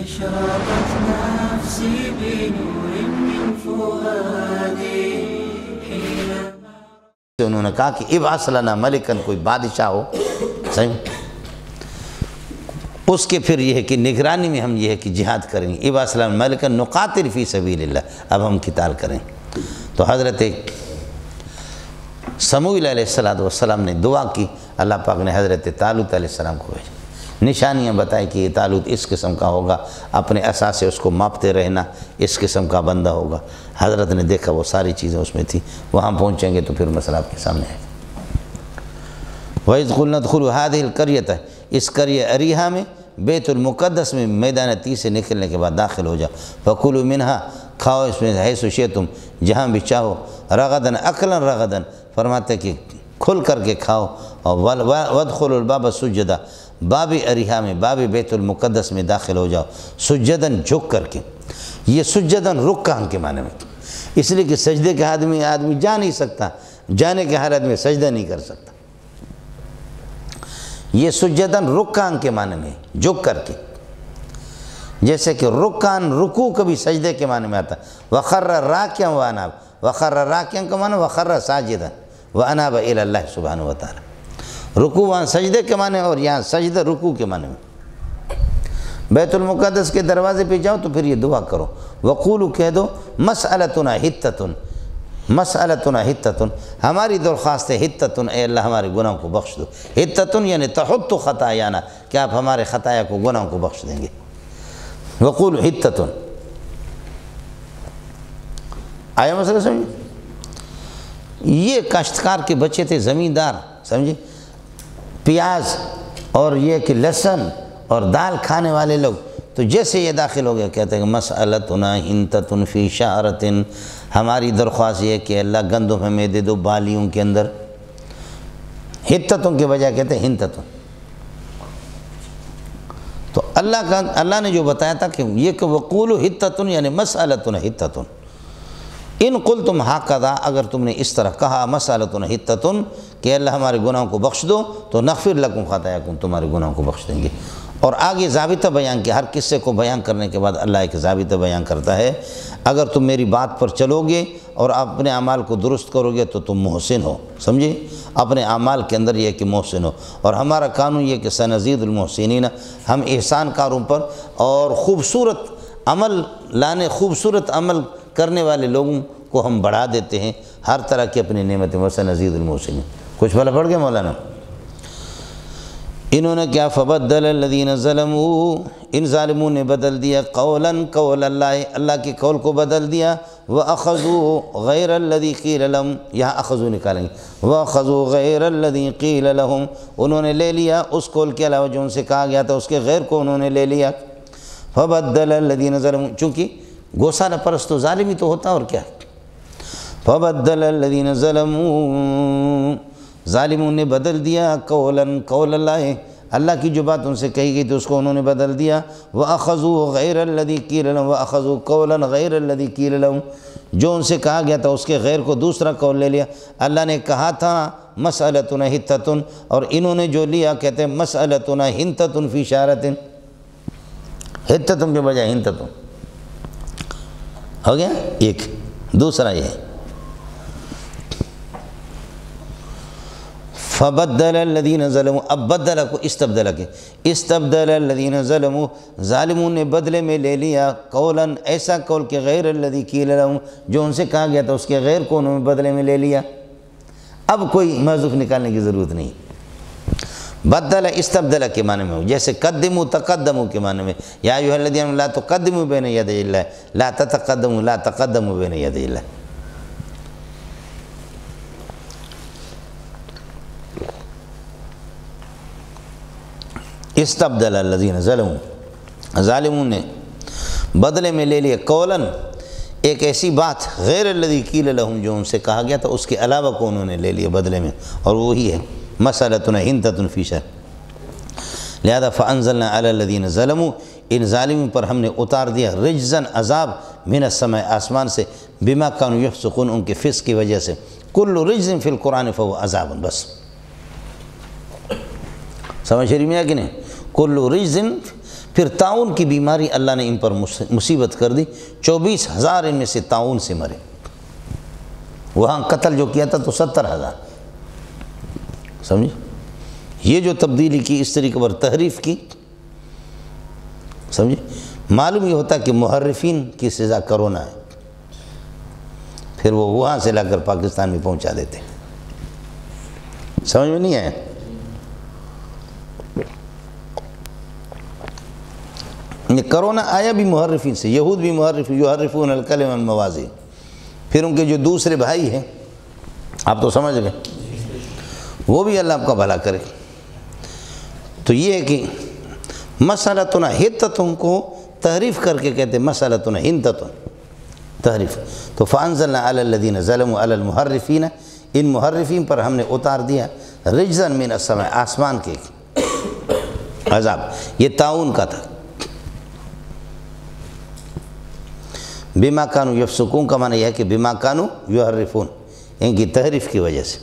أشرقت نفسي بنور من فؤادي انہوں نے کہا کہ ابعث لنا ملکن، کوئی بادشاہ ہو، صحیح، اس کے پھر یہ ہے کہ نگرانی میں ہم یہ ہے کہ جہاد کریں گے، ابعث لنا ملکن نقاتل فی سبیل اللہ، اب ہم قتال کریں۔ تو حضرت سموئیل علیہ السلام نے دعا کی، اللہ پاک نے حضرت طالوت علیہ السلام کو بھیجا، نشانیاں بتائی کہ یہ طالوت اس قسم کا ہوگا، اپنے عصا سے اس کو ماپتے رہنا، اس قسم کا بندہ ہوگا۔ حضرت نے دیکھا وہ ساری چیزیں اس میں تھی، وہاں پہنچیں گے تو پھر مسئلہ آپ کے سامنے ہے۔ وَإِذْ قُلْنَا ادْخُلُوا هَٰذِهِ الْقَرْيَةَ، اس قریہ اریحہ میں، بیت المقدس میں میدان تیس سے نکلنے کے بعد داخل ہو جاؤ، فَكُلُوا مِنْهَا، کھاؤ اس میں حیث شئتم، جہاں بھی چاہو، رغدن اکلا رغدن، فرماتے کہ کھل کر کے کھاؤ، اور وَادْخُلُوا الْبَابَ سُجَّدًا، باب اریحہ میں، باب بیت المقدس میں داخل ہو جاؤ، سجدن جھک کر کے۔ یہ سجدن رکعہ کے معنی میں، اس لیے کہ سجدے کے آدمی جا نہیں سکتا، جانے کے حالت میں سجدہ نہیں کر سکتا۔ یہ سجدن رکعہ کے معنی میں، جھک کر کے، جیسے کہ رکعن رکوع کبھی سجدے کے معنی میں آتا ہے۔ وخر راکعا واناب، وخر راکعا کا معنی وخر ساجدا واناب الی اللہ سبحانہ وتعالی۔ رکوع وہاں سجدے کے معنی، اور یہاں سجدہ رکوع کے معنی میں۔ بیت المقدس کے دروازے پہ جاؤ تو پھر یہ دعا کرو، وقولو کہہ دو مسألتنا حتتن، مسألتنا حتتن، ہماری درخواست ہے حتتن، اے اللہ ہمارے گناہوں کو بخش دو۔ حتتن یعنی تحط خطایانا، کہ آپ ہمارے خطایا کو، گناہوں کو بخش دیں گے۔ وقولو حتتن، آیا مسئلہ سمجھے؟ یہ کاشتکار کے بچے تھے، زمیندار، سمجھے، پیاز اور یہ کہ لہسن اور دال کھانے والے لوگ، تو جیسے یہ داخل ہو گیا کہتے ہیں کہ مسألتنا حنتۃ فی شعرۃ، ہماری درخواست یہ کہ اللہ گندم ہمیں دے دو بالیوں کے اندر، حتتوں کے بجائے کہتے ہیں حنتۃ۔ تو اللہ نے جو بتایا تھا کہ یہ کہ وقولوا حتۃ یعنی مسألتنا حتۃ، ان قلتم ہاکذا، اگر تم نے اس طرح کہا مسألتنا حتۃ کہ اللہ ہمارے گناہوں کو بخش دو، تو نغفر لکم خطایاکم، تمہارے گناہوں کو بخش دیں گے۔ اور آگے ضابطہ بیان کیا، ہر قصے کو بیان کرنے کے بعد اللہ ایک ضابطہ بیان کرتا ہے، اگر تم میری بات پر چلو گے اور اپنے اعمال کو درست کرو گے تو تم محسن ہو، سمجھے، اپنے اعمال کے اندر یہ کہ محسن ہو۔ اور ہمارا قانون یہ کہ سنزید المحسنین، ہم احسان کاروں پر اور خوبصورت عمل لانے، خوبصورت عمل کرنے والے لوگوں کو ہم بڑھا دیتے ہیں، ہر طرح کی اپنی نعمتیں، وسنزید المحسنین۔ کچھ بھلا پڑھ گئے مولانا؟ انہوں نے کیا، فبدل الذین ظلموا، ان ظالموں نے بدل دیا، قولا قول اللہ، اللہ کے قول کو بدل دیا، وَأَخَذُوا غَيْرَ الَّذِي قِيلَ لَهُمْ، یہاں اخذو نکالیں گے، وَأَخَذُوا غَيْرَ الَّذِي قِيلَ لَهُمْ، انہوں نے لے لیا اس قول کے علاوہ جو ان سے کہا گیا تھا، اس کے غیر کو انہوں نے لے لیا۔ فبدل الذین ظلموا، چونکہ گوسانہ پرست تو ظالمی تو ہوتا، اور کیا، فبدل الذین ظلموا، ظالموں نے بدل دیا، قولا قول اللہ، اللہ کی جو بات ان سے کہی گئی تھی اس کو انہوں نے بدل دیا، وَأَخَذُوا غَيْرَ الَّذِي قِيلَ لَهُمْ، وَأَخَذُوا قَوْلًا غَيْرَ الَّذِي قِيلَ لَهُمْ، جو ان سے کہا گیا تھا اس کے غیر کو دوسرا قول لے لیا۔ اللہ نے کہا تھا مسألتنا حتۃ، اور انہوں نے جو لیا کہتے ہیں مسألتنا حنتۃ فی شعرۃ، حتۃ کے بجائے حنتۃ ہو گیا ایک۔ دوسرا یہ فبدل الذین ظلموا، اب بدل کو استبدل کے، استبدل الذین ظلموا، ظالموں نے بدلے میں لے لیا، قولا ایسا قول کہ غیر الذی قیل لہم، جو ان سے کہا گیا تھا اس کے غیر کو انہوں نے بدلے میں لے لیا۔ اب کوئی محذوف نکالنے کی ضرورت نہیں، بدل استبدل کے معنی میں ہو، جیسے قدموا تقدموا کے معنی میں، یا ایھا الذین آمنوا لا تقدموا بین یدی اللہ، لا تتقدموا، لا تقدموا بین یدی اللہ۔ استبدل الذین ظلموا، ظالموں نے بدلے میں لے لیا، قولاً ایک ایسی بات، غیر الذی قیل لہم، جو ان سے کہا گیا تھا اس کے علاوہ کو انہوں نے لے لیا بدلے میں، اور وہی ہے مسألتنا حنتۃ فی شعرۃ۔ لہذا فانزلنا علی الذین ظلموا، ان ظالموں پر ہم نے اتار دیا رجزاً عذاب، من السماء آسمان سے، بما کانوا یفسقون، ان کے فسق کی وجہ سے، کل رجز فی القرآن فهو عذاب، بس سمجھ شریف میں ہے کہ نہیں، کل رجز پھر طاعون کی بیماری اللہ نے ان پر مصیبت کر دی، 24,000 ان میں سے طاعون سے مرے۔ وہاں قتل جو کیا تھا تو 70,000۔ سمجھے؟ یہ جو تبدیلی کی، اس طریقے پر تحریف کی، سمجھے؟ معلوم یہ ہوتا کہ محرفین کی سزا کرونا ہے، پھر وہ وہاں سے لا کر پاکستان میں پہنچا دیتے ہیں۔ سمجھ میں نہیں آیا؟ یہ کرونا آیا بھی محرفین سے، یہود بھی محرفین، یحرفون الکلم عن مواضع۔ پھر ان کے جو دوسرے بھائی ہیں، آپ تو سمجھ گئے، وہ بھی اللہ آپ کا بھلا کرے۔ تو یہ ہے کہ مسألتنا حتتن کو تحریف کر کے کہتے ہیں مسألتنا حنتتن، تحریف۔ تو فانزلنا علی الذین ظلموا علی المحرفین، ان محرفین پر ہم نے اتار دیا رجزا من السماء، آسمان کے عذاب۔ یہ طاعون کا تھا۔ بما کانوا یفسقون کا معنی یہ ہے کہ بما کانوا یحرفون، ان کی تحریف کی وجہ سے۔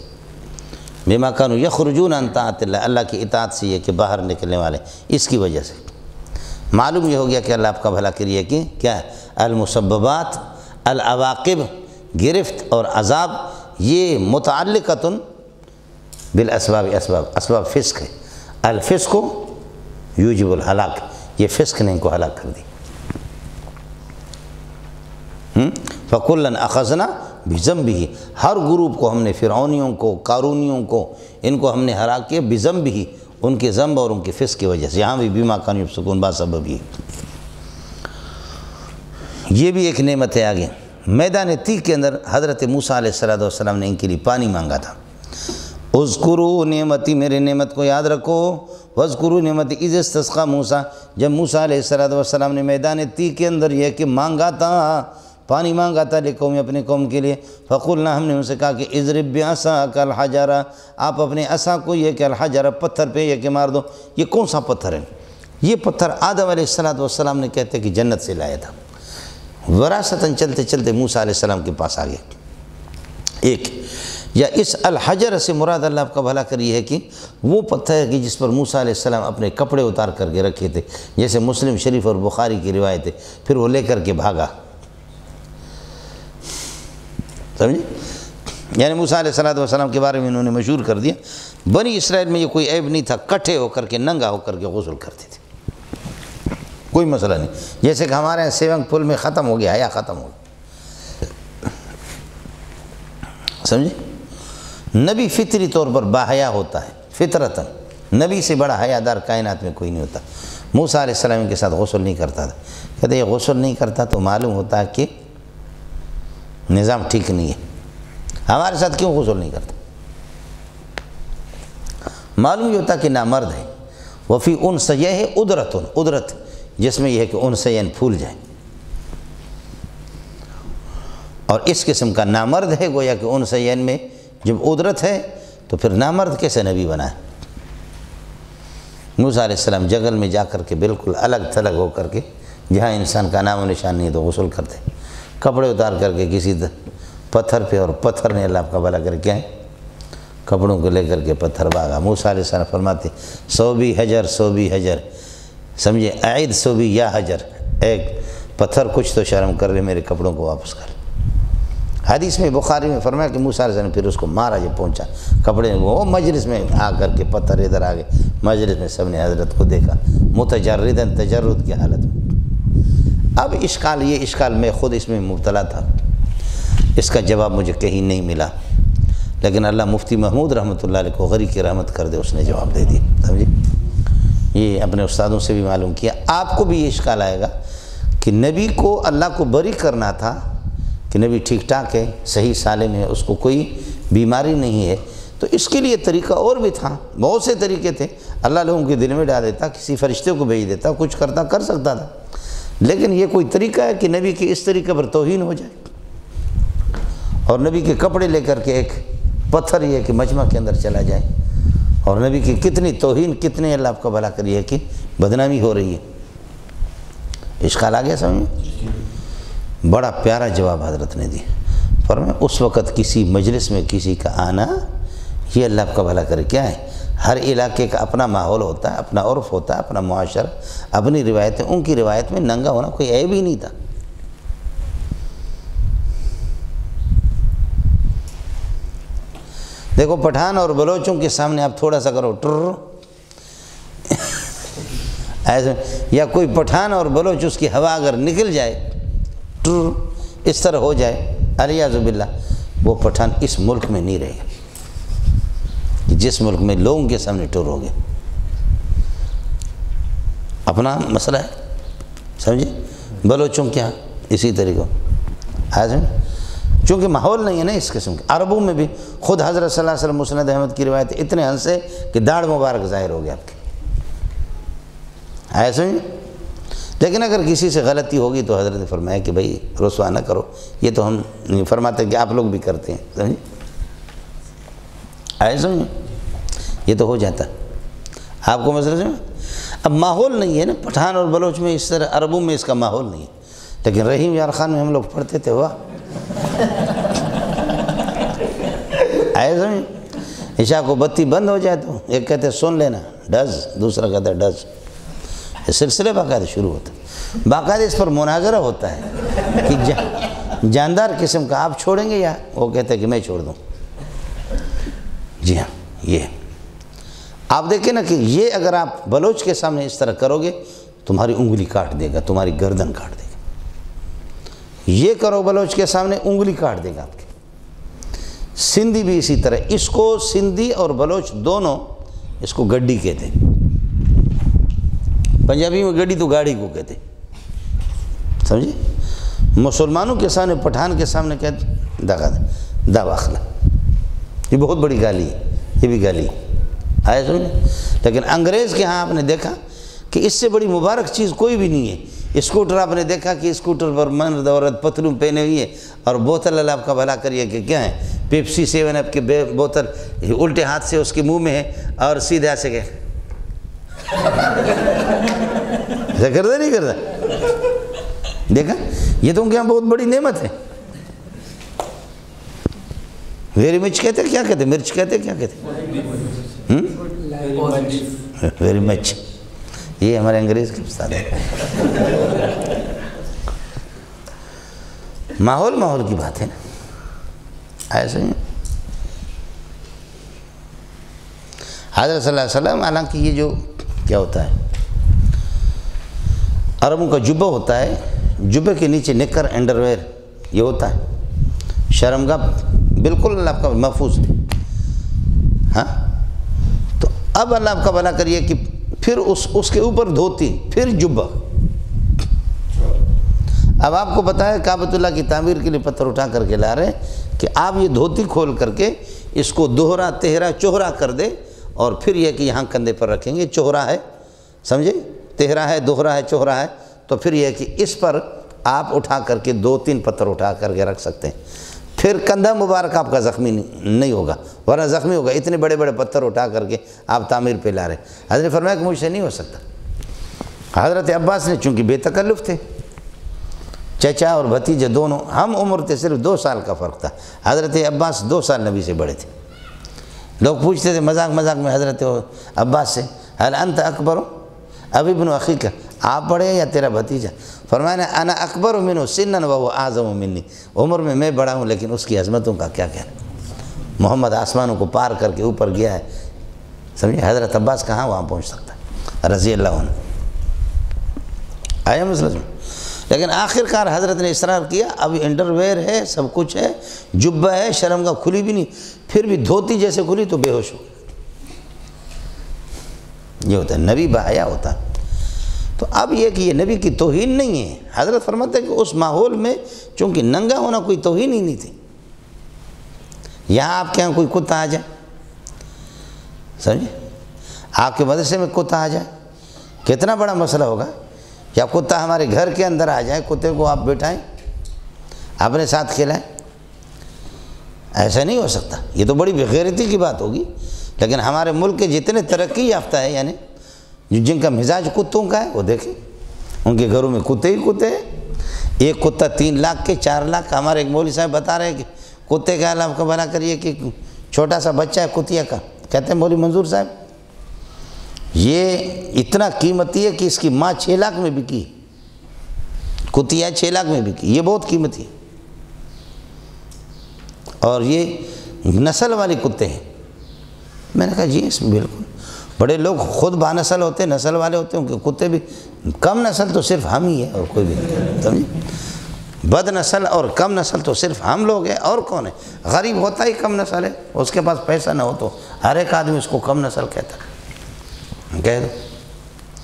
بما کانوا یخرجون عن طاعت اللہ، اللہ کی اطاعت سے یہ کہ باہر نکلنے والے، اس کی وجہ سے معلوم یہ ہو گیا کہ اللہ آپ کا بھلا کریے کہ کیا ہے المسببات العواقب، گرفت اور عذاب یہ متعلقۃ بالاسباب، اسباب فسق ہے۔ الفسق یوجب الہلاک، یہ فسق نے ان کو ہلاک کر دی۔ فَكُلًّا أَخَذْنَا بِذَنبِهِ، ہر گروپ کو ہم نے، فرعونیوں کو، قارونیوں کو، ان کو ہم نے ہلاک کیا بِذَنبِهِ، ان کے ذنب اور ان کے فسق کی وجہ سے۔ یہاں بھی بِمَا كَانُوا يَفْسُقُونَ باسبب ہی، یہ بھی ایک نعمت ہے۔ آگے میدان تیہ کے اندر حضرت موسیٰ علیہ السلام نے ان کے لیے پانی مانگا تھا۔ اذکروا نعمتی، میرے نعمت کو یاد رکھو، واذکروا نعمتی اذ استسقى موسیٰ، جب موسیٰ علیہ السلام نے میدان تیہ کے اندر یہ کہ مانگا تھا، پانی مانگا تھا لقوم، اپنے قوم کے لیے، فقلنا، ہم نے ان سے کہا کہ اضرب بعصاک الحجر، آپ اپنے عصا کو یہ کہ الحجر، پتھر پہ یہ کہ مار دو۔ یہ کون سا پتھر ہے؟ یہ پتھر آدم علیہ السلام نے کہتے کہ جنت سے لایا تھا، وراثتاً چلتے چلتے موسیٰ علیہ السلام کے پاس آ گئے۔ ایک یا اس الحجر سے مراد اللہ آپ کا بھلا کری ہے کہ وہ پتھر ہے کہ جس پر موسیٰ علیہ السلام اپنے کپڑے اتار کر کے رکھے تھے، جیسے مسلم شریف اور بخاری کی روایت ہے، پھر وہ لے کر کے بھاگا۔ سمجھے؟ یعنی موسیٰ علیہ السلام کے بارے میں انہوں نے مشہور کر دیا، بنی اسرائیل میں یہ کوئی عیب نہیں تھا، کٹھے ہو کر کے، ننگا ہو کر کے غسل کرتے تھے، کوئی مسئلہ نہیں۔ جیسے کہ ہمارے یہاں سیونگ پل میں ختم ہو گیا، حیا ختم ہو گیا۔ سمجھے؟ نبی فطری طور پر باحیا ہوتا ہے، فطرتاً نبی سے بڑا حیادار کائنات میں کوئی نہیں ہوتا۔ موسیٰ علیہ السلام کے ساتھ غسل نہیں کرتا تھا، کہتے یہ غسل نہیں کرتا تو معلوم ہوتا ہے کہ نظام ٹھیک نہیں ہے، ہمارے ساتھ کیوں غسل نہیں کرتا؟ معلوم یہ ہوتا کہ نامرد ہے۔ وفی انس، یہ ہے ادرت، جس میں یہ ہے کہ انسین پھول جائے، اور اس قسم کا نامرد ہے، گویا کہ انسین میں جب ادرت ہے تو پھر نامرد کیسے نبی بنا ہے؟ موسیٰ علیہ السلام جنگل میں جا کر کے بالکل الگ تھلگ ہو کر کے، جہاں انسان کا نام و نشان نہیں ہے تو غسل کرتے، کپڑے اتار کر کے کسی پتھر پہ، اور پتھر نے اللہ آپ کا بھلا کر کیا ہے، کپڑوں کو لے کر کے پتھر بھاگا۔ موسیٰ علیہ السلام فرماتے صوبی حجر، سمجھے، اعید صوبی یا حجر، ایک پتھر کچھ تو شرم کر لے، میرے کپڑوں کو واپس کر۔ حدیث میں بخاری میں فرمایا کہ موسیٰ علیہ السلام نے پھر اس کو مارا، جب پہنچا کپڑے، وہ مجلس میں آ کر کے پتھر ادھر آ گئے، مجلس میں سب نے حضرت کو دیکھا متجرداً، تجرد کی حالت میں۔ اب یہ اشکال میں خود اس میں مبتلا تھا، اس کا جواب مجھے کہیں نہیں ملا، لیکن اللہ مفتی محمود رحمۃ اللہ علیہ کو غری کی رحمت کر دے، اس نے جواب دے دیا۔ سمجھے؟ یہ اپنے استادوں سے بھی معلوم کیا۔ آپ کو بھی یہ اشکال آئے گا کہ نبی کو اللہ کو بری کرنا تھا کہ نبی ٹھیک ٹھاک ہے، صحیح سالم ہے، اس کو کوئی بیماری نہیں ہے، تو اس کے لیے طریقہ اور بھی تھا، بہت سے طریقے تھے۔ اللہ لوگوں کے دل میں ڈال دیتا، کسی فرشتے کو بھیج دیتا، کچھ کرتا، کر سکتا تھا، لیکن یہ کوئی طریقہ ہے کہ نبی کے اس طریقے پر توہین ہو جائے، اور نبی کے کپڑے لے کر کے ایک پتھر یہ کہ مجمع کے اندر چلا جائے، اور نبی کی کتنی توہین، کتنے اللہ آپ کا بھلا کریے کہ بدنامی ہو رہی ہے۔ اشکال آ گیا سمجھ میں؟ بڑا پیارا جواب حضرت نے دیا، فرمایا اس وقت کسی مجلس میں کسی کا آنا، یہ اللہ آپ کا بھلا کرے کیا ہے، ہر علاقے کا اپنا ماحول ہوتا ہے، اپنا عرف ہوتا ہے، اپنا معاشرہ، اپنی روایتیں. ان کی روایت میں ننگا ہونا کوئی عیب ہی نہیں تھا. دیکھو پٹھان اور بلوچوں کے سامنے آپ تھوڑا سا کرو ٹر ایسے، یا کوئی پٹھان اور بلوچ اس کی ہوا اگر نکل جائے ٹر اس طرح ہو جائے، علیاذ باللہ، وہ پٹھان اس ملک میں نہیں رہے گا جس ملک میں لوگوں کے سامنے ٹر ہو گئے. اپنا مسئلہ ہے، سمجھے. بلوچوں کیا اسی طریقہ چونکہ ماحول نہیں ہے نا اس قسم کے. عربوں میں بھی خود حضرت صلی اللہ علیہ وسلم مسند احمد کی روایت اتنے ہنسے کہ داڑھ مبارک ظاہر ہو گیا آپ کی. ایسے. لیکن اگر کسی سے غلطی ہوگی تو حضرت نے فرمایا کہ بھئی رسوا نہ کرو. یہ تو ہم نہیں فرماتے کہ آپ لوگ بھی کرتے ہیں، سمجھے. ایسے یہ تو ہو جاتا آپ کو مسئلہ سمجھ. اب ماحول نہیں ہے نا پٹھان اور بلوچ میں اس طرح، عربوں میں اس کا ماحول نہیں ہے. لیکن رحیم یار خان میں ہم لوگ پڑھتے تھے. واہ ایسے عشاء کو بتی بند ہو جائے تو ایک کہتے ہیں سن لینا ڈز، دوسرا کہتا ہے ڈز. یہ سلسلے باقاعدہ شروع ہوتا ہے. باقاعدہ اس پر مناظرہ ہوتا ہے کہ جاندار قسم کا آپ چھوڑیں گے یا وہ کہتے ہیں کہ میں چھوڑ دوں. جی ہاں، یہ آپ دیکھیں نا کہ یہ اگر آپ بلوچ کے سامنے اس طرح کرو گے تمہاری انگلی کاٹ دے گا، تمہاری گردن کاٹ دے گا. یہ کرو بلوچ کے سامنے انگلی کاٹ دے گا آپ کی. سندھی بھی اسی طرح. اس کو سندھی اور بلوچ دونوں اس کو گڈی کہتے ہیں. پنجابی میں گڈی تو گاڑی کو کہتے ہیں، سمجھے. مسلمانوں کے سامنے، پٹھان کے سامنے کہتے دا واخلہ. یہ بہت بڑی گالی ہے، یہ بھی گالی آئے سمجھے. لیکن انگریز کے ہاں آپ نے دیکھا کہ اس سے بڑی مبارک چیز کوئی بھی نہیں ہے. اسکوٹر آپ نے دیکھا کہ اسکوٹر پر مرد عورت پتلون پہنے ہوئی ہے اور بوتل اللہ آپ کا بھلا کریے کہ کیا ہے، پیپسی 7 اپ کی بوتل الٹے ہاتھ سے اس کے منہ میں ہے اور سیدھے ہاتھ سے کہ ایسا کرتا نہیں کرتا. دیکھا یہ تو ان کے یہاں بہت بڑی نعمت ہے. ویری مچ کہتے کیا کہتے، مرچ کہتے کیا کہتے، ویری مچ. یہ ہمارے انگریز کے استاد ہے. ماحول کی بات ہے نا. ایسے ہی حضرت صلی اللہ علیہ وسلم، حالانکہ یہ جو کیا ہوتا ہے، عربوں کا جبہ ہوتا ہے، جبے کے نیچے نکر انڈرویئر یہ ہوتا ہے، شرمگاہ بالکل اللہ آپ کا محفوظ ہے. ہاں تو اب اللہ آپ کا بھلا کریے کہ پھر اس کے اوپر دھوتی، پھر جبہ. اب آپ کو پتہ ہے کعبۃ اللہ کی تعمیر کے لیے پتھر اٹھا کر کے لا رہے ہیں کہ آپ یہ دھوتی کھول کر کے اس کو دوہرا تہرا چوہرا کر دے اور پھر یہ کہ یہاں کندھے پر رکھیں گے. چوہرا ہے، سمجھے، تہرا ہے، دوہرا ہے، چوہرا ہے. تو پھر یہ کہ اس پر آپ اٹھا کر کے 2-3 پتھر اٹھا کر کے رکھ سکتے ہیں. پھر کندھا مبارک آپ کا زخمی نہیں ہوگا، ورنہ زخمی ہوگا. اتنے بڑے بڑے پتھر اٹھا کر کے آپ تعمیر پہ لا رہے. حضرت نے فرمایا کہ مجھ سے نہیں ہو سکتا. حضرت عباس نے چونکہ بے تکلف تھے، چچا اور بھتیجے دونوں، ہم عمر تھے صرف 2 سال کا فرق تھا. حضرت عباس 2 سال نبی سے بڑے تھے. لوگ پوچھتے تھے مذاق میں حضرت عباس سے، حل انت اکبر اب ابن اخیک، آپ بڑے یا تیرا بھتیجا؟ فرمایا انا اکبر منہ سنن وهو اعظم منی. عمر میں میں بڑا ہوں لیکن اس کی عظمتوں کا کیا کہنا. محمد آسمانوں کو پار کر کے اوپر گیا ہے، سمجھے. حضرت عباس کہاں وہاں پہنچ سکتا ہے رضی اللہ عنہ. آیا مسئلہ. لیکن آخر کار حضرت نے اصرار کیا. اب انڈرویئر ہے، سب کچھ ہے، جبہ ہے، شرمگاہ کھلی بھی نہیں، پھر بھی دھوتی جیسے کھلی تو بے ہوش ہو. یہ ہوتا ہے نبی باحیا ہوتا. تو اب یہ کہ یہ نبی کی توہین نہیں ہے. حضرت فرماتے ہیں کہ اس ماحول میں چونکہ ننگا ہونا کوئی توہین ہی نہیں تھی. یہاں آپ کے یہاں کوئی کتا آ جائے، سمجھے، آپ کے مدرسے میں کتا آ جائے، کتنا بڑا مسئلہ ہوگا. یا کتا ہمارے گھر کے اندر آ جائے، کتے کو آپ بٹھائیں، اپنے ساتھ کھلائیں، ایسا نہیں ہو سکتا. یہ تو بڑی بےغیرتی کی بات ہوگی. لیکن ہمارے ملک کے جتنے ترقی یافتہ ہے، یعنی جن کا مزاج کتوں کا ہے، وہ دیکھیں ان کے گھروں میں کتے ہی کتے ہیں. ایک کتا 3 لاکھ کے 4 لاکھ. ہمارے ایک مولوی صاحب بتا رہے ہیں کہ کتے کا اللہ آپ کا بھلا کریے کہ چھوٹا سا بچہ ہے کتیا کا. کہتے ہیں مولوی منظور صاحب یہ اتنا قیمتی ہے کہ اس کی ماں 6 لاکھ میں بکی، کتیا 6 لاکھ میں بکی، یہ بہت قیمتی ہے۔ اور یہ نسل والے کتے ہیں۔ میں نے کہا جی اس میں بالکل، بڑے لوگ خود با نسل ہوتے ہیں، نسل والے ہوتے ہیں، ان کے کتے بھی، کم نسل تو صرف ہم ہی ہے اور کوئی بھی نہیں، سمجھے؟ بد نسل اور کم نسل تو صرف ہم لوگ ہیں، اور کون ہے؟ غریب ہوتا ہی کم نسل ہے، اس کے پاس پیسہ نہ ہو تو ہر ایک آدمی اس کو کم نسل کہتا ہے، کہہ دو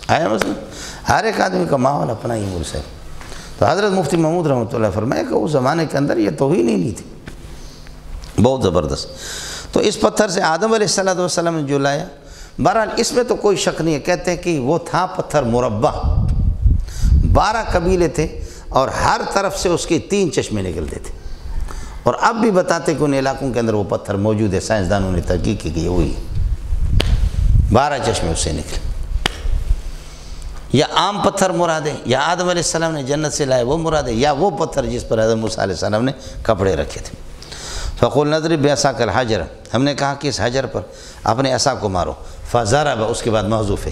آیا مسئلہ؟ ہر ایک آدمی کا ماحول اپنا ہی مرس ہے۔ تو حضرت مفتی محمود رحمۃ اللہ فرمایا کہ اس زمانے کے اندر یہ توہین ہی نہیں تھی، بہت زبردست۔ تو اس پتھر سے آدم علیہ السلام نے جو لایا، بہرحال اس میں تو کوئی شک نہیں ہے، کہتے ہیں کہ وہ تھا پتھر مربع، 12 قبیلے تھے اور ہر طرف سے اس کے 3 چشمے نکلتے تھے، اور اب بھی بتاتے کہ ان علاقوں کے اندر وہ پتھر موجود ہے، سائنسدانوں نے تحقیق کی کہ وہی 12 چشمے اس سے نکلے۔ یا عام پتھر مراد ہے، یا آدم علیہ السلام نے جنت سے لائے وہ مراد ہے، یا وہ پتھر جس پر حضرت موسیٰ علیہ السلام نے کپڑے رکھے تھے۔ فَقُلْنَا اضْرِب بِعَصَاكَ الْحَجَرَ، ہم نے کہا کہ اس حجر پر اپنے عصا کو مارو، فَضَرَبَ، اس کے بعد محذوف ہے،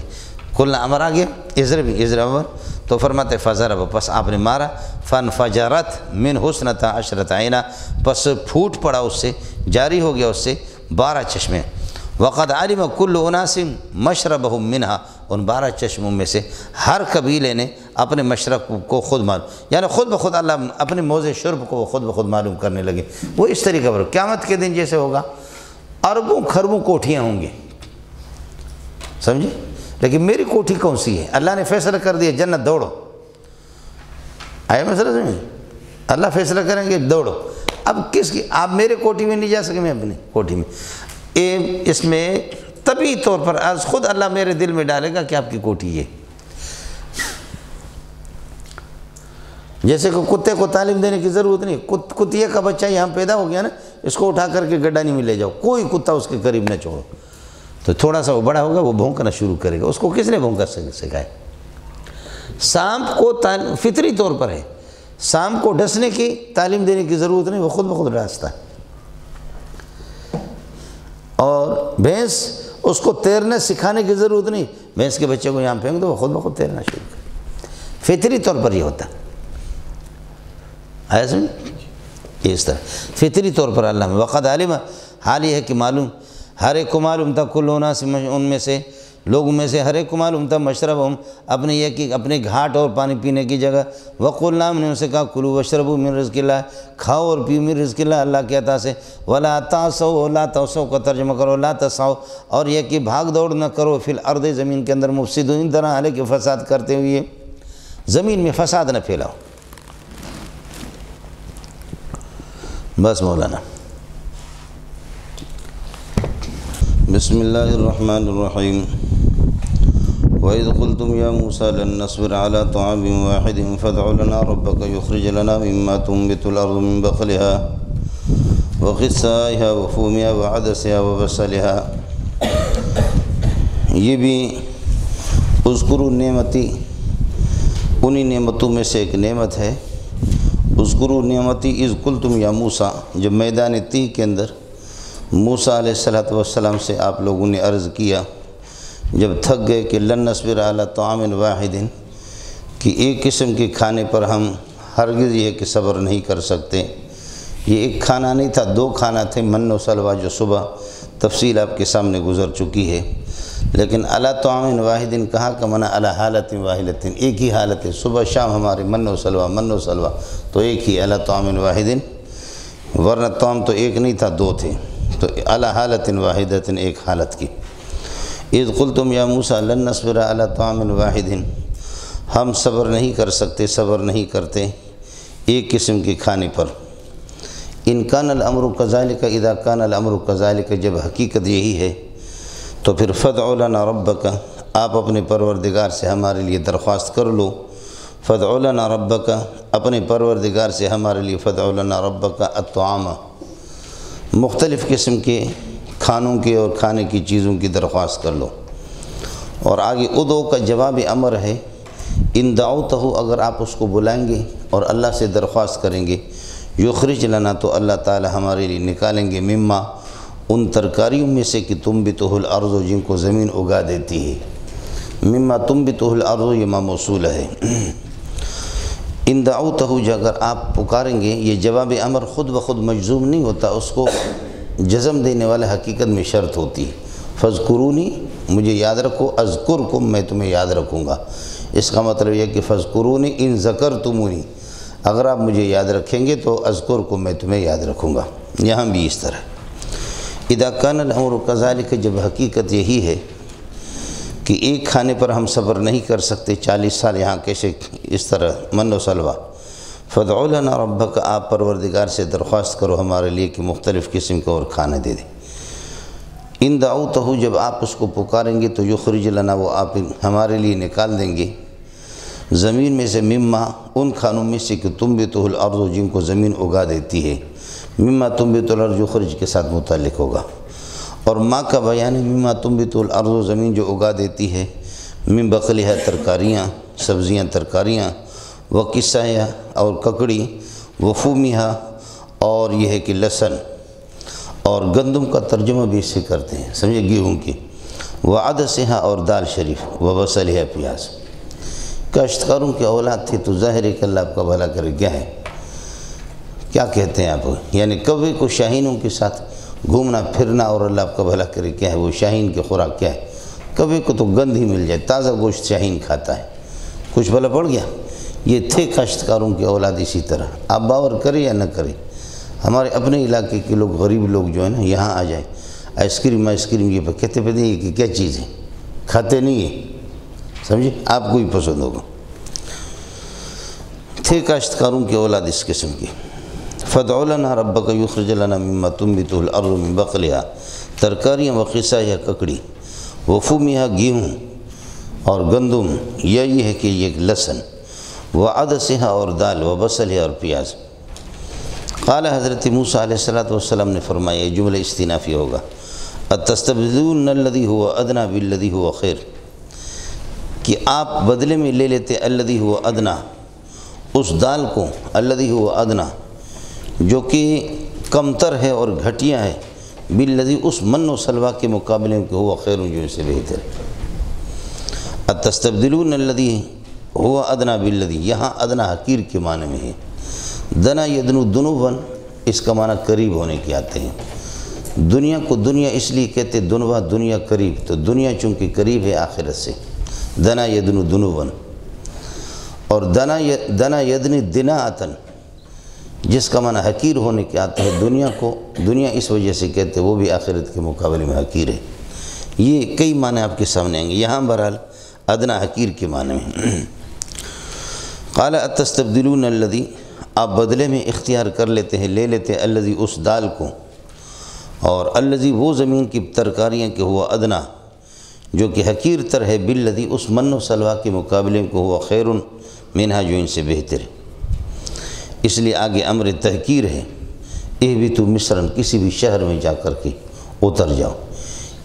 قلنا امر آ گیا، اضرب، تو فرماتے فَضَرَبَ، پس آپ نے مارا، فَانْفَجَرَتْ مِنْ حُسْنَتَا عَشْرَةَ عَيْنًا، پس پھوٹ پڑا اس سے، جاری ہو گیا اس سے 12 چشمے۔ وَقَدْ عَلِمَ كُلُّ أُنَاسٍ مَشْرَبَهُمْ مِنْهَا، ان 12 چشموں میں سے ہر قبیلے نے اپنے مشرب کو خود معلوم، یعنی خود بخود اللہ اپنے موضع شرب کو خود بخود معلوم کرنے لگے۔ وہ اس طریقے پر قیامت کے دن جیسے ہوگا، اربوں خربوں کوٹھیاں ہوں گی، سمجھے؟ لیکن میری کوٹھی کون سی ہے؟ اللہ نے فیصلہ کر دیا جنت، دوڑو، آئے مسئلہ سمجھے؟ اللہ فیصلہ کریں گے دوڑو، اب کس کی؟ آپ میرے کوٹھی میں نہیں جا سکے، میں اپنی کوٹھی میں، اس میں طبعی طور پر آج خود اللہ میرے دل میں ڈالے گا کہ آپ کی کوٹھی ہے۔ جیسے کہ کتے کو تعلیم دینے کی ضرورت نہیں، کتیے کا بچہ یہاں پیدا ہو گیا نا، اس کو اٹھا کر کے گڈانی میں لے جاؤ، کوئی کتا اس کے قریب نہ چھوڑو، تو تھوڑا سا وہ بڑا ہوگا، وہ بھونکنا شروع کرے گا۔ اس کو کس نے بھونکا سکھائے؟ سانپ کو فطری طور پر ہے، سانپ کو ڈسنے کی تعلیم دینے کی ضرورت نہیں، وہ خود بخود ڈستا ہے۔ اور بھینس، اس کو تیرنا سکھانے کی ضرورت نہیں، بھینس کے بچے کو یہاں پھینک دو، وہ خود بخود تیرنا شروع کرے، فطری طور پر یہ ہوتا ہے۔ آیا سمجھ؟ اس طرح فطری طور پر اللہ میں وقد عالم، حال یہ ہے کہ معلوم، ہر ایک کو معلوم تھا، کل اناس، ان میں سے لوگوں میں سے ہر ایک کو معلوم تھا، مشربہم، اپنے یہ کہ اپنے گھاٹ اور پانی پینے کی جگہ، وقلنا، ہم نے ان سے کہا کلوا واشربوا من رزق اللہ، کھاؤ اور پیو من رزق اللہ، اللہ کے عطا سے، ولا تعصوا، لا تعصوا کا ترجمہ کرو لا تسعوا، اور یہ کہ بھاگ دوڑ نہ کرو، فی الارض، زمین کے اندر، مفسدین، طرح حالے کہ فساد کرتے ہوئے، زمین میں فساد نہ پھیلاؤ۔ بس مولانا۔ بسم اللہ الرحمن الرحیم۔ وَإِذْ قُلْتُمْ يَا مُوسَىٰ لَن نَّصْبِرَ عَلَىٰ طَعَامٍ وَاحِدٍ فَادْعُ لَنَا رَبَّكَ يُخْرِجْ لَنَا مِمَّا تُنبِتُ الْأَرْضُ مِن بَقْلِهَا وَقِثَّائِهَا وَفُومِهَا وَعَدَسِهَا وَبَصَلِهَا۔ یہ بھی اذکروا نعمتی، انہی نعمتوں میں سے ایک نعمت ہے، اذکروا نعمتی اذ قلتم یا موسیٰ، جب میدان تیہ کے اندر موسیٰ علیہ السلام سے آپ لوگوں نے عرض کیا، جب تھک گئے کہ لن نصبر علی طعام واحد، کہ ایک قسم کے کھانے پر ہم ہرگز یہ کہ صبر نہیں کر سکتے۔ یہ ایک کھانا نہیں تھا، 2 کھانا تھے، من و سلوہ، جو صبح تفصیل آپ کے سامنے گزر چکی ہے، لیکن علی طعام واحد کہا کہ منع علی حالت واحدۃ، ایک ہی حالت ہے، صبح شام ہمارے من و سلوہ، تو ایک ہی علی طعام واحد، ورنہ طعام تو ایک نہیں تھا، 2 تھے، تو علی حالت واحدۃ، ایک حالت کی۔ اذ قلتم یا موسیٰ لن نصبر علی طعام واحد، ہم صبر نہیں کر سکتے، صبر نہیں کرتے ایک قسم کے کھانے پر۔ ان کان الامر کذالک، اذا کان الامر کذالک، جب حقیقت یہی ہے تو پھر فادع لنا ربک، آپ اپنے پروردگار سے ہمارے لیے درخواست کر لو، فادع لنا ربک، اپنے پروردگار سے ہمارے لیے، فادع لنا ربک الطعام، مختلف قسم کے کھانوں کے اور کھانے کی چیزوں کی درخواست کر لو۔ اور آگے ادعو کا جواب امر ہے، ان دعوتہ، اگر آپ اس کو بلائیں گے اور اللہ سے درخواست کریں گے، یخرج لنا، تو اللہ تعالی ہمارے لیے نکالیں گے، مما، ان ترکاریوں میں سے کہ تنبتہ الارض، جن کو زمین اگا دیتی ہے، مما تنبتہ الارض یہ ما موصول ہے۔ ان دعوتہ اگر آپ پکاریں گے، یہ جواب امر خود بخود مجزوم نہیں ہوتا، اس کو جزم دینے والا حقیقت میں شرط ہوتی ہے۔ فاذکرونی مجھے یاد رکھو، اذکرکم میں تمہیں یاد رکھوں گا۔ اس کا مطلب یہ کہ فاذکرونی ان ذکرتمونی، اگر آپ مجھے یاد رکھیں گے تو اذکرکم میں تمہیں یاد رکھوں گا۔ یہاں بھی اس طرح اذا کان الامر کذالک، جب حقیقت یہی ہے کہ ایک کھانے پر ہم صبر نہیں کر سکتے 40 سال یہاں کیسے اس طرح من و سلوہ، فادع لنا ربک، آپ پروردگار سے درخواست کرو ہمارے لیے کہ مختلف قسم کا اور کھانے دے دیں۔ ان دعوتہ جب آپ اس کو پکاریں گے تو یخرج لنا، وہ آپ ہمارے لیے نکال دیں گے زمین میں سے، مما ان کھانوں میں سے کہ تنبتہ الارض جن کو زمین اگا دیتی ہے، مما تنبت الارض یخرج کے ساتھ متعلق ہوگا، اور ماں کا بیان ہے مما تنبت الارض زمین جو اگا دیتی ہے، من بقلھا ترکاریاں، سبزیاں ترکاریاں، وقصھا اور ککڑی، وفومھا اور یہ ہے کہ لہسن، اور گندم کا ترجمہ بھی اس سے کرتے ہیں، سمجھے گیہوں کی، وعدسھا اور دال شریف، وبصلھا پیاز۔ کاشتکاروں کی اولاد تھی تو ظاہر ہے کہ اللہ آپ کا بھلا کرے۔ کیا ہے، کیا کہتے ہیں آپ، یعنی کوے کو شاہینوں کے ساتھ گھومنا پھرنا اور اللہ آپ کا بھلا کرے، کیا ہے وہ شاہین کی خوراک کیا ہے؟ کوے کو تو گند ہی مل جائے، تازہ گوشت شاہین کھاتا ہے، کچھ بھلا پڑ گیا۔ یہ تھے کاشتکاروں کی اولاد اسی طرح، آپ باور کریں یا نہ کریں۔ ہمارے اپنے علاقے کے لوگ، غریب لوگ جو ہیں نا، یہاں آ جائیں آئس کریم یہ کہتے پہ نہیں کہ کیا چیز ہے، کھاتے نہیں ہیں، سمجھے، آپ کو ہی پسند ہوگا۔ تھے کاشتکاروں کی اولاد اس قسم کی۔ فادع لنا ربک یخرج لنا مما تنبت الارض من بقلھا، ترکاریاں، وقصھا یا ککڑی، وفومھا گیہوں اور گندم، یا یہ ہے کہ یہ لہسن، وعدسھا اور دال، وبصلھا اور پیاز۔ قال حضرت موسیٰ علیہ السلام نے فرمایا، یہ جملہ استئنافی ہوگا، اتستبدلون الذی هو ادنی بالذی هو خیر، کہ آپ بدلے میں لے لیتے الذی هو ادنی، اس دال کو، الذی هو ادنی جو کہ کمتر ہے اور گھٹیا ہے، بالذی اس من و سلوہ کے مقابلے میں کہ ہوا خیر جو ان سے بہتر ہے۔ اتستبدلون الذی هو ادنی بالذی، یہاں ادنی حقیر کے معنی میں ہے۔ دنا یدنو دنوبن، اس کا معنی قریب ہونے کے آتے ہیں۔ دنیا کو دنیا اس لیے کہتے دنوا، دنیا قریب، تو دنیا چونکہ قریب ہے آخرت سے، دنا یدنو دنوبن۔ اور دنا یدنی دناعتن، جس کا معنی حقیر ہونے کے آتا ہے، دنیا کو دنیا اس وجہ سے کہتے وہ بھی آخرت کے مقابلے میں حقیر ہے۔ یہ کئی معنی آپ کے سامنے آئیں گے، یہاں بہرحال ادنا حقیر کے معنی میں۔ قال اتستبدلون الذی، آپ بدلے میں اختیار کر لیتے ہیں، لے لیتے ہیں الذی اس دال کو، اور الذی وہ زمین کی ترکاریاں کہ ہوا ادنا جو کہ حقیر تر ہے، بالذی اس من و سلوہ کے مقابلے میں کہ ہوا خیر منہا جو ان سے بہتر ہے۔ اس لیے آگے امر تحقیر ہے، اہبطوا مصرا، کسی بھی شہر میں جا کر کے اتر جاؤ۔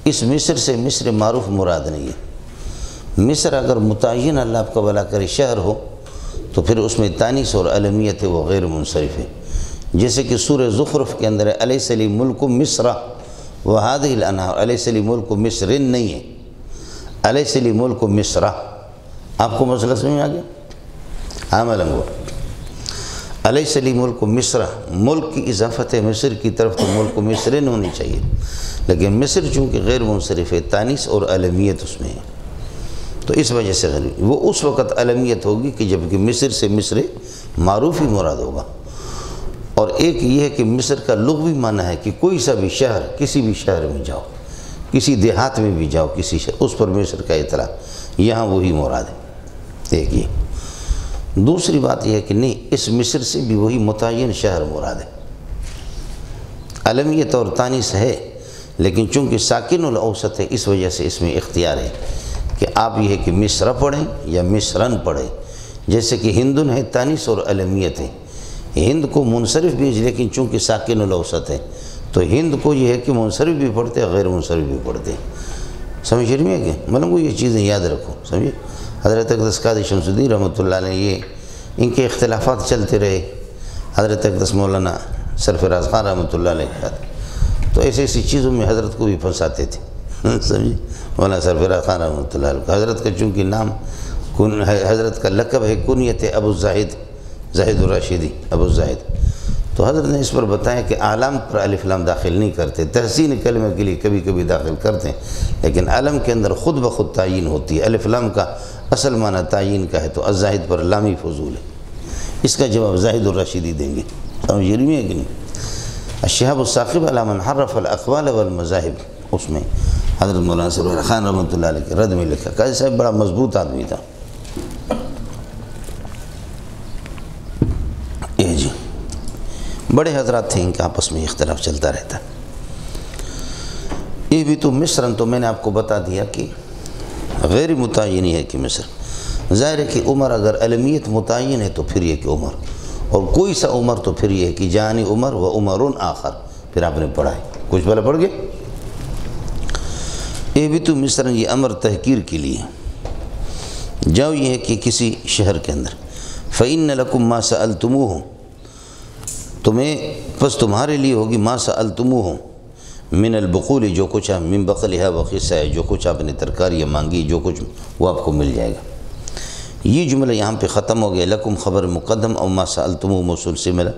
اس مصر سے مصر معروف مراد نہیں ہے۔ مصر اگر متعین اللہ آپ کا بھلا کرے شہر ہو تو پھر اس میں تانیث اور علمیت ہے، وہ غیر منصرف ہے، جیسے کہ سورہ زخرف کے اندر ہے الیس لی ملک مصر وہذہ الانہار، الیس لی ملک مصر نہیں ہے، الیس لی ملک مصر۔ آپ کو مسئلہ سمجھ میں آ گیا؟ ہاں ملنگو، الیس لی ملک مصر، ملک کی اضافت ہے مصر کی طرف تو ملک مصر ہونی چاہیے، لیکن مصر چونکہ غیر منصرف ہے، تانیث اور علمیت اس میں ہے، تو اس وجہ سے غریب وہ اس وقت علمیت ہوگی کہ جب کہ مصر سے مصر معروف ہی مراد ہوگا۔ اور ایک یہ ہے کہ مصر کا لغوی معنی ہے کہ کوئی سا بھی شہر، کسی بھی شہر میں جاؤ، کسی دیہات میں بھی جاؤ، کسی شہر، اس پر مصر کا اطلاق، یہاں وہی مراد ہے۔ ایک یہ دوسری بات یہ ہے کہ نہیں، اس مصر سے بھی وہی متعین شہر مراد ہے، علمیت اور تانیث ہے، لیکن چونکہ ساکن الاوسط ہے اس وجہ سے اس میں اختیار ہے کہ آپ یہ ہے کہ مصر پڑھیں یا مصرن پڑھیں، جیسے کہ ہندن ہے تانیث اور علمیت ہے، ہند کو منصرف بھی ہے لیکن چونکہ ساکن الاوسط ہے تو ہند کو یہ ہے کہ منصرف بھی پڑھتے غیر منصرف بھی پڑھتے۔ سمجھ رہی ہے کہ مطلب یہ چیزیں یاد رکھو، سمجھے۔ حضرت اقدس قادری شمس الدین رحمۃ اللہ علیہ یہ ان کے اختلافات چلتے رہے، حضرت اقدس مولانا سرفراز خان رحمۃ اللہ علیہ، تو ایسی ایسی چیزوں میں حضرت کو بھی پھنساتے تھے، سمجھی؟ مولانا سرفراز خان رحمۃ اللہ علیہ، حضرت کا چونکہ نام حضرت کا لقب ہے کنیت ابو زاہد، زاہد الراشدی، ابو زاہد، تو حضرت نے اس پر بتایا کہ علام پر الف لام داخل نہیں کرتے، تحسین کلمہ کے لیے کبھی کبھی داخل کرتے ہیں، لیکن علم کے اندر خود بخود تعین ہوتی ہے۔ الف لام کا اصل معنی تعین کا ہے، تو الزاہد پر لامی فضول ہے، اس کا جواب زاہد الراشدی دیں گے، سمجھ رہی ہے کہ نہیں؟ الشہاب الثاقب علی من حرف الاقوال والمذاہب، اس میں حضرت مولانا سرفراز خان رحمۃ اللہ علیہ کے رد میں لکھا، قاضی صاحب بڑا مضبوط آدمی تھا۔ یہ جی بڑے حضرات تھے، ان کے آپس میں اختلاف چلتا رہتا۔ یہ بھی تو مصر، تو میں نے آپ کو بتا دیا کہ غیر متعینی ہے کہ مصر، ظاہر ہے کہ عمر اگر علمیت متعین ہے تو پھر یہ کہ عمر، اور کوئی سا عمر تو پھر یہ ہے کہ جانی عمر و عمر آخر، پھر آپ نے پڑھا ہے، کچھ پہلے پڑھ گئے۔ یہ بھی تو مصر، یہ امر تحقیر کے لیے، جاؤ یہ ہے کہ کسی شہر کے اندر، فَإِنَّ لَكُمْ مَا سَأَلْتُمُوهُ، تمہیں پس تمہارے لیے ہوگی ما سألتموہ من البقول، جو کچھ من بقلها وقصہ، جو کچھ آپ نے ترکاریاں مانگی، جو کچھ وہ آپ کو مل جائے گا۔ یہ جملہ یہاں پہ ختم ہو گیا، لکم خبر مقدم، او ما سألتموہ موصول سے ملا،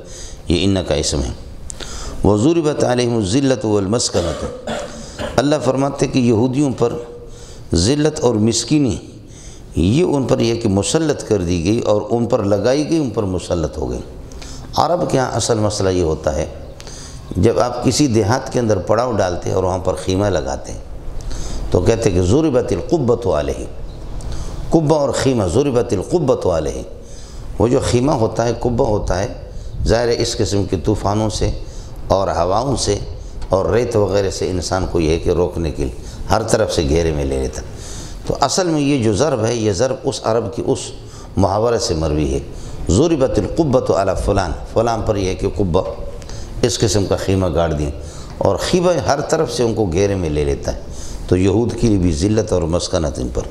یہ ان کا اسم ہے۔ وَضُرِبَتْ عَلَيْهِمُ الذِّلَّةُ وَالْمَسْكَنَةُ، اللہ فرماتے کہ یہودیوں پر ذلت اور مسکینی یہ ان پر یہ کہ مسلط کر دی گئی، اور ان پر لگائی گئی، ان پر مسلط ہو گئی۔ عرب کے ہاں اصل مسئلہ یہ ہوتا ہے، جب آپ کسی دیہات کے اندر پڑاؤ ڈالتے ہیں اور وہاں پر خیمہ لگاتے ہیں تو کہتے ہیں کہ ضربت القبۃ علیہ، قبہ اور خیمہ، ضربت القبۃ علیہ، وہ جو خیمہ ہوتا ہے، قبہ ہوتا ہے، ظاہر ہے اس قسم کے طوفانوں سے اور ہواؤں سے اور ریت وغیرہ سے انسان کو یہ ہے کہ روکنے کے لیے ہر طرف سے گھیرے میں لے لیتا۔ تو اصل میں یہ جو ضرب ہے، یہ ضرب اس عرب کی اس محاورہ سے مروی ہے، ضربت القبۃ علی فلان، فلان پر یہ ہے کہ قبہ اس قسم کا خیمہ گاڑ دیں، اور خیمہ ہر طرف سے ان کو گھیرے میں لے لیتا ہے۔ تو یہود کی بھی ذلت اور مسکنت ان پر۔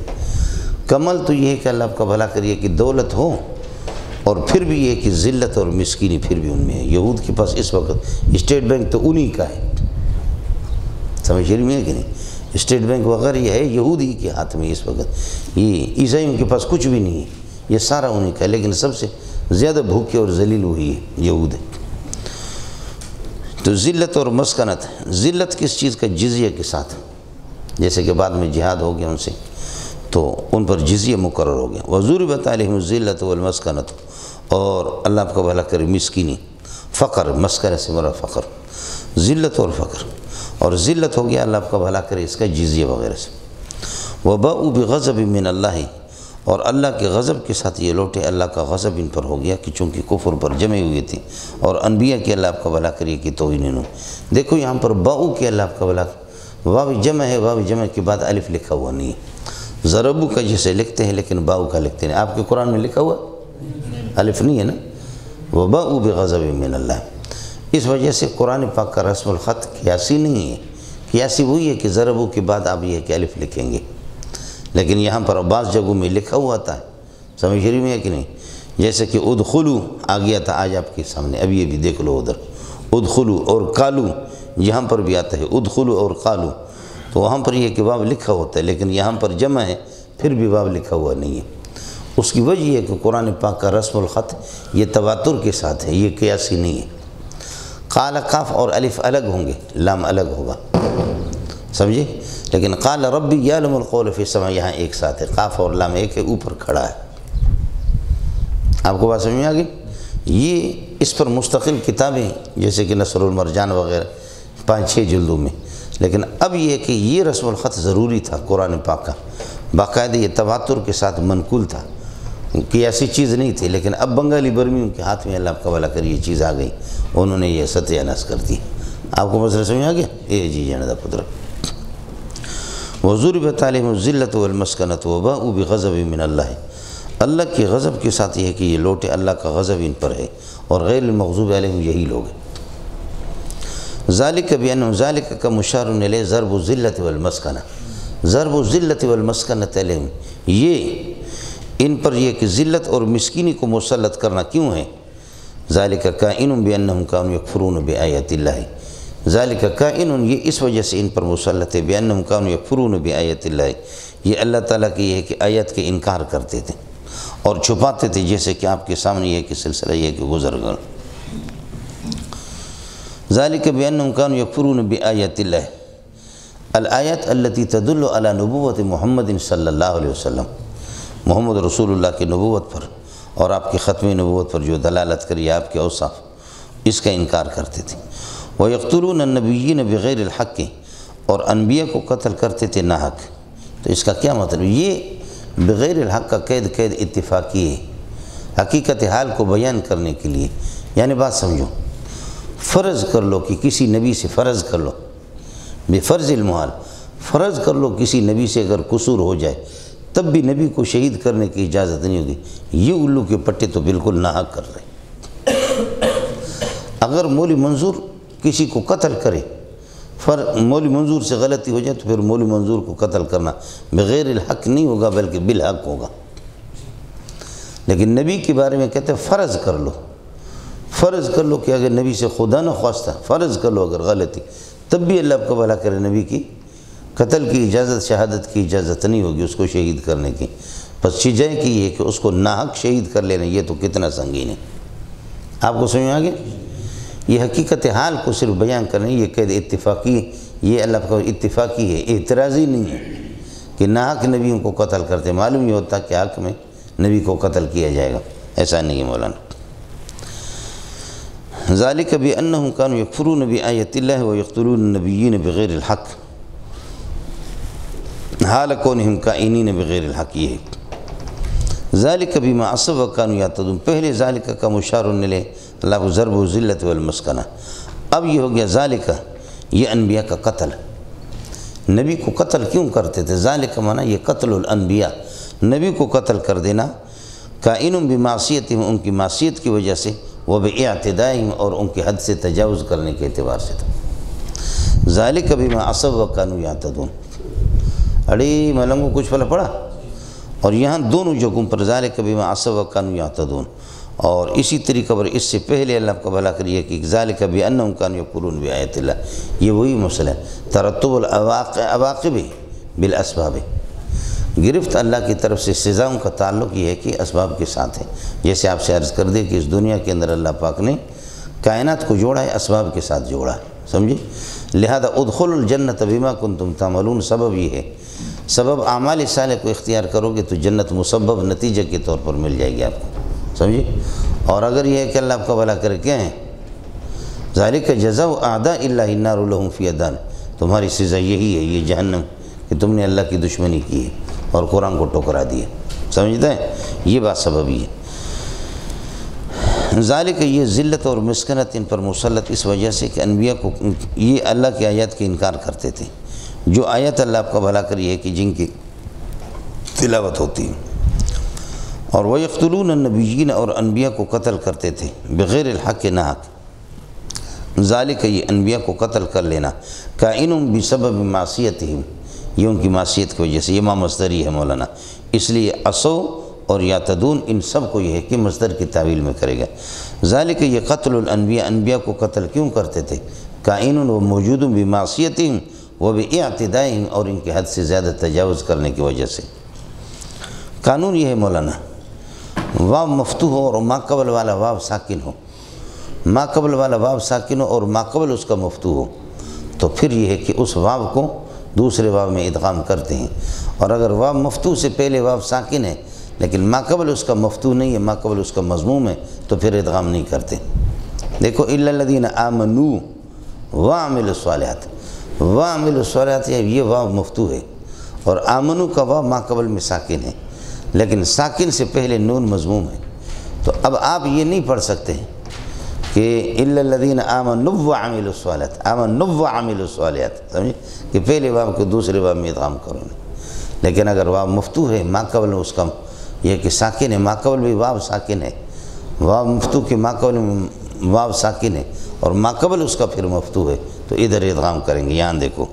کمل تو یہ ہے کہ اللہ آپ کا بھلا کریے کہ دولت ہو، اور پھر بھی یہ کہ ذلت اور مسکینی پھر بھی ان میں ہے۔ یہود کے پاس اس وقت اسٹیٹ بینک تو انہی کا ہے، سمجھ رہی ہے کہ نہیں؟ اسٹیٹ بینک وغیرہ یہ ہے یہودی کے ہاتھ میں اس وقت، یہ عیسائیوں کے پاس کچھ بھی نہیں ہے، یہ سارا انہی کا ہے، لیکن سب سے زیادہ بھوکے اور ذلیل وہی ہے، یہود ہے۔ تو ذلت اور مسکنت، ذلت کس چیز کا؟ جزیہ کے ساتھ، جیسے کہ بعد میں جہاد ہو گیا ان سے تو ان پر جزیہ مقرر ہو گیا۔ وَضُرِبَتْ عَلَيْهِمُ الذِّلَّةُ وَالْمَسْكَنَةُ، اور اللہ آپ کا بھلا کرے مسکینی، فقر، مسکنہ سے مراد فقر، ذلت اور فقر، اور ذلت ہو گیا اللہ آپ کا بھلا کرے اس کا جزیہ وغیرہ سے۔ وَبَاءُوا بِغَضَبٍ مِّنَ اللَّهِ، اور اللہ کے غضب کے ساتھ یہ لوٹے، اللہ کا غضب ان پر ہو گیا کہ چونکہ کفر پر جمے ہوئے تھے، اور انبیاء کی اللہ آپ کا بھلا کریے کہ توہین انہوں۔ دیکھو یہاں پر باؤ کے اللہ آپ کا بھلا، واو جمع ہے، واو جمع کے بعد الف لکھا ہوا نہیں ہے، ضربو کا جیسے لکھتے ہیں لیکن باؤ کا لکھتے ہیں، آپ کے قرآن میں لکھا ہوا الف نہیں ہے نا، وَبَاءُوا بِغَضَبٍ مِّنَ اللَّهِ، اس وجہ سے قرآن پاک کا رسم الخط قیاسی نہیں ہے، قیاسی وہی ہے کہ ضربو کے بعد آپ یہ کہ الف لکھیں گے، لیکن یہاں پر بعض جگہوں میں لکھا ہوا تھا، سمجھ رہی میں ہے کہ نہیں؟ جیسے کہ ادخلو آ گیا تھا آج آپ کے سامنے، اب یہ بھی دیکھ لو ادھر، ادخلو اور قالو یہاں پر بھی آتا ہے، ادخلو اور قالو، تو وہاں پر یہ کہ واو لکھا ہوتا ہے، لیکن یہاں پر جمع ہے پھر بھی واو لکھا ہوا نہیں ہے۔ اس کی وجہ یہ ہے کہ قرآن پاک کا رسم الخط یہ تواتر کے ساتھ ہے، یہ قیاسی نہیں ہے۔ قال، قاف اور الف الگ ہوں گے، لام الگ ہوگا، سمجھے؟ لیکن قال ربی یعلم القول فی السماء یہاں ایک ساتھ ہے، قاف اور لام ایک ہے، اوپر کھڑا ہے۔ آپ کو بات سمجھ میں آ گئی؟ یہ اس پر مستقل کتابیں جیسے کہ نصر المرجان وغیرہ 5-6 جلدوں میں، لیکن اب یہ کہ یہ رسم الخط ضروری تھا قرآن پاک کا، باقاعدہ یہ تواتر کے ساتھ منقول تھا، کہ ایسی چیز نہیں تھی، لیکن اب بنگالی برمیوں کے ہاتھ میں اللہ آپ کا بھلا کر یہ چیز آ گئی، انہوں نے یہ ستیہ ناش کر دی۔ آپ کو مسئلہ سمجھ آ گیا؟ جی جنازہ پتر۔ وَضُرِبَتْ عَلَيْهِمُ الذِّلَّةُ وَالْمَسْكَنَةُ وَبَاءُوا بِغَضَبٍ مِّنَ اللَّهِ، اللہ کے غضب کے ساتھ یہ ہے کہ یہ لوٹے، اللہ کا غضب ان پر ہے، اور غیر المغضوب علیہم یہی لوگ ہیں۔ ذَلِكَ بِأَنَّهُ ذَلِكَ كَمُشَارٌ إِلَيْهِ ضَرْبُ الذِّلَّةِ وَالْمَسْكَنَةِ، ضَرْبُ الذِّلَّةِ وَالْمَسْكَنَةِ عَلَيْهِمْ، یہ ان پر یہ کہ ذلت اور مسکینی کو مسلط کرنا کیوں ہے؟ ذَلِكَ كَائِنٌ بِأَنَّهُمْ كَانُوا يَكْفُرُونَ بِآيَاتِ اللَّهِ، ذالک کائن، یہ اس وجہ سے ان پر مسلط ہے، بأنہم کانوا یکفرون بآیات اللہ، یہ اللہ تعالیٰ کی یہ ہے کہ آیت کے انکار کرتے تھے اور چھپاتے تھے، جیسے کہ آپ کے سامنے یہ کہ سلسلہ یہ کہ گزر گیا۔ ذالک بأنہم کانوا یکفرون بآیات اللہ، الآیات التي تدل علی نبوت محمد صلی اللہ علیہ وسلم، محمد رسول اللہ کی نبوت پر اور آپ کی ختم نبوت پر جو دلالت کری آپ کے اوصاف، اس کا انکار کرتے تھے۔ وَيَقْتُلُونَ النَّبِيِّينَ بِغَيْرِ الْحَقِّ، اور انبیاء کو قتل کرتے تھے ناحق۔ تو اس کا کیا مطلب؟ یہ بغیر الحق کا قید اتفاقی ہے، حقیقت حال کو بیان کرنے کے لیے۔ یعنی بات سمجھو، فرض کر لو کہ کسی نبی سے فرض کر لو، بفرض المحال فرض کر لو کسی نبی سے اگر قصور ہو جائے تب بھی نبی کو شہید کرنے کی اجازت نہیں ہوگی۔ یہ الو کے پٹے تو بالکل ناحق کر رہے۔ اگر مولوی منظور کسی کو قتل کرے، مولوی منظور سے غلطی ہو جائے تو پھر مولوی منظور کو قتل کرنا بغیر الحق نہیں ہوگا بلکہ بالحق ہوگا۔ لیکن نبی کے بارے میں کہتے ہیں فرض کر لو، فرض کر لو کہ اگر نبی سے خدا نہ خواستہ فرض کر لو اگر غلطی، تب بھی اللہ کو بھلا کرے نبی کی قتل کی اجازت، شہادت کی اجازت نہیں ہوگی اس کو شہید کرنے کی۔ بس چیزیں کی یہ کہ اس کو ناحق شہید کر لینا، یہ تو کتنا سنگین ہے۔ آپ کو سمجھ آگے؟ یہ حقیقت حال کو صرف بیان کرنے، یہ قید اتفاقی، یہ اللہ کا اتفاقی ہے، اعتراضی نہیں ہے کہ ناحق نبیوں کو قتل کرتے۔ معلوم یہ ہوتا کہ حق میں نبی کو قتل کیا جائے گا، ایسا نہیں ہے مولانا۔ ذالک بأنہم کانوا یکفرون بآیات اللہ ویقتلون النبیین بغیر الحق حال کونہم کائنین بغیر الحق، یہ ہے۔ ذالک بما عصوا وکانوا یعتدون، پہلے ذالک کا مشار الیہ اللہ کو ضرب و ذلت والمسکنہ، اب یہ ہو گیا ذالک، یہ انبیاء کا قتل۔ نبی کو قتل کیوں کرتے تھے؟ ذالک معنی یہ قتل الانبیاء، نبی کو قتل کر دینا، کائن بمعصیتہم، ان کی معصیت کی وجہ سے، وباعتدائہم، اور ان کی حد سے تجاوز کرنے کے اعتبار سے تھا۔ ذالک بما عصوا وکانوا یعتدون، اڑے ملنگو کچھ پھلا پڑا، اور یہاں دونوں جگہوں پر ذالک بما عصوا وکانوا یعتدون، اور اسی طریقہ پر اس سے پہلے اللہ کا بھلا کریے کہ ذالک بأنہم کانوا یکفرون بآیات اللہ، یہ وہی مسئلہ ہے، ترتب العواقب بالاسباب، گرفت اللہ کی طرف سے سزاؤں کا تعلق یہ ہے کہ اسباب کے ساتھ ہے۔ جیسے آپ سے عرض کر دے کہ اس دنیا کے اندر اللہ پاک نے کائنات کو جوڑا ہے، اسباب کے ساتھ جوڑا ہے، سمجھے؟ لہذا ادخلوا الجنۃ بما کنتم تعملون، سبب یہ ہے، سبب اعمال صالح کو اختیار کرو گے تو جنت مسبب نتیجے کے طور پر مل جائے گی آپ کو، سمجھے؟ اور اگر یہ ہے کہ اللہ آپ کا بھلا کرے، کیا ہے؟ ذالک جزاء اعداء اللہ النار لہم فیہا دار، تمہاری سزا یہی ہے، یہ جہنم، کہ تم نے اللہ کی دشمنی کی ہے اور قرآن کو ٹھکرا دیا، سمجھتے ہیں؟ یہ بات سبب ہی ہے۔ ذالک، یہ ذلت اور مسکنت ان پر مسلط اس وجہ سے کہ انبیاء کو یہ اللہ کی آیات کے انکار کرتے تھے، جو آیت اللہ آپ کا بھلا کری ہے کہ جن کی تلاوت ہوتی ہے۔ اور وَيَقْتُلُونَ النَّبِيِّينَ، اور انبیاء کو قتل کرتے تھے بغیر الحق، ناحق۔ ذالک، یہ انبیاء کو قتل کر لینا، کائن بسبب معصیتہم، یہ ان کی معصیت کی وجہ سے، یہ مصدری ہے مولانا، اس لیے عصوا اور یعتدون ان سب کو یہ ہے کہ مصدر کی تعویل میں کرے گا۔ ذالک، یہ قتل الانبیاء، انبیاء کو قتل کیوں کرتے تھے؟ کائن و موجود بمعصیتہم وباعتدائہم، اور ان کے حد سے زیادہ تجاوز کرنے کی وجہ سے۔ قانون یہ ہے مولانا، واو مفتوح ہو اور ما قبل والا واو ساکن ہو، ما قبل والا واو ساکن ہو اور ما قبل اس کا مفتوح ہو، تو پھر یہ ہے کہ اس واو کو دوسرے واو میں ادغام کرتے ہیں، اور اگر واو مفتوح سے پہلے واو ساکن ہے لیکن ما قبل اس کا مفتوح نہیں ہے، ما قبل اس کا مضموم ہے، تو پھر ادغام نہیں کرتے۔ دیکھو الا الذین آمنوا وعملوا الصالحات، وعملوا الصالحات، یہ واو مفتوح ہے، اور آمنو کا واو ما قبل میں ساکن ہے، لیکن ساکن سے پہلے نون مضموم ہے، تو اب آپ یہ نہیں پڑھ سکتے کہ الا الذین آمنوا وعملوا الصالحات، آمنوا وعملوا الصالحات، سمجھے؟ کہ پہلے واو کو دوسرے واو میں ادغام کرو، لیکن اگر واو مفتوح ہے، ما قبل اس کا یہ کہ ساکن ہے، ما قبل بھی واو ساکن ہے، واو مفتوح کے ما قبل میں واو ساکن ہے اور ما قبل اس کا پھر مفتوح ہے، تو ادھر ادغام کریں گے۔ یہاں دیکھو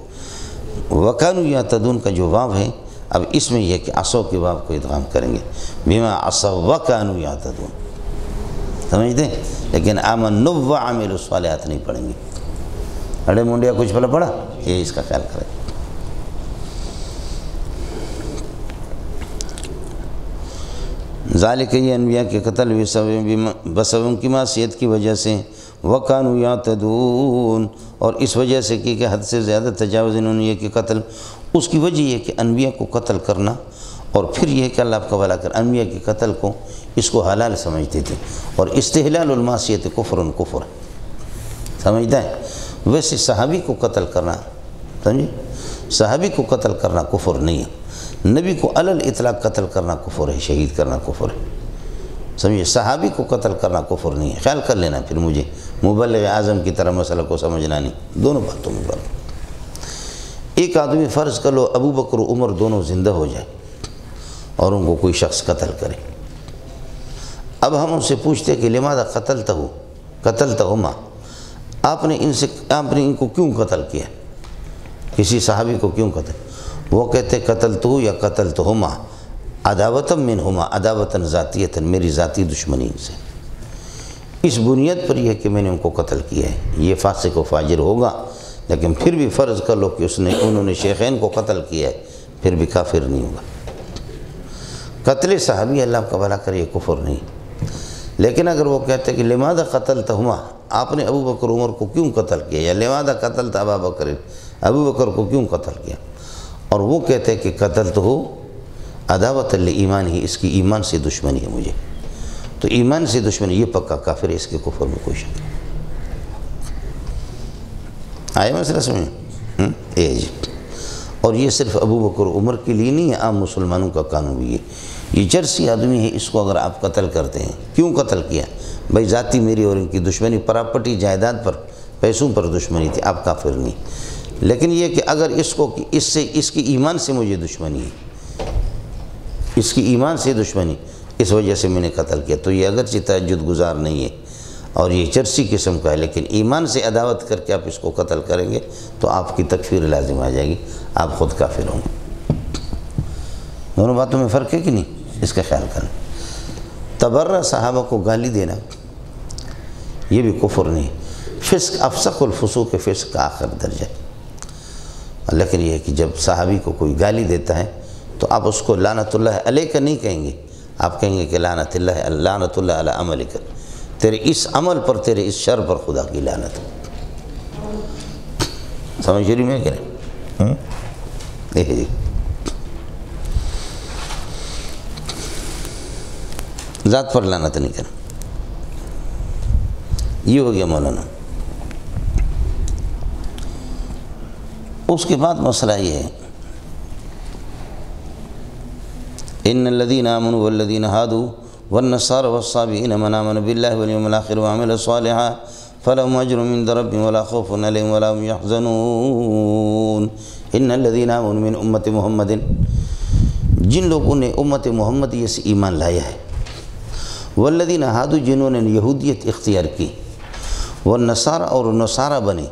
وَكَانُوا يَعْتَدُونَ کا جو واو ہے، اب اس میں یہ کہ عصوا کے واو کو ادغام کریں گے، بما عصوا وَكَانُوا يَعْتَدُونَ، سمجھتے ہیں؟ لیکن آمنوا وعملوا الصالحات نہیں پڑھیں گے، اڑے منڈیا کچھ پلا پڑا، یہ اس کا خیال کرے۔ ذالک یہ انبیاء کے قتل بسبب ان کی معصیت کی وجہ سے، وَكَانُوا يَعْتَدُونَ، اور اس وجہ سے کہ حد سے زیادہ تجاوز انہوں نے یہ کہ قتل، اس کی وجہ یہ کہ انبیاء کو قتل کرنا، اور پھر یہ کہ اللہ آپ کا بھلا کر انبیاء کے قتل کو اس کو حلال سمجھتے تھے، اور استحلال المعصیت کفر سمجھتا ہے۔ ویسے صحابی کو قتل کرنا، سمجھے، صحابی کو قتل کرنا کفر نہیں ہے، نبی کو علی الاطلاق قتل کرنا کفر ہے، شہید کرنا کفر ہے، سمجھے، صحابی کو قتل کرنا کفر نہیں ہے۔ خیال کر لینا پھر مجھے مبلغ اعظم کی طرح مسئلہ کو سمجھنا نہیں، دونوں باتوں میں فرق۔ ایک آدمی فرض کر لو ابو بکر و عمر دونوں زندہ ہو جائے اور ان کو کوئی شخص قتل کرے، اب ہم ان سے پوچھتے کہ لماذا قتلتہما، آپ نے ان کو کیوں قتل کیا، کسی صحابی کو کیوں قتل؟ وہ کہتے قتلتہو یا قتلتہما عداوتا منہما، عداوتا ذاتیتا، میری ذاتی دشمنی سے، اس بنیاد پر یہ کہ میں نے ان کو قتل کیا ہے۔ یہ فاسق و فاجر ہوگا، لیکن پھر بھی فرض کر لو کہ انہوں نے شیخین کو قتل کیا ہے، پھر بھی کافر نہیں ہوگا۔ قتل صحابی اللہ کا بھلا کرے یہ کفر نہیں، لیکن اگر وہ کہتے کہ لماذا قتلتہما، آپ نے ابو بکر عمر کو کیوں قتل کیا، یا لماذا قتلت ابا بکر، ابو بکر کو کیوں قتل کیا، اور وہ کہتے کہ قتلتہو عداوت لایمان ہی، اس کی ایمان سے دشمنی ہے مجھے، تو ایمان سے دشمنی، یہ پکا کافر ہے، اس کے کفر میں کوئی شک نہیں۔ آئے مسئلہ سمجھیں؟ جی، اور یہ صرف ابو بکر عمر کے لیے نہیں ہے، عام مسلمانوں کا قانون بھی ہے۔ یہ چرسی آدمی ہے، اس کو اگر آپ قتل کرتے ہیں، کیوں قتل کیا؟ بھائی ذاتی میری اور ان کی دشمنی، پراپرٹی جائیداد پر، پیسوں پر دشمنی تھی، آپ کافر نہیں۔ لیکن یہ کہ اگر اس کی ایمان سے مجھے دشمنی ہے، اس کی ایمان سے دشمنی، اس وجہ سے میں نے قتل کیا، تو یہ اگرچہ تہجد گزار نہیں ہے اور یہ چرسی قسم کا ہے، لیکن ایمان سے عداوت کر کے آپ اس کو قتل کریں گے تو آپ کی تکفیر لازم آ جائے گی، آپ خود کافر ہوں گے۔ دونوں باتوں میں فرق ہے کہ نہیں؟ اس کا خیال کریں۔ تبرہ صحابہ کو گالی دینا یہ بھی کفر نہیں، فسق، افسق الفسوق فسق کا آخر درجہ ہے، لیکن یہ ہے کہ جب صحابی کو کوئی گالی دیتا ہے تو آپ اس کو لعنت اللہ علیہ کا نہیں کہیں گے، آپ کہیں گے کہ لعنت اللہ علی عملک، تیرے اس عمل پر، تیرے اس شر پر خدا کی لعنت۔ سمجھ رہی میں کریں؟ دیکھیں ذات پر لعنت نہیں کریں، یہ ہو گیا مولانا۔ اس کے بعد مسئلہ یہ ہے، ان الذین آمنوا والذین ہادوا والنصارى والصابئین من آمن باللہ والیوم الآخر وعمل صالحا فلهم اجر عند ربهم ولا خوف علیہم ولا هم يحزنون۔ ان الذین آمنوا من امت محمد، جن لوگوں نے امت محمدیہ سے ایمان لایا ہے، والذین ہادوا، جنہوں نے یہودیت اختیار کی، والنصارى، اور نصارہ بنے،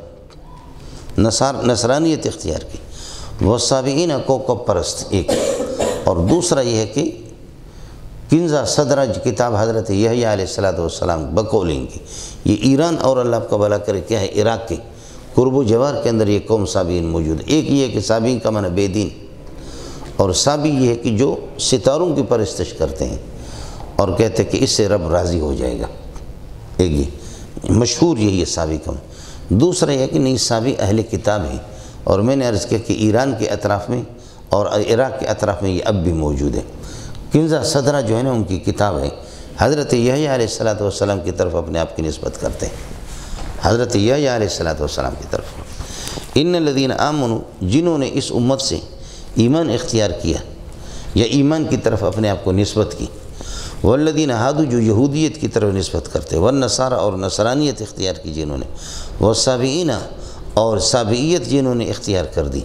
نصرانیت اختیار کی، والصابئین، کوکب پرست ایک، اور دوسرا یہ ہے کہ کنزہ صدرج کتاب حضرت یحییٰ علیہ السلام بقول ان کی، یہ ایران اور اللہ کا بھلا کرے کیا ہے، عراق کے قرب و جوار کے اندر یہ قوم صابئین موجود ہے۔ ایک یہ ہے کہ صابئین کا معنی بے دین، اور صابی یہ ہے کہ جو ستاروں کی پرستش کرتے ہیں اور کہتے ہیں کہ اس سے رب راضی ہو جائے گا، ایک یہ مشہور یہی ہے صابی کا۔ دوسرا یہ ہے کہ نہیں، صابی اہل کتاب ہیں، اور میں نے عرض کیا کہ ایران کے اطراف میں اور عراق کے اطراف میں یہ اب بھی موجود ہے۔ کنزہ صدرہ جو ہے نا، ان کی کتاب ہے، حضرت یحییٰ علیہ السلام کی طرف اپنے آپ کی نسبت کرتے ہیں، حضرت یحییٰ علیہ السلام کی طرف۔ ان الذین آمنوا، جنہوں نے اس امت سے ایمان اختیار کیا یا ایمان کی طرف اپنے آپ کو نسبت کی، والذین ہادوا، جو یہودیت کی طرف نسبت کرتے، والنصارى، اور نصرانیت اختیار کی جنہوں نے، والصابئین، اور صابئیت جنہوں نے اختیار کر دی۔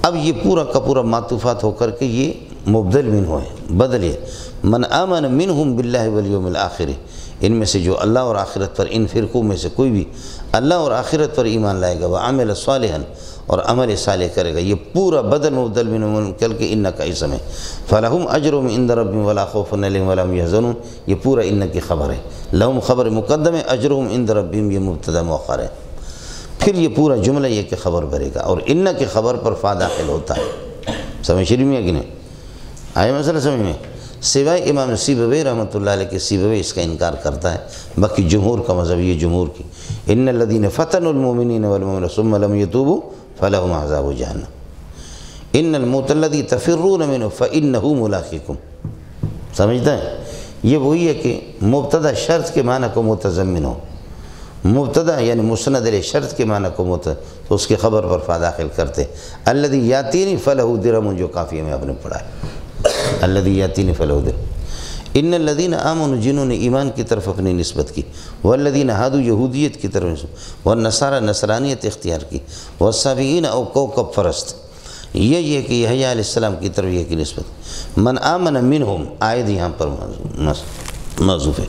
اب یہ پورا کا پورا معطوفات ہو کر کے یہ مبدل منہ ہے، بدل ہے، من آمن منہم باللہ والیوم الآخر، ان میں سے جو اللہ اور آخرت پر، ان فرقوں میں سے کوئی بھی اللہ اور آخرت پر ایمان لائے گا، وعمل صالحا، اور عمل صالح کرے گا، یہ پورا بدل مبدل منہ کل کے ان کا اسم ہے، فلہم اجرہم عند ربہم ولا خوف علیہم ولا هم يحزنون، یہ پورا ان کی خبر ہے، لہم خبر مقدم ہے، اجرہم عند ربہم یہ مبتدا مؤخر ہے۔ پھر یہ پورا جملہ یہ کہ خبر بھرے گا، اور ان کی خبر پر فا داخل ہوتا ہے۔ سمجھ شریف میں ہے کہ نہیں؟ آئے مسئلہ سمجھ میں؟ سوائے امام سیبوی رحمۃ اللہ علیہ کے، سیبوی اس کا انکار کرتا ہے، باقی جمہور کا مذہب یہ جمہور کی ان الذین فتنوا المؤمنین والمؤمنات ثم لم یتوبوا فلہم عذاب جہنم ان الموت الذی تفرون منہ فانہ ملاقیکم۔ سمجھتا ہے؟ یہ وہی ہے کہ مبتدا شرط کے معنی کو متضمن ہو، مبتدا یعنی مسند علیہ شرط کے معنی کو تو اس کی خبر پر فا داخل کرتے۔ الذی یاتینی فلہ درہم، جو کافیہ میں آپ نے پڑھا ہے، الذی یاتینی فلہ درہم۔ ان الذین آمنوا، جنہوں نے ایمان کی طرف اپنی نسبت کی، والذین ہادوا، یہودیت کی طرف نسبت، والنصارى، نصرانیت اختیار کی، والصابئین، او کوکب پرست، یہ کہ یحییٰ علیہ السلام کی طرف یہ کی نسبت۔ من آمن منہم، آیت یہاں پر موضوف ہے،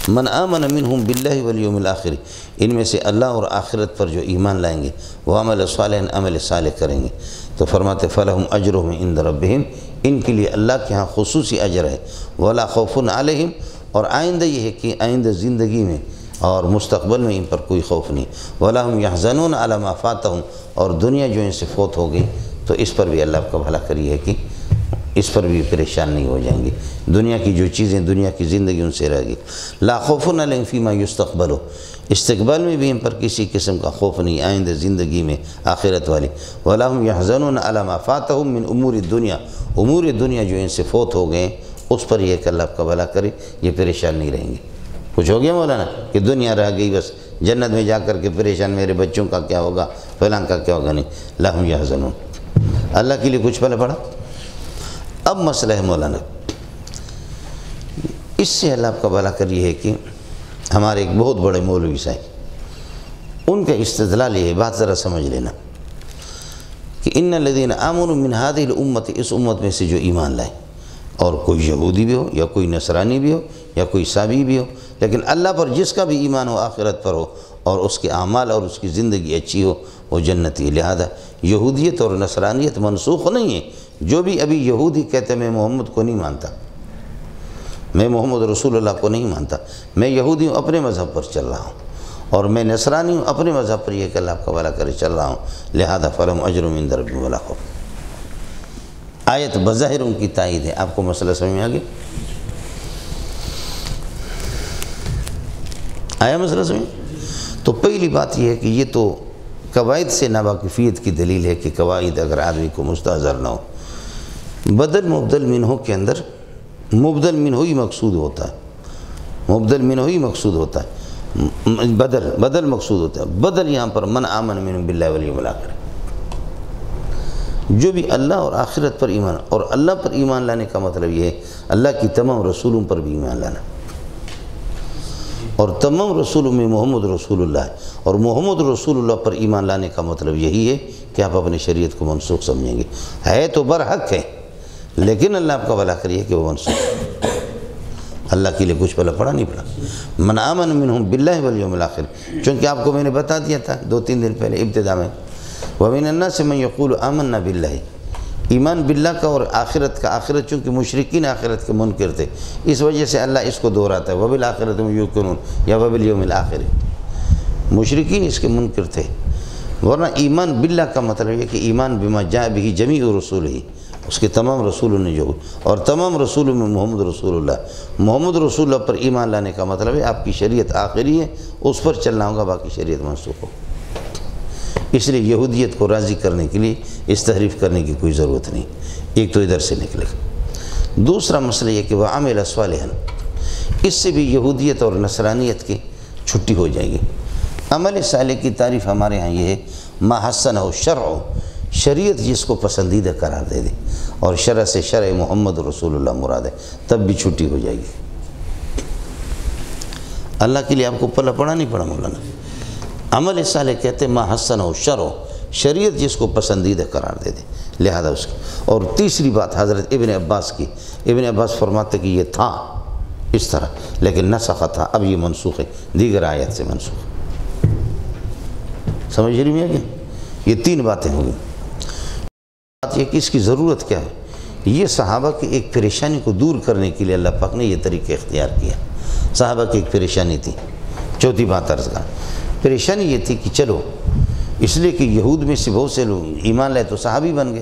من آمن منہم باللہ والیوم الآخر، ان میں سے اللہ اور آخرت پر جو ایمان لائیں گے، وہ عمل صالح، عمل صالح کریں گے، تو فرماتے فلہم اجرہم عند ربہم، ان کے لیے اللہ کے ہاں خصوصی اجر ہے، ولا خوف علیہم، اور آئندہ یہ ہے کہ آئندہ زندگی میں اور مستقبل میں ان پر کوئی خوف نہیں، ولا ہم یحزنون علی ما فاتہم، اور دنیا جو ان سے فوت ہو گئی تو اس پر بھی اللہ کا بھلا کری ہے کہ اس پر بھی پریشان نہیں ہو جائیں گے، دنیا کی جو چیزیں، دنیا کی زندگی ان سے رہ گئی۔ لا خوف علیہم فیما یستقبل، استقبال میں بھی ان پر کسی قسم کا خوف نہیں، آئندہ زندگی میں آخرت والی۔ ولا ہم یحزنون علی ما فاتہم من امور الدنیا، امور دنیا جو ان سے فوت ہو گئے اس پر یہ کہ اللہ کا بھلا کرے، یہ پریشان نہیں رہیں گے۔ کچھ ہو گیا مولانا کہ دنیا رہ گئی بس جنت میں جا کر کے پریشان، میرے بچوں کا کیا ہوگا، فلاں کا کیا ہوگا، نہیں، لا ہم یحزنون، اللہ کے لیے کچھ پہلے پڑھا۔ اب مسئلہ ہے مولانا، اس سے اللہ کا بھلا کر یہ ہے کہ ہمارے ایک بہت بڑے مولوی صاحب، ان کا استدلال یہ ہے، بات ذرا سمجھ لینا، کہ ان الذین آمنوا من هذه الامت، اس امت میں سے جو ایمان لائے، اور کوئی یہودی بھی ہو یا کوئی نصرانی بھی ہو یا کوئی عیسائی بھی ہو، لیکن اللہ پر جس کا بھی ایمان ہو، آخرت پر ہو، اور اس کے اعمال اور اس کی زندگی اچھی ہو، وہ جنتی۔ لہذا یہودیت اور نصرانیت منسوخ نہیں ہے۔ جو بھی ابھی یہودی کہتے ہیں میں محمد کو نہیں مانتا، میں محمد رسول اللہ کو نہیں مانتا، میں یہودی ہوں، اپنے مذہب پر چل رہا ہوں، اور میں نصرانی ہوں، اپنے مذہب پر یہ کہ اللہ کا بھلا کرے چل رہا ہوں، لہذا فلہم اجر عند ربہم ولا خوف۔ آیت بظاہر ان کی تائید ہے۔ آپ کو مسئلہ سمجھ میں آ گیا؟ آیا مسئلہ سمجھ؟ تو پہلی بات یہ ہے کہ یہ تو قواعد سے ناواقفیت کی دلیل ہے کہ قواعد اگر آدمی کو مستحضر نہ ہو، بدل مبدل منہ کے اندر مبدل منہ ہی مقصود ہوتا ہے، مبدل منہ ہی مقصود ہوتا ہے، بدل مقصود ہوتا ہے۔ بدل یہاں پر من آمن منہم باللہ والیوم الآخر، جو بھی اللہ اور آخرت پر ایمان، اور اللہ پر ایمان لانے کا مطلب یہ ہے اللہ کی تمام رسولوں پر بھی ایمان لانا، اور تمام رسولوں میں محمد رسول اللہ ہے، اور محمد رسول اللہ پر ایمان لانے کا مطلب یہی ہے کہ آپ اپنی شریعت کو منسوخ سمجھیں گے، ہے تو برحق ہے، لیکن اللہ آپ کا بھلا کریے کہ وہ منسوخ ہے۔ اللہ کے لیے کچھ پڑھا نہیں پڑھا، من آمن منہم باللہ والیوم الآخر، چونکہ آپ کو میں نے بتا دیا تھا 2-3 دن پہلے ابتدا میں، وَمِنَ النَّاسِ مَن يَقُولُ آمَنَّا بِاللَّهِ، ایمان باللہ کا اور آخرت کا، آخرت چونکہ مشرکین آخرت کے منکر تھے، اس وجہ سے اللہ اس کو دہراتا ہے وَبِالْآخِرَةِ هُمْ يُوقِنُونَ یا وَبِالْيَوْمِ الْآخِرِ، مشرکین اس کے منکر تھے، ورنہ ایمان باللہ کا مطلب یہ کہ ایمان بما جاء به جمیع رسولہ، اس کے تمام رسولوں نے جو، اور تمام رسولوں میں محمد رسول اللہ، محمد رسول اللہ پر ایمان لانے کا مطلب ہے آپ کی شریعت آخری ہے، اس پر چلنا ہوگا، باقی شریعت منسوخ ہو۔ اس لیے یہودیت کو راضی کرنے کے لیے اس تحریف کرنے کی کوئی ضرورت نہیں، ایک تو ادھر سے نکلے گا۔ دوسرا مسئلہ یہ کہ وَعَمِلَ صَالِحًا، اس سے بھی یہودیت اور نصرانیت کی چھٹی ہو جائے گی۔ عمل صالح کی تعریف ہمارے ہاں یہ ہے ما حسنہ الشرع، شریعت جس کو پسندیدہ قرار دے دے، اور شرع سے شرع محمد رسول اللہ مراد ہے، تب بھی چھٹی ہو جائے گی۔ اللہ کے لیے آپ کو پڑھا نہیں پڑھا مولانا؟ عمل صالح کہتے ہیں ما حسنہ الشرع، شریعت جس کو پسندیدہ قرار دے دے، لہذا اس کی۔ اور تیسری بات حضرت ابن عباس کی، ابن عباس فرماتے کہ یہ تھا اس طرح لیکن نسخ تھا، اب یہ منسوخ ہے، دیگر آیت سے منسوخ۔ سمجھ رہی میں ہے کہ یہ 3 باتیں ہوں گی۔ بات یہ کہ اس کی ضرورت کیا ہے، یہ صحابہ کی ایک پریشانی کو دور کرنے کے لیے اللہ پاک نے یہ طریقہ اختیار کیا۔ صحابہ کی ایک پریشانی تھی، چوتھی بات عرض کا، پریشانی یہ تھی کہ چلو اس لیے کہ یہود میں سے بہت سے لوگ ایمان لائے تو صحابی بن گئے۔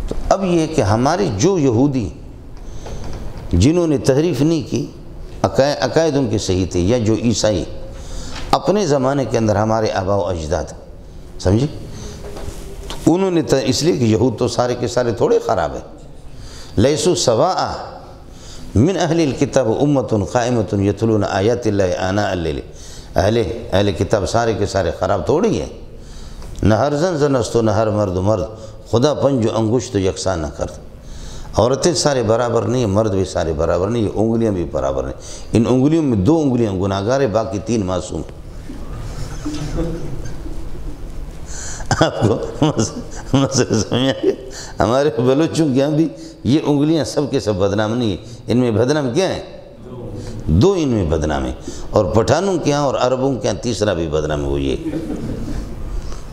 تو اب یہ کہ ہمارے جو یہودی جنہوں نے تحریف نہیں کی، عقائد ان کے صحیح تھے، یا جو عیسائی اپنے زمانے کے اندر ہمارے آباء و اجداد، سمجھے، تو انہوں نے اس لیے کہ یہود تو سارے کے سارے تھوڑے خراب ہیں۔ لیسوا سواء من اہل الکتاب امۃ قائمۃ یتلون آیات اللہ آناء اللیل، اہل کتاب سارے کے سارے خراب تھوڑی ہیں۔ نہ ہر زن زنست نہ ہر مرد مرد، خدا پنج انگشت یکساں نہ کرد۔ عورتیں سارے برابر نہیں ہیں، مرد بھی سارے برابر نہیں ہیں، انگلیاں بھی برابر نہیں۔ ان انگلیوں میں 2 انگلیاں گناہگار ہیں، باقی 3 معصوم۔ آپ کو مسئلہ سمجھا کہ ہمارے بلوچوں کے یہاں بھی یہ انگلیاں سب کے سب بدنام نہیں ہیں، ان میں بدنام کیا ہیں؟ 2 ان میں بدنام ہیں، اور پٹھانوں کے ہاں اور عربوں کے ہاں تیسرا بھی بدنام ہے، وہ یہ،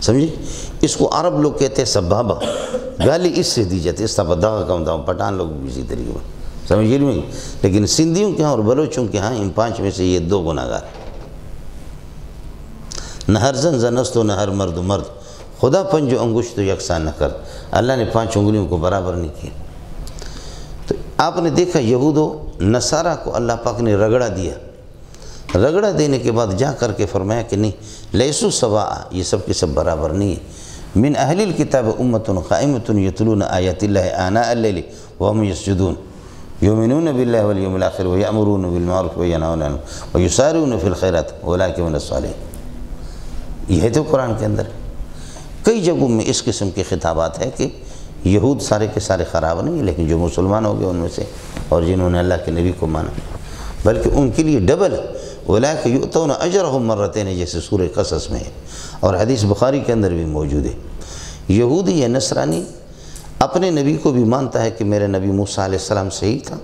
سمجھے۔ اس کو عرب لوگ کہتے ہیں سبابہ، گالی اس سے دی جاتی ہے، اس طرح داغا کا مطلب پٹھان لوگ بھی اسی طریقے پر، سمجھے نہیں۔ لیکن سندھیوں کے ہاں اور بلوچوں کے ہاں ان 5 میں سے یہ 2 گناہگار ہیں۔ نہ ہر زن زنست نہ ہر مرد مرد، خدا پنج انگشت یکساں نہ کر، اللہ نے 5 انگلیوں کو برابر نہیں کیا۔ تو آپ نے دیکھا یہود و نصارہ کو اللہ پاک نے رگڑا دیا، رگڑا دینے کے بعد جا کر کے فرمایا کہ نہیں، لیسوا سواء، یہ سب کے سب برابر نہیں ہے۔ من اہل الکتاب امۃ قائمۃ یتلون آیات اللہ آناء اللیل وهم یسجدون یؤمنون باللہ والیوم الآخر ویأمرون بالمعروف وینہون عن المنکر ویسارعون فی الخیرات اولئک من الصالحین۔ یہ ہے تو قرآن کے اندر کئی جگہوں میں اس قسم کے خطابات ہے کہ یہود سارے کے سارے خراب نہیں، لیکن جو مسلمان ہو گئے ان میں سے اور جنہوں نے اللہ کے نبی کو مانا، بلکہ ان کے لیے ڈبل اولئک یؤتون اجرہم مرتین، جیسے سورہ قصص میں ہے، اور حدیث بخاری کے اندر بھی موجود ہے۔ یہودی یا نصرانی اپنے نبی کو بھی مانتا ہے کہ میرے نبی موسیٰ علیہ السلام صحیح تھا،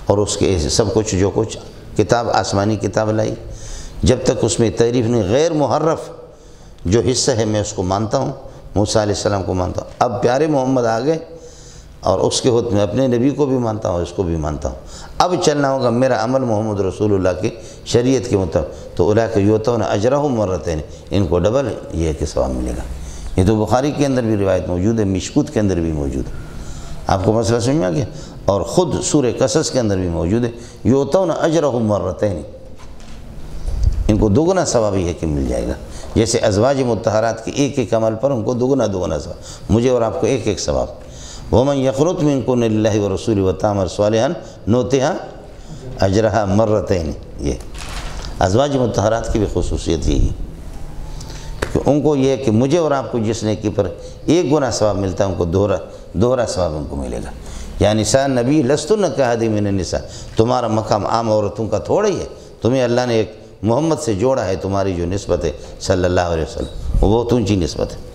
اور اس کے سب کچھ جو کچھ کتاب آسمانی کتاب لائی، جب تک اس میں تعریف نہیں، غیر محرف جو حصہ ہے میں اس کو مانتا ہوں، موسیٰ علیہ السلام کو مانتا ہوں۔ اب پیارے محمد آ گئے اور اس کے خود میں اپنے نبی کو بھی مانتا ہوں، اس کو بھی مانتا ہوں۔ اب چلنا ہوگا میرا عمل محمد رسول اللہ کی شریعت کے مطابق، تو اولئک یؤتون اجرہم مرتین، ان کو ڈبل یہ کہ ثواب ملے گا۔ یہ تو بخاری کے اندر بھی روایت موجود ہے، مشکوت کے اندر بھی موجود ہے۔ آپ کو مسئلہ سمجھ میں آ گیا؟ اور خود سورہ قصص کے اندر بھی موجود ہے، یؤتون اجرہم مرتین، ان کو دوگنا ثواب ہی ہے کہ مل جائے گا۔ جیسے ازواج مطہرات کے ایک عمل پر ان کو دوگنا ثواب، مجھے اور آپ کو ایک ثواب۔ وَمَنْ يَقْنُتْ مِنْكُنَّ لِلَّهِ وَرَسُولِهِ وَتَعْمَلْ صَالِحًا نُؤْتِهَا أَجْرَهَا مرتين۔ یہ ازواج مطہرات کی بھی خصوصیت یہی ہے کہ ان کو یہ ہے کہ مجھے اور آپ کو جس نیکی پر 1 گنا ثواب ملتا ہے، ان کو دوہرا ثواب ان کو ملے گا۔ یا نساء نبی لستن کأحد من النساء، تمہارا مقام عام عورتوں کا تھوڑا ہی ہے، تمہیں اللہ نے ایک محمد سے جوڑا ہے، تمہاری جو نسبت ہے صلی اللہ علیہ وسلم وہ بہت اونچی نسبت ہے۔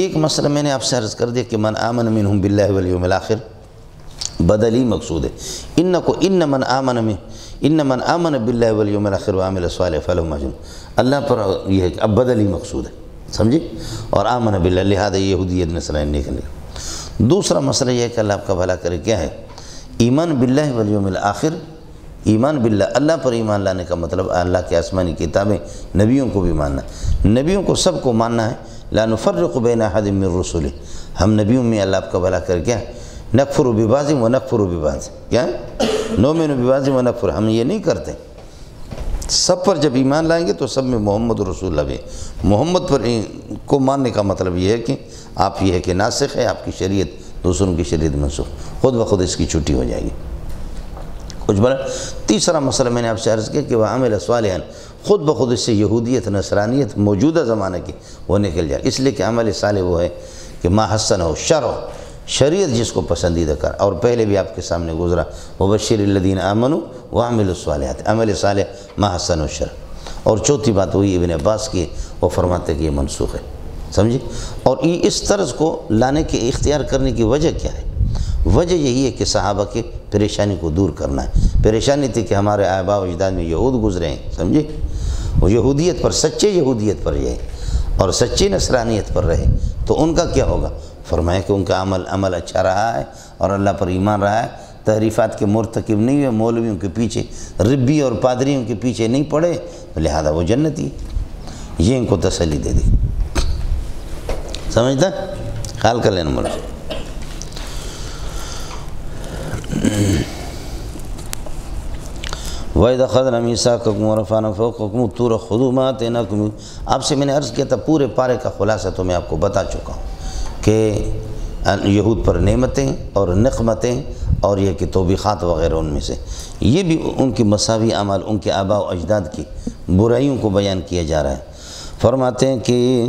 ایک مسئلہ میں نے آپ سے عرض کر دیا کہ من آمن منہم باللہ والیوم الآخر، بدلی مقصود ہے۔ ان من آمن باللہ والیوم الآخر وعمل صالحا فلہم اجر، اللہ پر یہ ہے کہ اب بدلی مقصود ہے، سمجھے، اور آمن باللہ، لہذا یہودیت نصرانی نکلے گا۔ دوسرا مسئلہ یہ ہے کہ اللہ آپ کا بھلا کرے، کیا ہے؟ ایمان باللہ والیوم الآخر، ایمان باللہ، اللہ پر ایمان لانے کا مطلب اللہ کے آسمانی کتابیں، نبیوں کو بھی ماننا ہے، نبیوں کو سب کو ماننا ہے۔ لا نفرق بین احد من رسلہ، ہم نبیوں میں اللہ آپ کا بھلا کر کیا نکفر ببعض و نکفر ببعض، کیا نؤمن ببعض و نکفر، ہم یہ نہیں کرتے۔ سب پر جب ایمان لائیں گے تو سب میں محمد رسول اللہ بھی، محمد پر کو ماننے کا مطلب یہ ہے کہ آپ یہ ہے کہ ناسخ ہے آپ کی شریعت، دوسروں کی شریعت منسوخ، خود بخود اس کی چھٹی ہو جائے گی۔ کچھ بڑا تیسرا مسئلہ میں نے آپ سے عرض کیا کہ وہ عمل صالحا، خود بخود اس سے یہودیت نصرانیت موجودہ زمانہ کی وہ نکل جائے، اس لیے کہ عمل صالح وہ ہے کہ ما حسن ہو شرع، شریعت جس کو پسندیدہ کر، اور پہلے بھی آپ کے سامنے گزرا وبشر الذین آمنوا وعملوا الصالحات، عمل صالح ما حسن ہو شرع۔ اور چوتھی بات وہی ابن عباس کی، وہ فرماتے کہ یہ منسوخ ہے، سمجھے۔ اور اس طرز کو لانے کے اختیار کرنے کی وجہ کیا ہے؟ وجہ یہی ہے کہ صحابہ کے پریشانی کو دور کرنا ہے۔ پریشانی تھی کہ ہمارے آباء و اجداد میں یہود گزرے ہیں، سمجھے، وہ یہودیت پر، سچے یہودیت پر رہے اور سچی نصرانیت پر رہے، تو ان کا کیا ہوگا؟ فرمایا کہ ان کا عمل اچھا رہا ہے اور اللہ پر ایمان رہا ہے، تحریفات کے مرتکب نہیں ہوئے، مولویوں کے پیچھے، ربی اور پادریوں کے پیچھے نہیں پڑے، لہذا وہ جنتی، یہ ان کو تسلی دے دی۔ سمجھتا؟ خیال کر لینا مولانا۔ وَإِذْ أَخَذْنَا مِيثَاقَكُمْ وَرَفَعْنَا فَوْقَكُمُ الطُّورَ خُذُوا مَا آتَيْنَاكُمْ۔ آپ سے میں نے عرض کیا تھا پورے پارے کا خلاصہ تو میں آپ کو بتا چکا ہوں کہ یہود پر نعمتیں اور نقمتیں اور یہ کہ توبیخات وغیرہ ان میں سے، یہ بھی ان کی مساوی اعمال، ان کے آباء و اجداد کی برائیوں کو بیان کیا جا رہا ہے۔ فرماتے ہیں کہ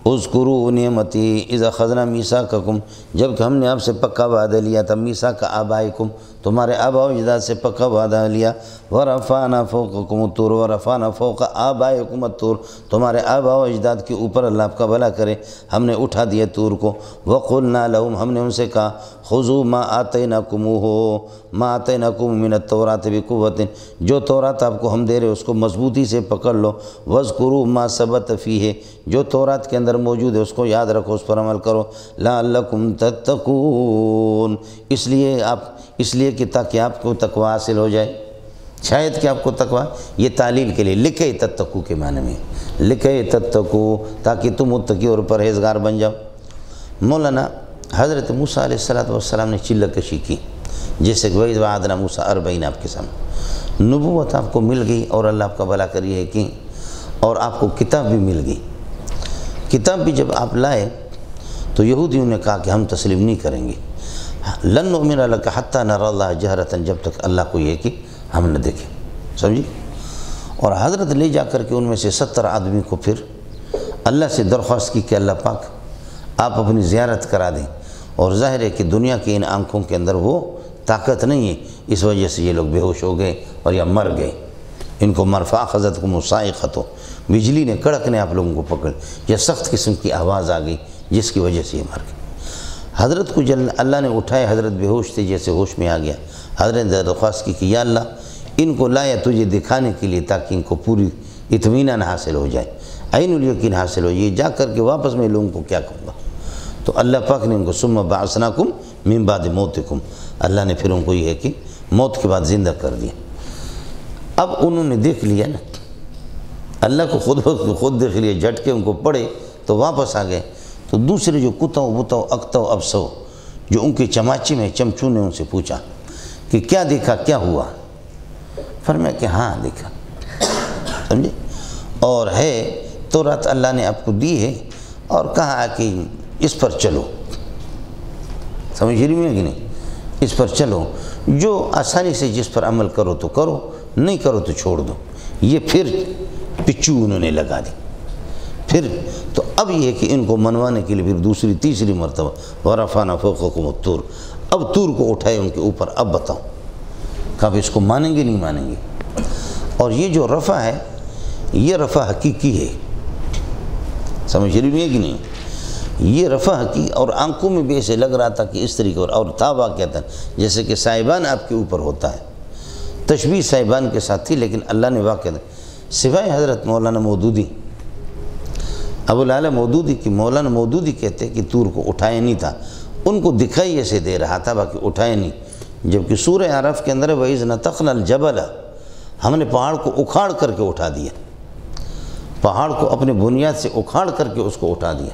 اذکروا نعمتی اذ اخذنا میثاقکم، جب کہ ہم نے آپ سے پکا وعدہ لیا تھا، میثاق آبائکم، تمہارے آباء و اجداد سے پکا وعدہ لیا، ورفعنا فوقکم الطور، ورفعنا فوق آبائکم الطور، تمہارے آباء و اجداد کے اوپر اللہ آپ کا بھلا کرے ہم نے اٹھا دیا طور کو، وقلنا لہم، ہم نے ان سے کہا خذوا ما آتیناکموہ، ما آتیناکم من التوراۃ بقوۃ، جو تورات آپ کو ہم دے رہے اس کو مضبوطی سے پکڑ لو، واذکروا ما ثبت فیہ، جو تورات کے اندر موجود ہے اس کو یاد رکھو، اس پر عمل کرو، لعلکم تتقون، اس لیے کہ تاکہ آپ کو تقوی حاصل ہو جائے، شاید کہ آپ کو تقوی، یہ تعلیل کے لیے، لکھے تتقو کے معنی میں، لکھے تتقو، تاکہ تم متقی اور پرہیزگار بن جاؤ۔ مولانا حضرت موسیٰ علیہ السلام نے چلہ کشی کی، جیسے کہ وَإِذْ وَعَدْنَا مُوسَىٰ 40 آپ کے سامنے، نبوت آپ کو مل گئی اور اللہ آپ کا بھلا کر یہ کہ اور آپ کو کتاب بھی مل گئی۔ کتاب بھی جب آپ لائے تو یہودیوں نے کہا کہ ہم تسلیم نہیں کریں گے، لن نؤمن لک حتی نری اللہ جہرۃ، جب تک اللہ کو یہ کہ ہم نہ دیکھیں، سمجھی؟ اور حضرت لے جا کر کے ان میں سے 70 آدمی کو پھر اللہ سے درخواست کی کہ اللہ پاک آپ اپنی زیارت کرا دیں، اور ظاہر ہے کہ دنیا کی ان آنکھوں کے اندر وہ طاقت نہیں ہے، اس وجہ سے یہ لوگ بے ہوش ہو گئے اور یا مر گئے، ان کو فأخذتکم الصاعقۃ، بجلی نے کڑک نے آپ لوگوں کو پکڑ، یا سخت قسم کی آواز آ گئی جس کی وجہ سے یہ مر گئے۔ حضرت کو اللہ نے اٹھائے، حضرت بے ہوش تھے، جیسے ہوش میں آ گیا، حضرت نے درخواست کی کہ یا اللہ ان کو لایا تجھے دکھانے کے لیے تاکہ ان کو پوری اطمینان حاصل ہو جائے، عین الیقین حاصل ہو جائے، جا کر کے واپس میں لوگوں کو کیا کہوں گا۔ تو اللہ پاک نے ان کو ثم بعثناکم من بعد موتکم، اللہ نے پھر ان کو یہ ہے کہ موت کے بعد زندہ کر دیا۔ اب انہوں نے دیکھ لیا نا، اللہ کو خود دیکھ لیا، جھٹکے ان کو پڑے تو واپس آ گئے۔ تو دوسرے جو کتاؤ بتاؤ اکتاؤ ابسو جو ان کے چماچے میں چمچوں نے ان سے پوچھا کہ کیا دیکھا، کیا ہوا؟ فرمایا کہ ہاں دیکھا، سمجھے، اور ہے تورات اللہ نے آپ کو دی ہے، اور کہا کہ اس پر چلو، سمجھ رہی ہے کہ نہیں، اس پر چلو، جو آسانی سے جس پر عمل کرو تو کرو، نہیں کرو تو چھوڑ دو۔ یہ پھر پچو انہوں نے لگا دی، پھر تو اب یہ ہے کہ ان کو منوانے کے لیے پھر دوسری تیسری مرتبہ وَرَفَعْنَا فَوْقَكُمُ الطُّورَ، اب طور کو اٹھائے ان کے اوپر، اب بتاؤ کب اس کو مانیں گے نہیں مانیں گے۔ اور یہ جو رفع ہے یہ رفع حقیقی ہے، سمجھ رہی ہے کہ نہیں، یہ رفع حقیقی، اور آنکھوں میں بھی ایسے لگ رہا تھا کہ اس طریقے اور تھا واقعہ تھا جیسے کہ صاحبان آپ کے اوپر ہوتا ہے، تشبیہ صاحبان کے ساتھ تھی، لیکن اللہ نے واقعہ سوائے حضرت مولانا مودودی، ابو العالی مودودی کی، مولانا مودودی کہتے کہ طور کو اٹھائے نہیں تھا، ان کو دکھائی ایسے دے رہا تھا باقی اٹھائے نہیں، جبکہ سورہ اعراف کے اندر وَإِذْ نَتَقْنَا الْجَبَلَ، ہم نے پہاڑ کو اکھاڑ کر کے اٹھا دیا، پہاڑ کو اپنے بنیاد سے اکھاڑ کر کے اس کو اٹھا دیا۔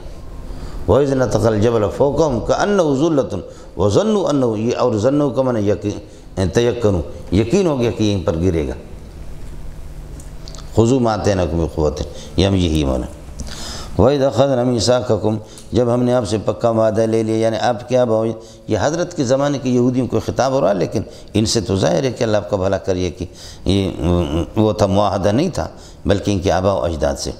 وَإِذْ نَتَقْنَا الْجَبَلَ فَوْقَهُمْ كَأَنَّهُ ذُلَّةٌ وَظَنُّوا أَنَّهُ، یہ اور ظنوا کا معنی تیقنوا، یقین ہو گیا کہ یہیں پر گرے گا۔ خُذُوا مَا آتَيْنَاكُم بِقُوَّةٍ، یہ ہم یہی مانا۔ وَإِذْ أَخَذْنَا مِيثَاقَكُمْ، جب ہم نے آپ سے پکا وعدہ لے لیا، یعنی آپ کیا بھائی، یہ حضرت کے زمانے کے یہودیوں کو خطاب ہو رہا، لیکن ان سے تو ظاہر ہے کہ اللہ آپ کا بھلا کریے کہ یہ وہ تھا، معاہدہ نہیں تھا بلکہ ان کے آباء و اجداد سے۔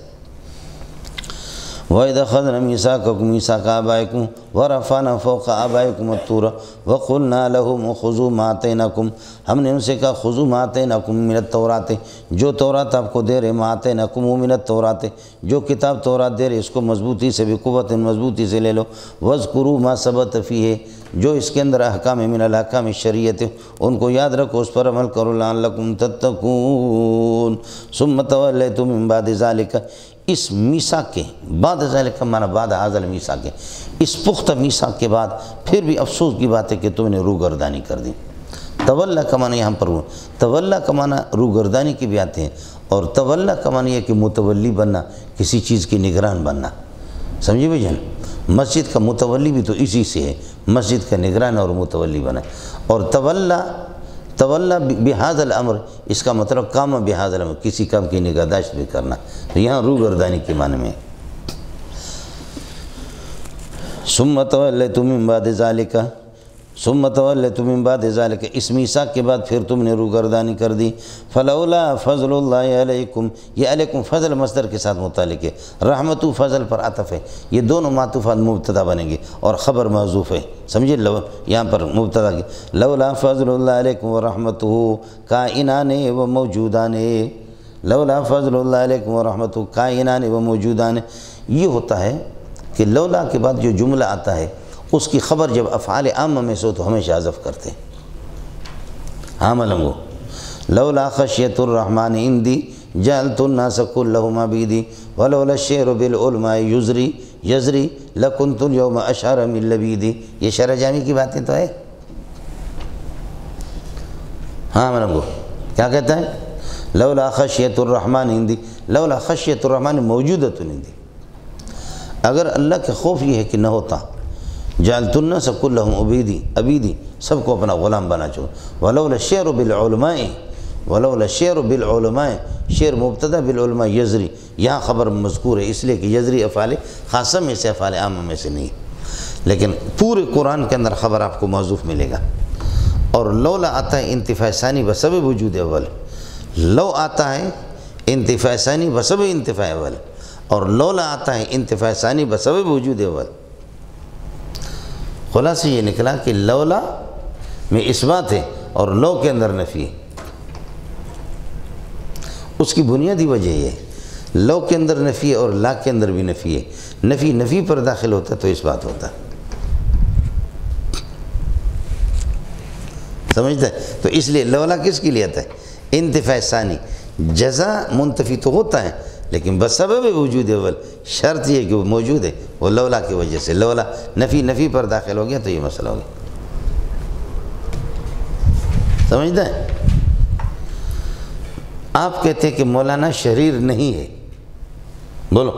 وَإِذْ أَخَذْنَا مِيثَاقَكُمْ مِيثَاقَ آبَائِكُمْ وَرَفَعْنَا فَوْقَ آبَائِكُمُ الطُّورَ وَقُلْنَا لَهُمْ خُذُوا مَا آتَيْنَاكُمْ، ہم نے ان سے کہا خُذُوا مَا آتَيْنَاكُمْ مِنَ التَّوْرَاةِ، جو تورات آپ کو دے رہے، مَا آتَيْنَاكُمْ مِنَ التَّوْرَاةِ، جو کتاب تورات دے رہے اس کو مضبوطی سے، بقوت مضبوطی سے لے لو، وَاذْكُرُوا مَا ثَبَتَ فِيهِ، جو اس کے اندر احکام من الاحکام الشریعت ان کو یاد رکھو، اس پر عمل کرو، لعلکم تتقون، ثم تولیتم من بعد ذلک، اس میثاق کے بعد، ذالک معنی بعد ھذا المیثاق، اس پختہ میثاق کے بعد پھر بھی افسوس کی بات ہے کہ تم نے روگردانی کر دی، تولا کا معنی یہاں پر تولا کا معنی روگردانی کی بھی آتے ہیں، اور تولا کا معنی ہے کہ متولی بننا، کسی چیز کی نگران بننا، سمجھے بھائی جان؟ مسجد کا متولی بھی تو اسی سے ہے، مسجد کا نگران اور متولی بنا۔ اور تولا بہذا الامر، اس کا مطلب کام بہذا الامر، کسی کام کی نگہداشت بھی کرنا، تو یہاں روگردانی کے معنی میں۔ ثم تولیتم من بعد ذالک، ثم تولیتم من بعد ذالک، اس میثاق کے بعد پھر تم نے روگردانی کر دی۔ فلولا فضل اللہ علیکم، یہ علیکم فضل مصدر کے ساتھ متعلق ہے، رحمت فضل پر عطف ہے، یہ دونوں معطوفات مبتدا بنیں گے اور خبر محذوف ہے، سمجھے؟ یہاں پر مبتدا کی لولا فضل اللہ علیکم ورحمتہ کائنان و موجودان، لولا فضل اللہ علیکم ورحمتہ کائنان و موجودان، یہ ہوتا ہے کہ لولا کے بعد جو جملہ آتا ہے اس کی خبر جب افعال عامہ میں سے ہو تو ہمیشہ حذف کرتے ہیں۔ عام لمگو لولا خشیت الرحمن عندی جعلت الناس كلهم عبیدی ولولا الشعر بالعلماء یزری لکنت اليوم اشعر من لبیدی، یہ شرح جامی کی باتیں تو ہے۔ ہاں لمگو کیا کہتا ہے؟ لولا خشیت الرحمن عندی، لولا خشیت الرحمن موجودۃ عندی، اگر اللہ کے خوف یہ ہے کہ نہ ہوتا، جعلت الناس كلهم عبیدی، سب کو اپنا غلام بنا چاہو۔ ولولا الشعر بالعلماء، ولولا الشعر بالعلماء، شعر مبتدا بالعلماء یزری، یہاں خبر مذکور ہے اس لیے کہ یزری افعال خاصہ میں سے افعال عامہ میں سے نہیں، لیکن پورے قرآن کے اندر خبر آپ کو موصوف ملے گا۔ اور لولا آتا ہے انتفاع ثانی بسبب وجود اول، لو آتا ہے انتفاع ثانی بسبب انتفاع اول، اور لولا آتا ہے انتفاع ثانی بسبب وجود اول۔ خلاصہ یہ نکلا کہ لولا میں اثبات ہے اور لو کے اندر نفی ہے۔ اس کی بنیادی وجہ یہ ہے، لو کے اندر نفی ہے اور لا کے اندر بھی نفی ہے، نفی پر داخل ہوتا تو اثبات ہوتا، سمجھتا ہے؟ تو اس لیے لولا کس کے لیے آتا ہے؟ انتفاع ثانی، جزا منتفی تو ہوتا ہے لیکن بسبب وجود اول، شرط یہ کہ وہ موجود ہے، وہ لولا کی وجہ سے، لولا نفی پر داخل ہو گیا تو یہ مسئلہ ہو گیا، سمجھتا ہے؟ آپ کہتے ہیں کہ مولانا شریر نہیں ہے، بولو،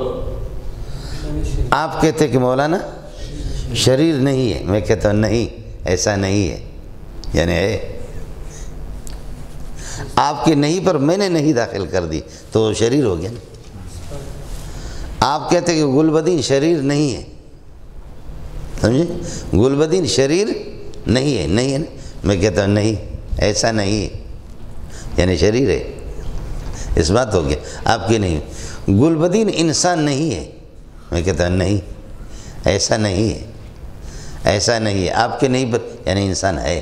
آپ کہتے ہیں کہ مولانا شریر نہیں ہے، میں کہتا ہوں نہیں، ایسا نہیں ہے، یعنی ہے، آپ کے نہیں پر میں نے نہیں داخل کر دی تو وہ شریر ہو گیا نا۔ آپ کہتے ہیں کہ گلبدین شریر نہیں ہے، سمجھے؟ گلبدین شریر نہیں ہے، نہیں ہے نا، میں کہتا ہوں نہیں، ایسا نہیں ہے، یعنی شریر ہے، اس بات ہو گیا۔ آپ کی نہیں، گلبدین انسان نہیں ہے، میں کہتا ہوں نہیں، ایسا نہیں ہے، ایسا نہیں ہے، آپ کے نہیں پر یعنی انسان ہے،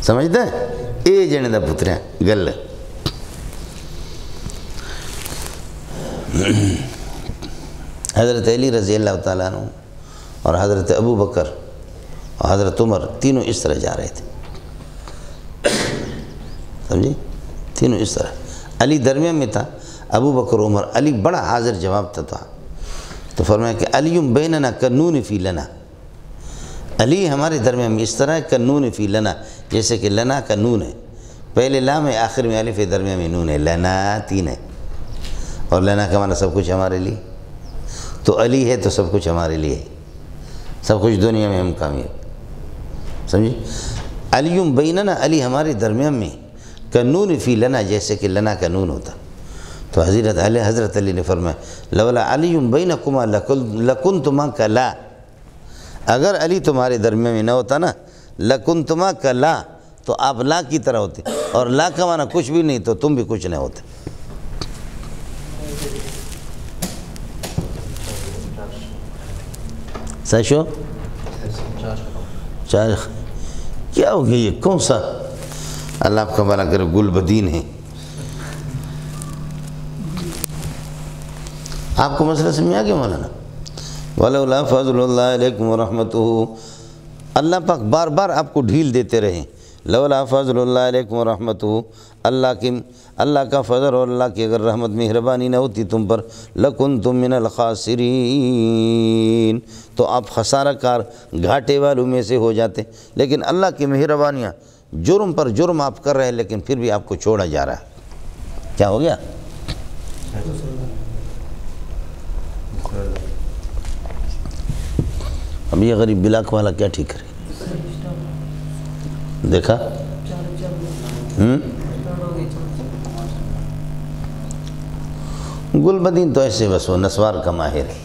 سمجھتا ہے؟ اے جنے دا پتریاں گل حضرت علی رضی اللہ تعالیٰ عنہ اور حضرت ابو بکر اور حضرت عمر تینوں اس طرح جا رہے تھے، سمجھے؟ تینوں اس طرح، علی درمیان میں تھا، ابو بکر عمر، علی بڑا حاضر جواب تھا، تو فرمایا کہ علی بیننا کنون فی لنا، علی ہمارے درمیان میں اس طرح ہے کنون فی لنا، جیسے کہ لنا کا نون ہے، پہلے لام ہے، آخر میں الف ہے، درمیان میں نون ہے، لنا تین ہے، اور لنا کا معنی سب کچھ ہمارے لیے، تو علی ہے تو سب کچھ ہمارے لیے ہے، سب کچھ دنیا میں ہم کامیاب، سمجھے؟ علی بیننا، علی ہمارے درمیان میں، کنون فی لنا، جیسے کہ لنا کا نون ہوتا، تو حضرت علی نے فرمایا لولا علی بینکما لکنتما کا لا، اگر علی تمہارے درمیان میں نہ ہوتا نا، لکنتما کا لا، تو آپ لا کی طرح ہوتے، اور لا کا معنی کچھ بھی نہیں تو تم بھی کچھ نہیں ہوتے۔ سیشو چار کیا ہو گیا؟ یہ کون سا؟ اللہ آپ کا بھلا کرے، گل بدین ہے۔ آپ کو مسئلہ سمجھ آ گیا مولانا؟ وَلَوْلَا فَضْلُ اللَّهِ عَلَيْكُمْ وَرَحْمَتُهُ، اللہ پاک بار بار آپ کو ڈھیل دیتے رہے، لولا فضل اللہ علیکم ورحمتہ، اللہ کا فضل اور اللہ کی اگر رحمت مہربانی نہ ہوتی تم پر، لکنتم من الخاسرین، تو آپ خسارہ کار گھاٹے والوں میں سے ہو جاتے۔ لیکن اللہ کی مہربانیاں، جرم پر جرم آپ کر رہے ہیں لیکن پھر بھی آپ کو چھوڑا جا رہا ہے۔ کیا ہو گیا؟ اب یہ غریب بلاک والا کیا ٹھیک کرے؟ دیکھا؟ گل بدین تو ایسے بس وہ نسوار کا ماہر ہے۔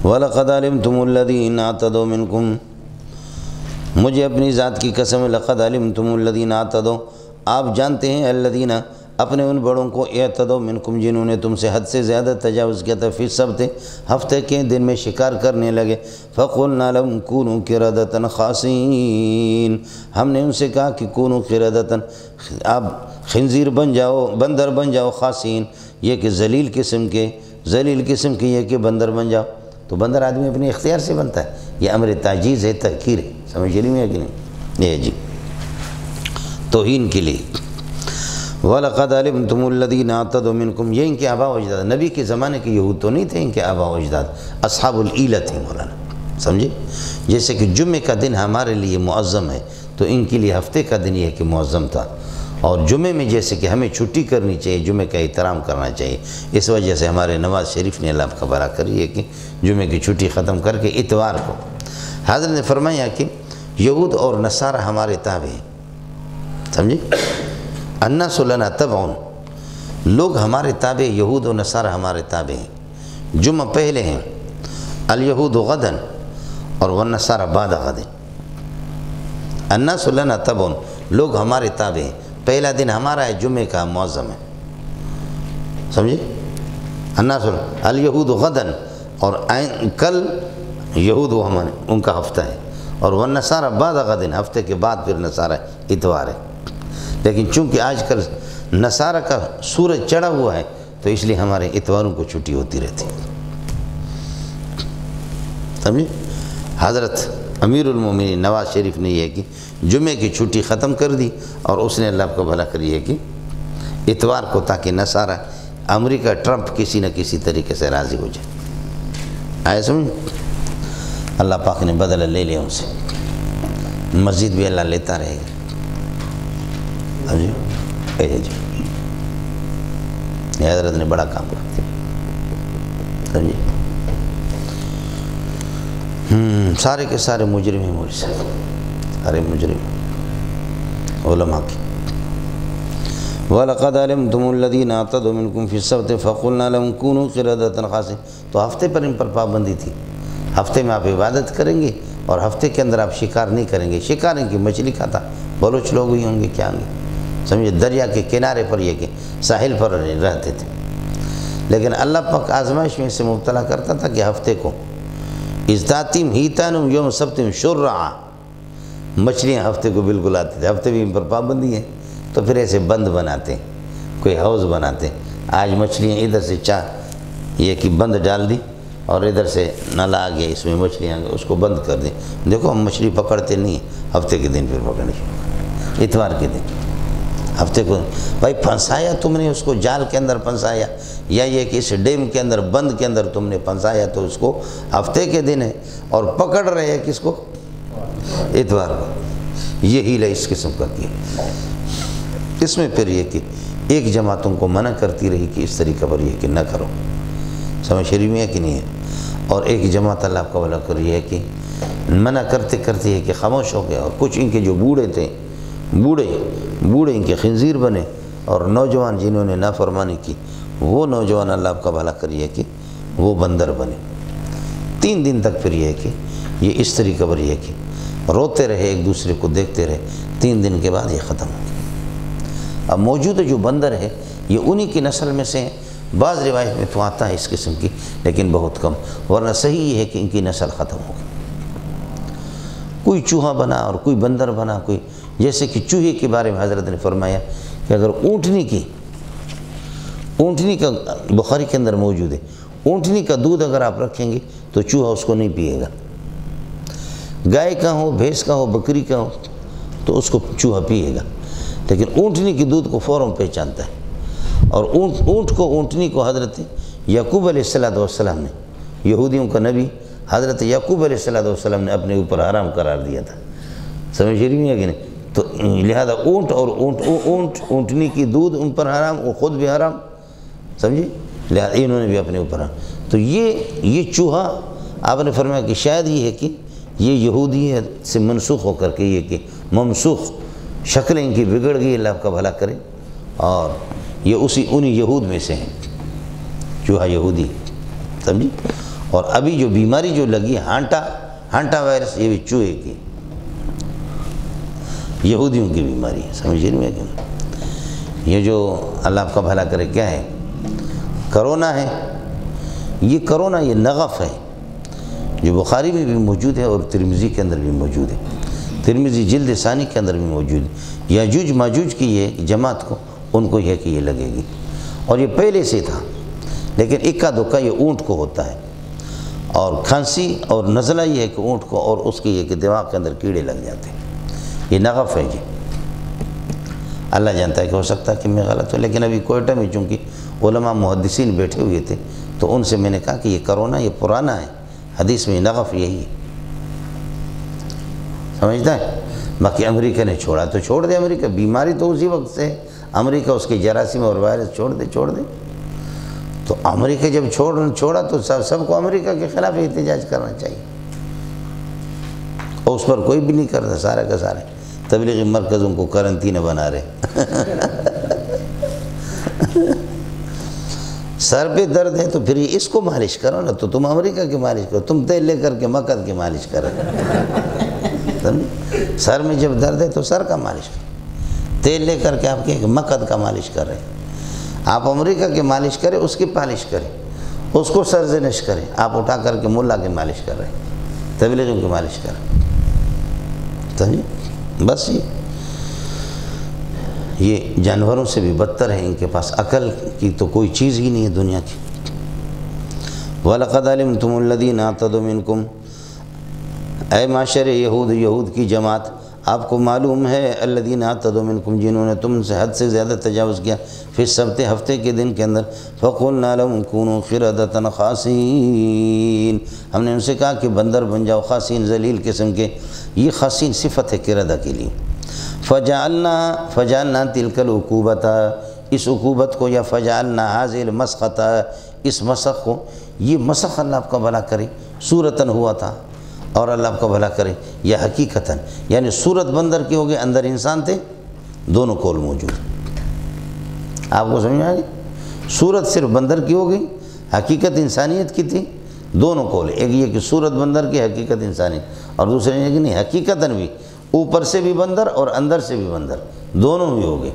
وَلَقَدْ عَلِمْتُمُ الَّذِينَ اعْتَدَوْا مِنْكُمْ، مجھے اپنی ذات کی قسم، لَقَدْ عَلِمْتُمُ الَّذِينَ اعْتَدَوْا، آپ جانتے ہیں الذین، اپنے ان بڑوں کو، اعتدوا منکم، جنہوں نے تم سے حد سے زیادہ تجاوز کیا تھا، فی السبت، ہفتے کے دن میں شکار کرنے لگے، فَقُلْنَا لَهُمْ كُونُوا قِرَدَةً خَاسِئِينَ، ہم نے ان سے کہا کہ کونوا قردۃ، آپ خنزیر بن جاؤ، بندر بن جاؤ، خاسئین، یہ کہ ذلیل قسم کے یہ کہ بندر بن جاؤ۔ تو بندر آدمی اپنے اختیار سے بنتا ہے، یہ امر تعجیز ہے، تحقیر ہے، سمجھ رہی ہے کہ نہیں؟ یہ جی توہین کے لیے۔ وَلَقَدْ عَلِمْتُمُ الَّذِينَ اعْتَدَوْا مِنْكُمْ، یہ ان کے آباء و اجداد، نبی کے زمانے کے یہود تو نہیں تھے، ان کے آباء و اجداد اصحاب الایلہ تھے مولانا، سمجھے؟ جیسے کہ جمعے کا دن ہمارے لیے معظم ہے تو ان کے لیے ہفتے کا دن یہ کہ معظم تھا، اور جمعے میں جیسے کہ ہمیں چھٹی کرنی چاہیے، جمعے کا احترام کرنا چاہیے، اس وجہ سے ہمارے نواز شریف نے اللہ کا بھلا کری ہے کہ جمعے کی چھٹی ختم کر کے اتوار کو، حضرت نے فرمایا کہ یہود اور نصارہ ہمارے تابع ہیں، سمجھے؟ الناس لنا تبع، لوگ ہمارے تابع، یہود و نصارہ ہمارے تابع ہیں، جمعہ پہلے ہیں، الیہود غدا اور والنصارہ بعد غد، الناس لنا تبع، لوگ ہمارے تابع ہیں، پہلا دن ہمارا ہے، جمعے کا معظم ہے، سمجھے؟ الناس الیہود غدا، اور کل یہود و ہمارے ان کا ہفتہ ہے، اور والنصارہ بعد غد، ہفتے کے بعد پھر نصارہ اتوار ہے۔ لیکن چونکہ آج کل نصارہ کا سورج چڑھا ہوا ہے تو اس لیے ہمارے اتواروں کو چھٹی ہوتی رہتی ہے، سمجھے؟ حضرت امیر المومنین نواز شریف نے یہ کہ جمعے کی چھٹی ختم کر دی، اور اس نے اللہ کو بھلا کری ہے کہ اتوار کو، تاکہ نصارہ امریکہ ٹرمپ کسی نہ کسی طریقے سے راضی ہو جائے۔ آئے سمجھ؟ اللہ پاک نے بدلہ لے لیا ان سے، مزید بھی اللہ لیتا رہے گا۔ جی یہ حضرت نے بڑا کام کر دیا، سمجھے؟ سارے کے سارے مجرم ہیں، مجھ سے سارے مجرم علماء کی۔ وَلَقَدْ عَلِمْتُمُ الَّذِينَ اعْتَدَوْا مِنْكُمْ فِي السَّبْتِ فَقُلْنَا لَهُمْ كُونُوا قِرَدَةً خَاسِئِينَ، تو ہفتے پر ان پر پابندی تھی، ہفتے میں آپ عبادت کریں گے، اور ہفتے کے اندر آپ شکار نہیں کریں گے۔ شکار ان کی مچھلی کھاتا بلوچ لوگ ہی ہوں گے، کیا ہوں گے، سمجھے؟ دریا کے کنارے پر یہ کہ ساحل پر رہتے تھے، لیکن اللہ پاک آزمائش میں سے مبتلا کرتا تھا کہ ہفتے کو ازداتیم ہیتانم یوم سبتم شرعا، مچھلیاں ہفتے کو بالکل آتے تھے، ہفتے بھی ان پر پابندی ہے، تو پھر ایسے بند بناتے، کوئی حوض بناتے، آج مچھلیاں ادھر سے یہ کہ بند ڈال دی، اور ادھر سے نالا آ گیا، اس میں مچھلیاں اس کو بند کر دیں، دیکھو ہم مچھلی پکڑتے نہیں ہیں، ہفتے کے دن پھر پکڑنے شروع کریں، اتوار کے دن، ہفتے کو بھائی پھنسایا تم نے اس کو، جال کے اندر پھنسایا، یا یہ کہ اس ڈیم کے اندر، بند کے اندر تم نے پھنسایا، تو اس کو ہفتے کے دن ہے، اور پکڑ رہے ہیں کس کو؟ اتوار کو۔ یہ ہیلہ اس قسم کا کیا، اس میں پھر یہ کہ ایک جماعت تم کو منع کرتی رہی کہ اس طریقہ پر یہ کہ نہ کرو، سمجھ شریف میں ہے کہ نہیں ہے، اور ایک جماعت اللہ کا بھلا کر رہی ہے کہ منع کرتے کرتے ہے کہ خاموش ہو گیا، اور کچھ ان کے جو بوڑھے تھے، بوڑھے ان کے خنزیر بنے، اور نوجوان جنہوں نے نافرمانی کی، وہ نوجوان اللہ کا بھلا کریے کہ وہ بندر بنے۔ 3 دن تک پھر یہ ہے کہ یہ اس طریقہ پر یہ ہے کہ روتے رہے، ایک دوسرے کو دیکھتے رہے، 3 دن کے بعد یہ ختم ہو گیا۔ اب موجودہ جو بندر ہے یہ انہی کی نسل میں سے ہیں، بعض روایت میں تو آتا ہے اس قسم کی، لیکن بہت کم، ورنہ صحیح یہ ہے کہ ان کی نسل ختم ہو گئی۔ کوئی چوہا بنا اور کوئی بندر بنا، کوئی جیسے کہ چوہے کے بارے میں حضرت نے فرمایا کہ اگر اونٹنی کا بخاری کے اندر موجود ہے، اونٹنی کا دودھ اگر آپ رکھیں گے تو چوہا اس کو نہیں پیے گا، گائے کا ہو، بھینس کا ہو، بکری کا ہو تو اس کو چوہا پیے گا، لیکن اونٹنی کے دودھ کو فوراً پہچانتا ہے۔ اور اونٹنی کو حضرت یعقوب علیہ السلام نے، یہودیوں کا نبی حضرت یعقوب علیہ السلام نے اپنے اوپر حرام قرار دیا تھا، سمجھ رہی ہے کہ نہیں؟ تو لہذا اونٹ اور اونٹنی کی دودھ ان پر حرام، وہ خود بھی حرام، سمجھے؟ لہذا انہوں نے بھی اپنے اوپر حرام۔ تو یہ چوہا آپ نے فرمایا کہ شاید یہ ہے کہ یہ یہودیت سے منسوخ ہو کر کے یہ کہ ممسوخ شکل ان کی بگڑ گئی، اللہ آپ کا بھلا کرے، اور یہ انہی یہود میں سے ہیں، چوہا یہودی، سمجھی؟ اور ابھی جو بیماری جو لگی ہانٹا وائرس، یہ بھی چوہے کی، یہودیوں کی بیماری ہے، سمجھ رہے ہیں کہ یہ جو اللہ آپ کا بھلا کرے کیا ہے، کرونا ہے، یہ کرونا یہ نغف ہے جو بخاری میں بھی موجود ہے اور ترمذی کے اندر بھی موجود ہے، ترمذی جلد ثانی کے اندر بھی موجود ہے۔ یاجوج ماجوج کی یہ جماعت کو ان کو یہ کہ یہ لگے گی، اور یہ پہلے سے تھا، لیکن اکا دکا یہ اونٹ کو ہوتا ہے، اور کھانسی اور نزلہ یہ ہے کہ اونٹ کو، اور اس کی یہ کہ دماغ کے اندر کیڑے لگ جاتے ہیں، یہ نغف ہے جی۔ اللہ جانتا ہے کہ ہو سکتا ہے کہ میں غلط ہوں، لیکن ابھی کوئٹہ میں چونکہ علماء محدثین بیٹھے ہوئے تھے تو ان سے میں نے کہا کہ یہ کرونا یہ پرانا ہے، حدیث میں نغف یہی ہے، سمجھتا ہے؟ باقی امریکہ نے چھوڑا تو چھوڑ دے، امریکہ بیماری تو اسی وقت سے، امریکہ اس کے جراثیم اور وائرس چھوڑ دے۔ تو امریکہ جب چھوڑا تو سب کو امریکہ کے خلاف احتجاج کرنا چاہیے، اور اس پر کوئی بھی نہیں کرتا، سارے کا سارے تبلیغی مرکزوں کو کرنٹینہ بنا رہے۔ سر پہ درد ہے تو پھر اس کو مالش کرو نا، تو تم امریکہ کی مالش کرو، تم تیل لے کر کے مکد کی مالش کرو۔ سر میں جب درد ہے تو سر کا مالش کرو، تیل لے کر کے آپ کے مکد کا مالش کر رہے ہیں۔ آپ امریکہ کی مالش کریں، اس کی پالش کریں، اس کو سرزنش کریں، آپ اٹھا کر کے ملا کی مالش کر رہے ہیں، تبلیغیوں کی مالش کر رہے ہیں، سمجھے؟ بس یہ جانوروں سے بھی بدتر ہے، ان کے پاس عقل کی تو کوئی چیز ہی نہیں ہے دنیا کی۔ وَلَقَدْ عَلِمْتُمُ الَّذِينَ اعْتَدُوا مِنْكُمْ، اے معاشر یہود کی جماعت، آپ کو معلوم ہے الذین اعتدوا منکم، جنہوں نے تم سے حد سے زیادہ تجاوز کیا، فی السبت، ہفتے کے دن کے اندر، فَقُلْنَا لَهُمْ كُونُوا قِرَدَةً خَاسِئِينَ، ہم نے ان سے کہا کہ بندر بن جاؤ، خاسین ذلیل قسم کے، یہ خاسین صفت ہے قردہ کے لیے۔ فَجَعَلْنَا تِلْكَ الْعُقُوبَةَ، اس عقوبت کو، یا فَجَعَلْنَا هَذِهِ الْمَسْخَةَ، اس مسخ کو، یہ مسخ اللہ آپ کا بھلا کرے صورتاً ہوا تھا، اور اللہ آپ کا بھلا کرے یا حقیقتاً، یعنی صورت بندر کی ہو گئی، اندر انسان تھے، دونوں قول موجود، آپ کو سمجھ آئے؟ صورت صرف بندر کی ہو گئی، حقیقت انسانیت کی تھی، دونوں قول، ایک یہ کہ صورت بندر کی، حقیقت انسانیت، اور دوسرے یہ کہ نہیں، حقیقتاً بھی اوپر سے بھی بندر اور اندر سے بھی بندر، دونوں بھی ہو گئے۔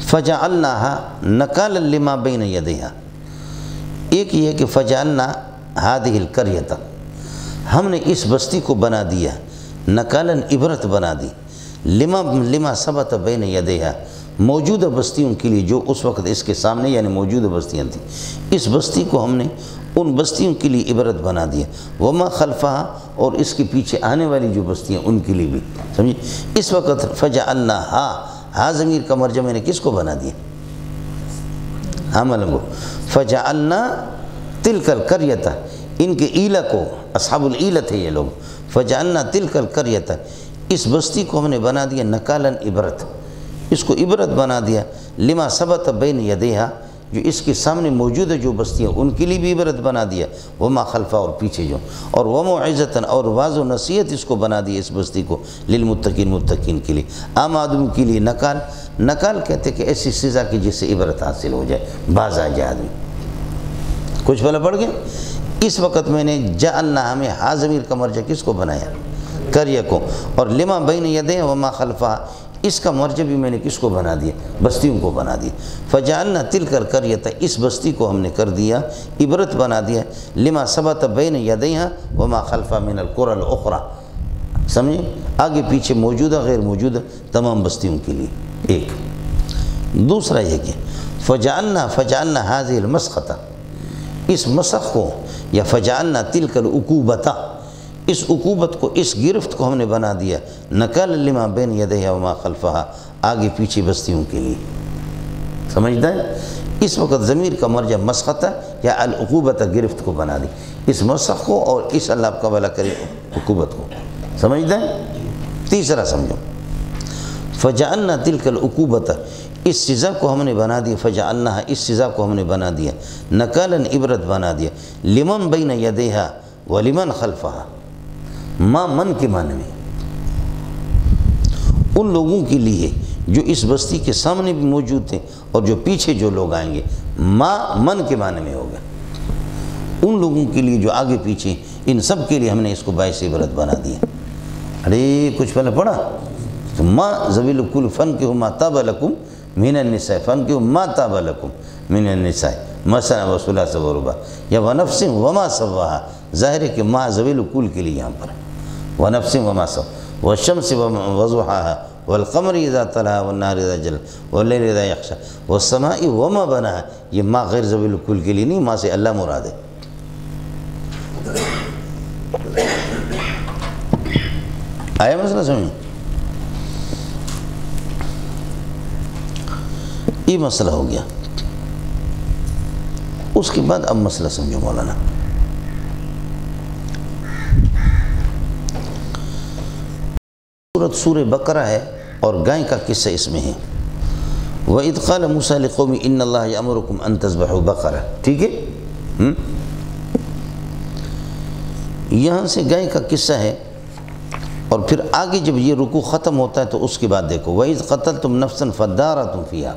فَجَعَلْنَاهَا نَكَالًا لِمَا بَيْنَ يَدَيْهَا، ایک یہ کہ فَجَعَلْنَا هَذِهِ الْقَرْيَةَ، ہم نے اس بستی کو بنا دیا، نَكَالًا عبرت بنا دی، لما ثبت بین یدیہا، موجودہ بستیوں کے لیے جو اس وقت اس کے سامنے یعنی موجودہ بستیاں تھیں، اس بستی کو ہم نے ان بستیوں کے لیے عبرت بنا دیا، وما خلفہا، اور اس کے پیچھے آنے والی جو بستیاں ان کے لیے بھی، سمجھے؟ اس وقت فجعلناہا، ہا ضمیر کا مرجع میں نے کس کو بنا دیا؟ عمل کو، فجعلنا تلک القریۃ، ان کے ایلہ کو، اصحاب الایلہ تھے یہ لوگ، فجعلنا تلک القریۃ، اس بستی کو ہم نے بنا دیا نکالاً عبرت، اس کو عبرت بنا دیا، لما ثبت بین یدیہا، جو اس کے سامنے موجود ہے جو بستیاں ان کے لیے بھی عبرت بنا دیا، وما خلفہ، اور پیچھے جو، اور وموعظۃ، اور واضح و نصیحت اس کو بنا دیا اس بستی کو، للمتقین، متقین کے لیے، عام آدمی کے لیے نکال، نکال کہتے کہ ایسی سزا کی جس سے عبرت حاصل ہو جائے، باز آ جائے آدمی، کچھ بھلا پڑ گیا۔ اس وقت میں نے جعلنا، ہمیں ہا ضمیر کا مرجع کس کو بنایا؟ قریہ کو، اور لما بین یدیہ وما خلفہ، اس کا مرجع بھی میں نے کس کو بنا دیا؟ بستیوں کو بنا دیا، فجعلنا تلک القریۃ، اس بستی کو ہم نے کر دیا عبرت بنا دیا، لما ثبت بین یدیہا وما خلفہ من القری الاخری، سمجھے؟ آگے پیچھے موجودہ غیر موجودہ تمام بستیوں کے لیے ایک۔ دوسرا یہ کہ فجعلنا هذه المسخۃ، اس مسخ کو یا فجعلنا تلک العقوبۃ، اس عقوبت کو، اس گرفت کو ہم نے بنا دیا نکال لما بین یدیہا وما خلفہا، آگے پیچھے بستیوں کے لیے. سمجھتا ہے؟ اس وقت ضمیر کا مرجع مسخت ہے یا العقوبت گرفت کو بنا دی، اس مسخ کو اور اس اللہ کا بلا کرے عقوبت کو. سمجھتا ہے؟ تیسرا سمجھو، فجعلنا تلک العقوبۃ، اس سزا کو ہم نے بنا دیا، فجعلناها، اس سزا کو ہم نے بنا دیا نکالا، عبرت بنا دیا، لمن بین یدیہا ولمن خلفہا، ما من کے معنی میں ان لوگوں کے لیے جو اس بستی کے سامنے بھی موجود تھے اور جو پیچھے جو لوگ آئیں گے. ما من کے معنی میں ہوگا ان لوگوں کے لیے جو آگے پیچھے، ان سب کے لیے ہم نے اس کو باعث عبرت بنا دیا. ارے کچھ پہلے پڑھا تو ما ذویل الکل فن کے ما تاب لکم من النساء، فن کے ما تاب لکم من النساء مثلا وثلاث ورباع، یا ونفس وما سواہا، ظاہر ہے کہ ما ذویل الکل کے لیے یہاں پر ونفس وما سواہا، والشمس وضحاها والقمر اذا طلع والنهار اذا جل والليل اذا يغشى والسماء وما بناها، یہ ما غیر ذویل الکل کے لیے نہیں، ما سے اللہ مراد ہے. آیا مسئلہ سمجھ؟ یہ مسئلہ ہو گیا. اس کے بعد اب مسئلہ سمجھو مولانا. سورہ بقرہ ہے اور گائے کا قصہ اس میں ہے. وَإِذْ قَالَ مُوسَىٰ لِقَوْمِهِ إِنَّ اللَّهَ يَأْمُرُكُمْ أَن تَذْبَحُوا بَقَرَةً. ٹھیک ہے؟ یہاں سے گائے کا قصہ ہے اور پھر آگے جب یہ رکوع ختم ہوتا ہے تو اس کے بعد دیکھو وَإِذْ قَتَلْتُمْ نَفْسًا فَادَّارَأْتُمْ فِيهَا،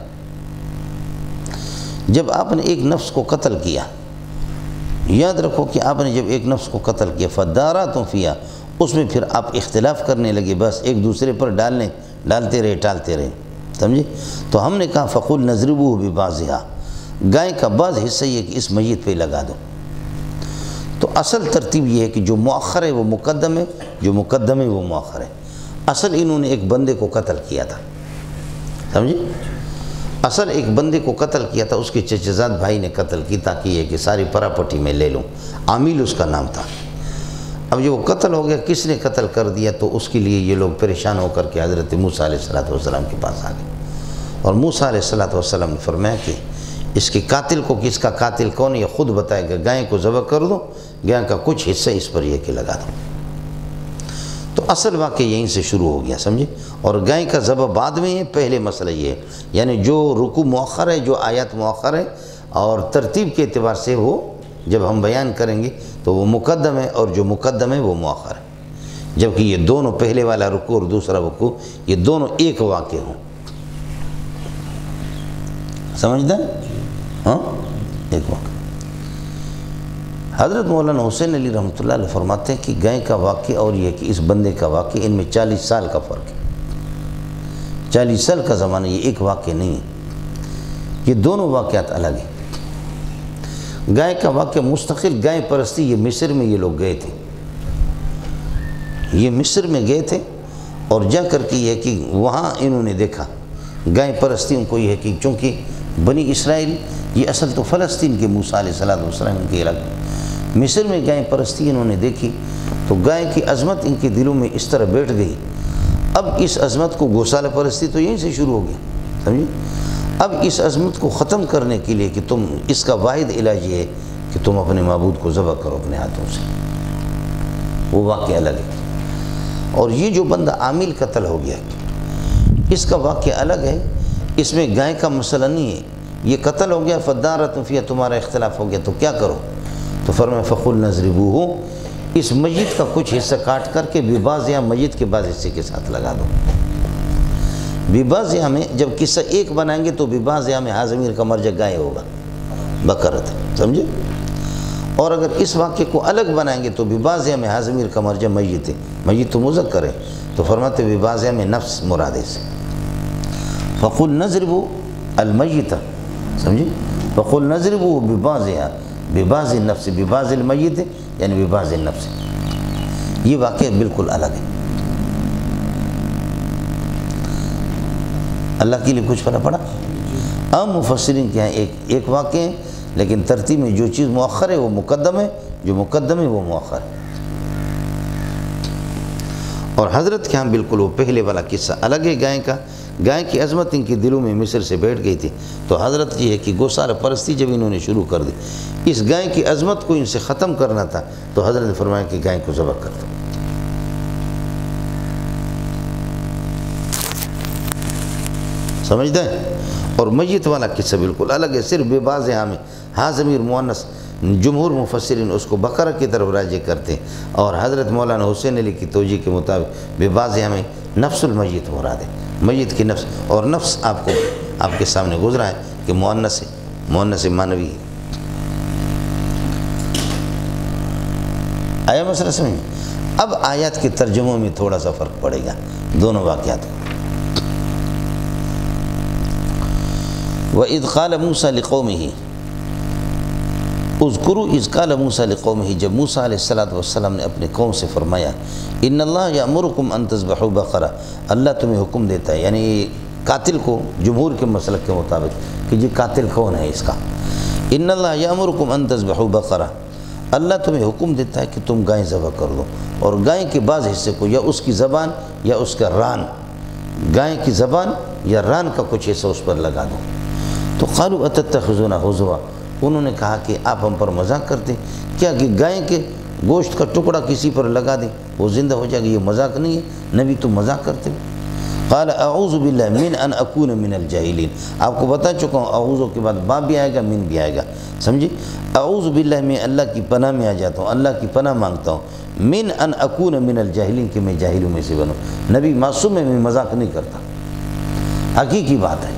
جب آپ نے ایک نفس کو قتل کیا، یاد رکھو کہ آپ نے جب ایک نفس کو قتل کیا فَادَّارَأْتُمْ فِيهَا، اس میں پھر آپ اختلاف کرنے لگے، بس ایک دوسرے پر ڈالتے رہے ٹالتے رہے. سمجھے؟ تو ہم نے کہا فَقُلْ نَضْرِبُوهُ بِبَعْضِهَا، گائے کا بعض حصہ یہ کہ اس میت پہ لگا دو. تو اصل ترتیب یہ ہے کہ جو مؤخر ہے وہ مقدم ہے، جو مقدم ہے وہ مؤخر ہے. اصل انہوں نے ایک بندے کو قتل کیا تھا. سمجھے؟ اصل ایک بندے کو قتل کیا تھا، اس کے چچزاد بھائی نے قتل کی تاکہ یہ کہ ساری پراپرٹی میں لے لوں. عامل اس کا نام تھا. اب جو وہ قتل ہو گیا، کس نے قتل کر دیا، تو اس کے لیے یہ لوگ پریشان ہو کر کے حضرت موسیٰ علیہ السلام کے پاس آ گئے. اور موسیٰ علیہ السلام نے فرمایا کہ اس کے قاتل کو، کس کا قاتل کون ہے یہ خود بتائے گا، گائے کو ذبح کر دو، گائے کا کچھ حصہ اس پر یہ کہ لگا دو. تو اصل واقعہ یہیں سے شروع ہو گیا. سمجھے؟ اور گائے کا ذبح بعد میں ہے. پہلے مسئلہ یہ ہے، یعنی جو رکوع مؤخر ہے، جو آیات مؤخر ہے، اور ترتیب کے اعتبار سے وہ جب ہم بیان کریں گے تو وہ مقدم ہے اور جو مقدم ہے وہ مؤخر ہے. جبکہ یہ دونوں، پہلے والا رکوع اور دوسرا رکوع، یہ دونوں ایک واقع ہوں. سمجھتے ہیں؟ ہاں، ایک واقع. حضرت مولانا حسین علی رحمۃ اللہ علیہ فرماتے ہیں کہ گائے کا واقعہ اور یہ کہ اس بندے کا واقعہ، ان میں 40 سال کا فرق ہے. 40 سال کا زمانہ، یہ ایک واقعہ نہیں ہے. یہ دونوں واقعات الگ ہیں. گائے کا واقعہ مستقل گائے پرستی، یہ مصر میں یہ لوگ گئے تھے. یہ مصر میں گئے تھے اور جا کر کے یہ کہ وہاں انہوں نے دیکھا گائے پرستیوں کو. یہ ہے کہ چونکہ بنی اسرائیل یہ اصل تو فلسطین کے موسیٰ علیہ السلام کے علاقے، مصر میں گائے پرستی انہوں نے دیکھی تو گائے کی عظمت ان کے دلوں میں اس طرح بیٹھ گئی. اب اس عظمت کو گوسالہ پرستی تو یہیں سے شروع ہو گیا. سمجھے؟ اب اس عظمت کو ختم کرنے کے لیے کہ تم، اس کا واحد علاج یہ ہے کہ تم اپنے معبود کو ذبح کرو اپنے ہاتھوں سے. وہ واقعہ الگ ہے. اور یہ جو بندہ عامل قتل ہو گیا، اس کا واقعہ الگ ہے. اس میں گائے کا مسئلہ نہیں ہے. یہ قتل ہو گیا، فَادَّارَأْتُمْ فِيهَا، تمہارا اختلاف ہو گیا تو کیا کرو؟ تو فرمایا فَقُلْ نَضْرِبُوهُ، اس میت کا کچھ حصہ کاٹ کر کے بِبَعْضِهَا، میت کے بعض حصے کے ساتھ لگا دو. بِبَعْضِهَا میں جب قصہ ایک بنائیں گے تو بِبَعْضِهَا میں ضمیر کا مرجع گائے ہوگا، بقرۃ. سمجھے؟ اور اگر اس واقعے کو الگ بنائیں گے تو بِبَعْضِهَا میں ضمیر کا مرجع میت ہے. میت تو مذکر ہے تو فرماتے بِبَعْضِهَا میں نفس مراد ہے. فَقُلْ نَضْرِبُوا الْمَيِّتَ، سمجھے؟ فَقُلْ نَضْرِبُوا بِبَعْضِهَا، بِبَعْضِ النَّفْسِ، بِبَعْضِ الْمَيِّتِ یعنی بِبَعْضِ النَّفْسِ. یہ واقعہ بالکل الگ ہے. اللہ کے لیے کچھ فرق پڑا؟ عام مفسرین کے ہیں ایک واقع ہے، لیکن ترتیب میں جو چیز مؤخر ہے وہ مقدم ہے، جو مقدم ہے وہ مؤخر ہے۔ اور حضرت کے ہاں بالکل وہ پہلے والا قصہ الگ ہے گائے کا۔ گائے کی عظمت ان کے دلوں میں مصر سے بیٹھ گئی تھی، تو حضرت یہ ہے کہ گوسارہ پرستی جب انہوں نے شروع کر دی، اس گائے کی عظمت کو ان سے ختم کرنا تھا، تو حضرت نے فرمایا کہ گائے کو ذبح کر دو۔ سمجھتے ہیں؟ اور میت والا قصہ بالکل الگ ہے، صرف بے باز ہاں میں ہاں ضمیر مؤنث، جمہور مفسرین اس کو بقرہ کی طرف راجع کرتے ہیں، اور حضرت مولانا حسین علی کی توجیہ کے مطابق بے باز ہاں میں نفس المیت مراد ہے، میت کی نفس، اور نفس آپ کے سامنے گزرا ہے کہ مؤنث ہے، مؤنث مانوی ہے۔ آیا مسئلہ سمجھ میں؟ اب آیات کے ترجموں میں تھوڑا سا فرق پڑے گا دونوں واقعات کو۔ وَإِذْ قَالَ مُوسَى لِقَوْمِهِ اذکروا اذ قال موسیٰ لقومہ، جب موسیٰ علیہ السلام نے اپنے قوم سے فرمایا ان اللہ یأمرکم ان تذبحوا بقرہ، اللہ تمہیں حکم دیتا ہے، یعنی قاتل کو جمہور کے مسلک کے مطابق کہ جی قاتل کون ہے اس کا، ان اللہ یأمرکم ان تذبحوا بقرہ، اللہ تمہیں حکم دیتا ہے کہ تم گائے ذبح کر دو، اور گائے کے بعض حصے کو یا اس کی زبان یا اس کا ران، گائے کی زبان یا ران کا کچھ حصہ اس پر لگا دو۔ تو قالوا اتتخذونہ ہزوا، انہوں نے کہا کہ آپ ہم پر مذاق کرتے کیا کہ گائے کے گوشت کا ٹکڑا کسی پر لگا دیں وہ زندہ ہو جائے گا، یہ مذاق نہیں ہے نبی، تم مذاق کرتے ہو۔ قال اعوذ باللہ من ان اکون من الجاہلین، آپ کو بتا چکا ہوں اعوذ کے بعد با بھی آئے گا من بھی آئے گا، سمجھے؟ اعوذ باللہ میں اللہ کی پناہ میں آ جاتا ہوں، اللہ کی پناہ مانگتا ہوں، من ان اکون من الجاہلین کہ میں جاہلوں میں سے بنوں۔ نبی معصوم ہے، میں مذاق نہیں کرتا، حقیقی بات ہے۔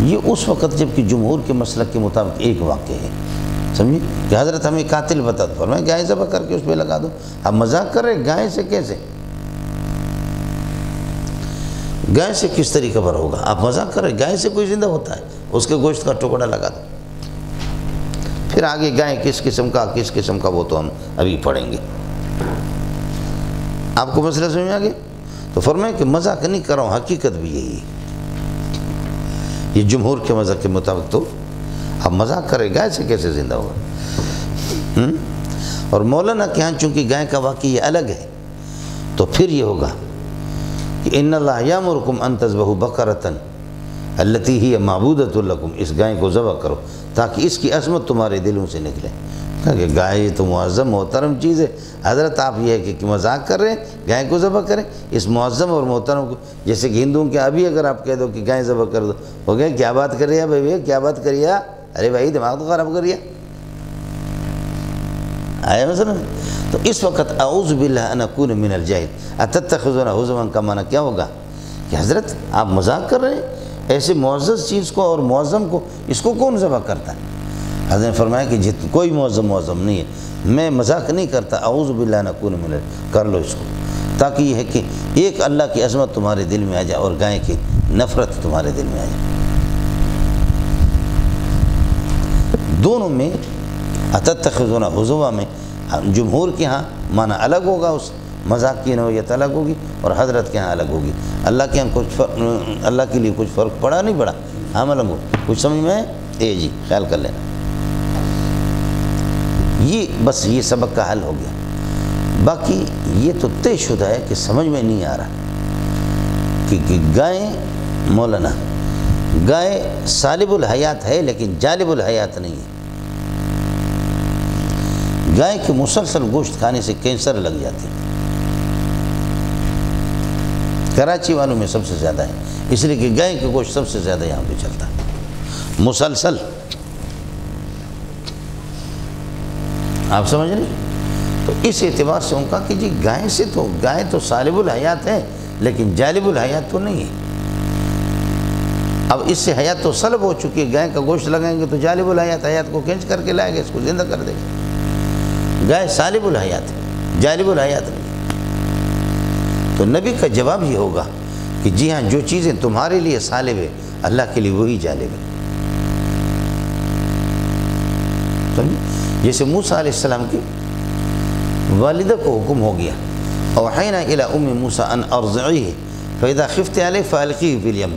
یہ اس وقت جب کہ جمہور کے مسلک کے مطابق ایک واقعہ ہے، سمجھے کہ حضرت ہمیں قاتل بتا دو، فرمایا گائے ذبح کر کے اس پہ لگا دو۔ اب مذاق کر رہے گائے سے کیسے، گائے سے کس طریقے پر ہوگا؟ آپ مذاق کر رہے گائے سے کوئی زندہ ہوتا ہے، اس کے گوشت کا ٹکڑا لگا دو۔ پھر آگے گائے کس قسم کا وہ تو ہم ابھی پڑھیں گے۔ آپ کو مسئلہ سمجھ میں آ گیا؟ تو فرمایا کہ مذاق نہیں کر رہا ہوں، حقیقت بھی یہی ہے۔ یہ جمہور کے مذہب کے مطابق تو اب مذاق کرے گائے سے کیسے زندہ ہوگا؟ اور مولانا کے ہاں چونکہ گائے کا واقعہ یہ الگ ہے، تو پھر یہ ہوگا کہ ان اللہ یامرکم ان تذبحوا بقرۃ التی ہی معبودۃ لکم، اس گائے کو ذبح کرو تاکہ اس کی عظمت تمہارے دلوں سے نکلے۔ کہ گائے تو معظم محترم چیز ہے، حضرت آپ یہ ہے کہ مذاق کر رہے ہیں گائے کو ذبح کریں، اس معظم اور محترم کو، جیسے کہ ہندوؤں کے ابھی اگر آپ کہہ دو کہ گائے ذبح کر دو، ہو گیا کیا بات کر رہی ہے بھائی، کیا بات کریے، ارے بھائی دماغ تو خراب کریے۔ آیا مثلا؟ تو اس وقت اعوذ باللہ ان اکون من الجاہل اتتخذونہ ہزوا کا معنی کیا ہوگا کہ حضرت آپ مذاق کر رہے ہیں، ایسے معزز چیز کو اور معظم کو اس کو کون ذبح کرتا ہے؟ حضرت نے فرمایا کہ کوئی معظم نہیں ہے، میں مذاق نہیں کرتا، اعوذ باللہ ان اکون من الجاہل، کر لو اس کو، تاکہ یہ ہے کہ ایک اللہ کی عظمت تمہارے دل میں آ جائے اور گائے کی نفرت تمہارے دل میں آ جائے۔ دونوں میں اتتخذونہ ہزوا میں جمہور کے ہاں معنی الگ ہوگا، اس مذاق کی نوعیت الگ ہوگی، اور حضرت کے ہاں الگ ہوگی۔ اللہ کے ہاں اللہ کے لیے کچھ فرق پڑا نہیں پڑا؟ ہاں ملنگو کچھ سمجھ میں ہے؟ جی خیال کر لینا، یہ بس یہ سبق کا حل ہو گیا۔ باقی یہ تو طے شدہ ہے کہ سمجھ میں نہیں آ رہا کہ گائے مولانا گائے سالب الحیات ہے لیکن جالب الحیات نہیں ہے۔ گائے کے مسلسل گوشت کھانے سے کینسر لگ جاتے ہیں، کراچی والوں میں سب سے زیادہ ہے، اس لیے کہ گائے کے گوشت سب سے زیادہ یہاں پہ چلتا ہے مسلسل، آپ سمجھ رہے؟ تو اس اعتبار سے ان کا کہ جی گائے تو سالب الحیات ہے لیکن جالب الحیات تو نہیں ہے۔ اب اس سے حیات تو سلب ہو چکی ہے، گائے کا گوشت لگائیں گے تو جالب الحیات حیات کو کھینچ کر کے لائے گا، اس کو زندہ کر دے گا۔ گائے سالب الحیات ہے، جالب الحیات نہیں۔ تو نبی کا جواب یہ ہوگا کہ جی ہاں جو چیزیں تمہارے لیے سالب ہے اللہ کے لیے وہی جالب ہے۔ جیسے موسیٰ علیہ السلام کی والدہ کو حکم ہو گیا اوحینا الی ام موسیٰ ان ارضعیہ فاذا خفت علیہ فالقیہ فی الیم،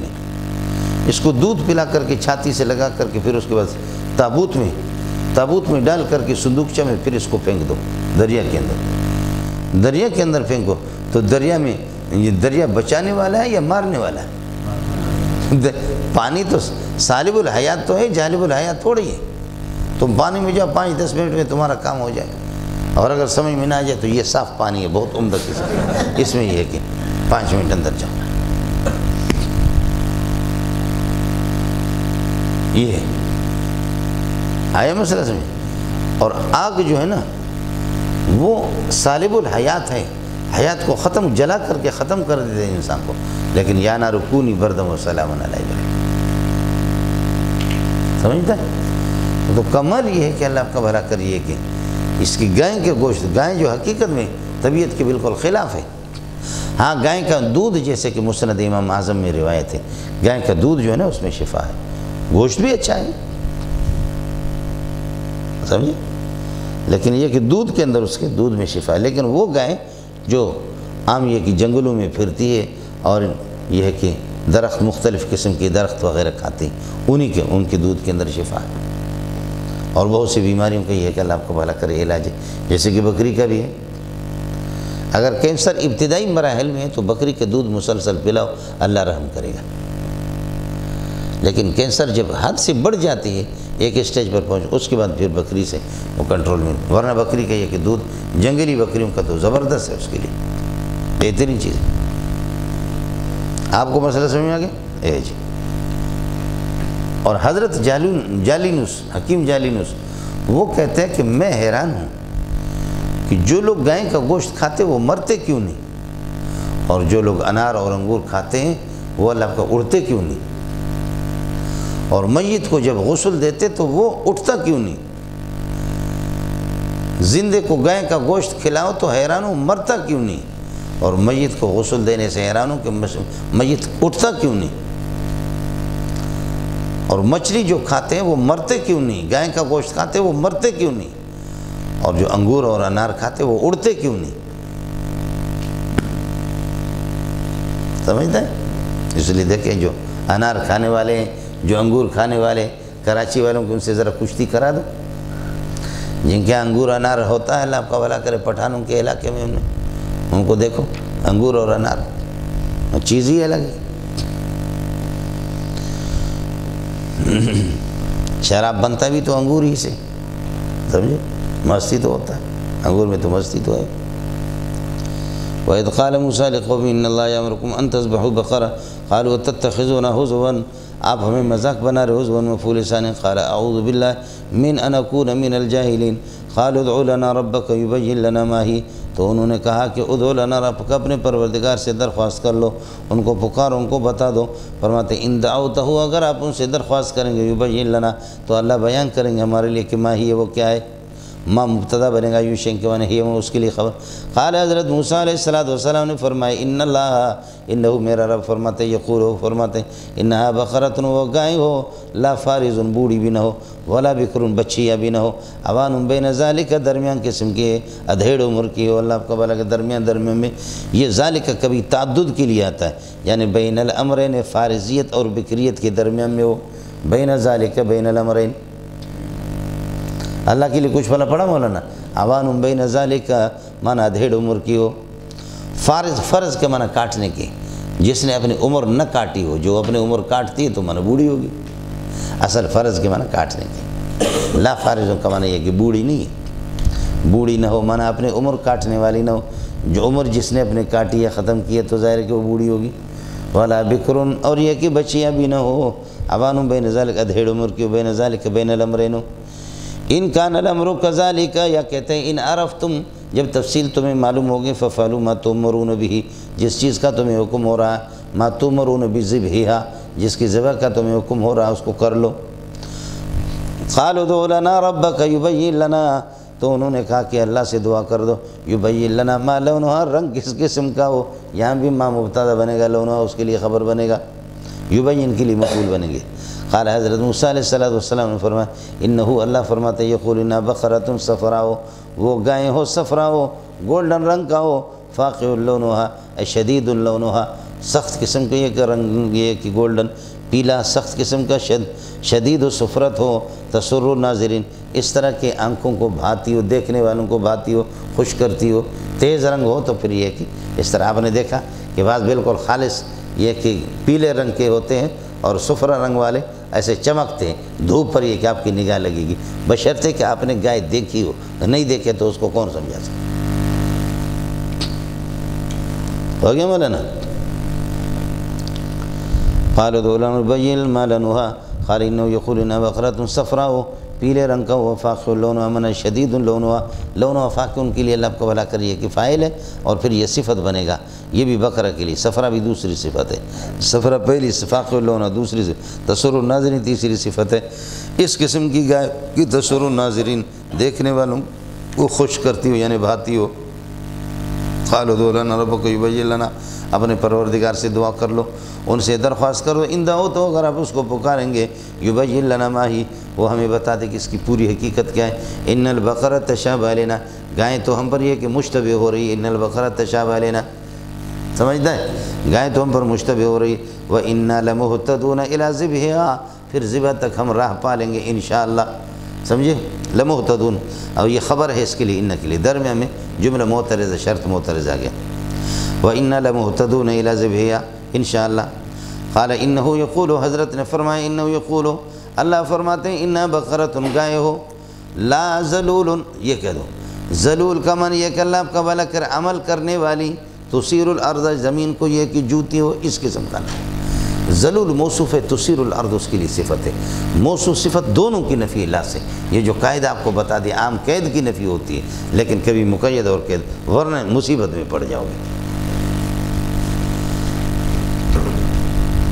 اس کو دودھ پلا کر کے چھاتی سے لگا کر کے پھر اس کے بعد تابوت میں تابوت میں ڈال کر کے صندوقچہ میں پھر اس کو پھینک دو دریا کے اندر، دریا کے اندر پھینکو تو دریا میں یہ دریا بچانے والا ہے یا مارنے والا ہے؟ پانی تو سالب الحیات تو ہے، جالب الحیات تھوڑی ہے۔ تم پانی میں جاؤ 5-10 منٹ میں تمہارا کام ہو جائے، اور اگر سمجھ میں نہ آ جائے تو یہ صاف پانی ہے، بہت عمدہ قسم، اس میں یہ ہے کہ 5 منٹ اندر جاؤ۔ یہ ہے آیا مسئلہ سمجھ۔ اور آگ جو ہے نا وہ سالب الحیات ہے، حیات کو ختم جلا کر کے ختم کر دیتے ہیں انسان کو، لیکن یا نار کونی بردم و سلام علی ابراہیم، سمجھتا ہے؟ تو کمال یہ ہے کہ اللہ آپ کا بھلا کریے کہ اس کی گائے کے گوشت، گائے جو حقیقت میں طبیعت کے بالکل خلاف ہے۔ ہاں گائے کا دودھ جیسے کہ مسند امام اعظم میں روایت ہے، گائے کا دودھ جو ہے نا اس میں شفا ہے، گوشت بھی اچھا ہے، سمجھے؟ لیکن یہ کہ دودھ کے اندر اس کے دودھ میں شفا ہے۔ لیکن وہ گائے جو عام یہ کہ جنگلوں میں پھرتی ہے اور یہ ہے کہ درخت مختلف قسم کے درخت وغیرہ کھاتی، ان کے دودھ کے اندر شفا ہے، اور بہت سی بیماریوں کا یہ ہے کہ اللہ آپ کو بھلا کرے علاج ہے، جیسے کہ بکری کا بھی ہے۔ اگر کینسر ابتدائی مراحل میں ہے تو بکری کے دودھ مسلسل پلاؤ، اللہ رحم کرے گا۔ لیکن کینسر جب حد سے بڑھ جاتی ہے، ایک اسٹیج پر پہنچ، اس کے بعد پھر بکری سے وہ کنٹرول میں، ورنہ بکری کا یہ کہ دودھ جنگلی بکریوں کا تو زبردست ہے، اس کے لیے بہترین چیز ہے۔ آپ کو مسئلہ سمجھ میں آ گیا؟ جی۔ اور حضرت جالینوس، حکیم جالینوس، وہ کہتے ہیں کہ میں حیران ہوں کہ جو لوگ گائے کا گوشت کھاتے وہ مرتے کیوں نہیں، اور جو لوگ انار اور انگور کھاتے ہیں وہ اللہ کا اڑتے کیوں نہیں، اور میت کو جب غسل دیتے تو وہ اٹھتا کیوں نہیں۔ زندے کو گائے کا گوشت کھلاؤ تو حیران ہوں مرتا کیوں نہیں، اور میت کو غسل دینے سے حیران ہوں کہ میت اٹھتا کیوں نہیں۔ اور مچھلی جو کھاتے ہیں وہ مرتے کیوں نہیں، گائے کا گوشت کھاتے وہ مرتے کیوں نہیں، اور جو انگور اور انار کھاتے وہ اڑتے کیوں نہیں، سمجھتا ہے؟ اس لیے دیکھیں جو انار کھانے والے ہیں، جو انگور کھانے والے، کراچی والوں کو ان سے ذرا کشتی کرا دو، جن کے انگور انار ہوتا ہے، اللہ آپ کا بھلا کرے پٹھانوں کے علاقے میں ان کو دیکھو، انگور اور انار چیز ہی الگ ہے۔ شراب بنتا بھی تو انگور ہی سے، سمجھے؟ مستی تو ہوتا ہے انگور میں، تو مستی تو ہے۔ وَإِذْ قَالَ مُوسَىٰ لِقَوْمِهِ إِنَّ اللَّهَ يَأْمُرُكُمْ أَن تَذْبَحُوا بَقَرَةً قَالُوا أَتَتَّخِذُونَ هُزُوًا، آپ ہمیں مذاق بنا رہے، ہزواً مفعول ثانی، قال اعوذ باللہ من ان اکون من الجاہلین، قالوا ادع لنا ربک یبین لنا ما ہی، تو انہوں نے کہا کہ ادعو لنا ربک، اپنے پروردگار سے درخواست کر لو، ان کو پکارو، ان کو بتا دو۔ فرماتے ان دعوتہ، اگر آپ ان سے درخواست کریں گے، یبین لنا، تو اللہ بیان کریں گے ہمارے لیے کہ ما ہی ہے، وہ کیا ہے، ما مبتدا بنے گا، یوشین کے معنی ہی اس کے لیے خبر۔ قال حضرت موسیٰ علیہ السلام نے فرمایا ان اللہ، انہو میرا رب فرماتے، یقول ہو فرماتے، انہا بقرۃ، وہ گائے ہو، لا فارض بوڑھی بھی نہ ہو، ولا بکر بچیا بھی نہ ہو، عوان بین ذالک، درمیان قسم کی ہے، ادھیڑ عمر کی ہو، اللہ آپ کا بھلا کے درمیان میں یہ ذالک کبھی تعدد کے لیے آتا ہے، یعنی بین الامرین، فارضیت اور بکریت کے درمیان میں ہو، بین ذالک بین الامرین۔ اللہ کے لیے کچھ بھلا پڑا مولانا، عوان بین ذالک معنی ادھیڑ عمر کی ہو، فرض کے معنی کاٹنے کی، جس نے اپنی عمر نہ کاٹی ہو، جو اپنی عمر کاٹتی ہے تو معنی بوڑھی ہوگی، اصل فرض کے معنی کاٹنے کی، لا فارضوں کا معنی یہ کہ بوڑھی نہیں ہے، بوڑھی نہ ہو معنی اپنی عمر کاٹنے والی نہ ہو، جو عمر جس نے اپنے کاٹی یا ختم کی ہے تو ظاہر ہے کہ وہ بوڑھی ہوگی، ولا بکرن، اور یہ کہ بچیاں بھی نہ ہو، عوان بین ذالک، ادھیڑ عمر کی ہو، بین ذالک بین الامرین ہو۔ ان کان الامر کذالک، یا کہتے ہیں ان عرفتم، جب تفصیل تمہیں معلوم ہوگی، ففعلوا ما تؤمرون به، جس چیز کا تمہیں حکم ہو رہا ہے، ما تؤمرون بذبحها، جس کی ذبح کا تمہیں حکم ہو رہا ہے اس کو کر لو۔ قالوا ادع لنا ربک یبین لنا، تو انہوں نے کہا کہ اللہ سے دعا کر دو، یبین لنا ما لونها، رنگ کس قسم کا ہو، یہاں بھی ما مبتدا بنے گا، لونها اس کے لیے خبر بنے گا، یبین کے لیے مفعول بنے گے۔ قال حضرت موسیٰ علیہ السلام نے فرمایا انہو، اللہ فرماتے یقول انہا بقرۃ صفراء، وہ گائیں ہو صفراء ہو، گولڈن رنگ کا ہو، فاقع لونها، شدید لونها، سخت قسم کے یہ کہ رنگ یہ کہ گولڈن، پیلا سخت قسم کا شدید و سفرت ہو، تسر الناظرین، اس طرح کے آنکھوں کو بھاتی ہو، دیکھنے والوں کو بھاتی ہو، خوش کرتی ہو، تیز رنگ ہو تو پھر یہ کہ اس طرح آپ نے دیکھا کہ بعض بالکل خالص یہ کہ پیلے رنگ کے ہوتے ہیں اور سفرا رنگ والے ایسے چمکتے ہیں دھوپ پر، یہ کہ آپ کی نگاہ لگے گی، بشرطے کہ آپ نے گائے دیکھی ہو، نہیں دیکھے تو اس کو کون سمجھا سکتا؟ ہو گیا مولانا؟ قالوا ادع لنا نبين ما لونها قال انه يقول انها بقرة صفراء، پیلے رنگ کا وہ فاقع لونها من شدید لونها فاقع، ان کے لیے اللہ کو بھلا کریے کہ فاعل ہے اور پھر یہ صفت بنے گا، یہ بھی بقرہ کے لیے، صفرا بھی دوسری صفت ہے، صفرا پہلی، فاقع لونها دوسری صفت، تسر الناظرین تیسری صفت ہے۔ اس قسم کی گائے کی تسر الناظرین، دیکھنے والوں کو خوش کرتی ہو یعنی بھاتی ہو۔ قالوا ادع لنا ربك يبين لنا، اپنے پروردگار سے دعا کر لو، ان سے درخواست کرو، ان دعو تو اگر آپ اس کو پکاریں گے، یبین لنا ما ہی، وہ ہمیں بتا دے کہ اس کی پوری حقیقت کیا ہے۔ ان البقرہ تشابہ علینا، گائیں تو ہم پر یہ کہ مشتبہ ہو رہی ہے، ان البقرہ تشابہ علینا، سمجھتا ہے، گائیں تو ہم پر مشتبہ ہو رہی ہے، وَإِنَّا لَمُهْتَدُونَ إِلَىٰ ذِبْحِهَا، پھر ذبح تک ہم راہ پا لیں گے انشاءاللہ، سمجھے؟ لمحتدون، اور یہ خبر ہے اس کے لیے، ان کے لیے، درمیان میں جملہ معترض، شرط معترض آ گیا، وَإِنَّا لَمُهْتَدُونَ إِلَىٰ ذِبْحِهَا انشاءاللہ۔ قال انہو یقول، حضرت نے فرمایا انہو یقول، اللہ فرماتے ہیں انہا بقرۃ، گائے ہو، لا ذلول، یہ کہہ دو، ذلول کا معنی یہ کہ اللہ آپ کا بھلا کر، عمل کرنے والی، تثیر الارض، زمین کو یہ کہ جوتی ہو، اس قسم کا نام۔ ذلول موصوف ہے، تثیر الارض اس کے لیے صفت ہے، موصوف صفت دونوں کی نفی اللہ سے، یہ جو قاعدہ آپ کو بتا دیا، عام قید کی نفی ہوتی ہے لیکن کبھی مقید اور قید، ورنہ مصیبت میں پڑ جاؤ گے،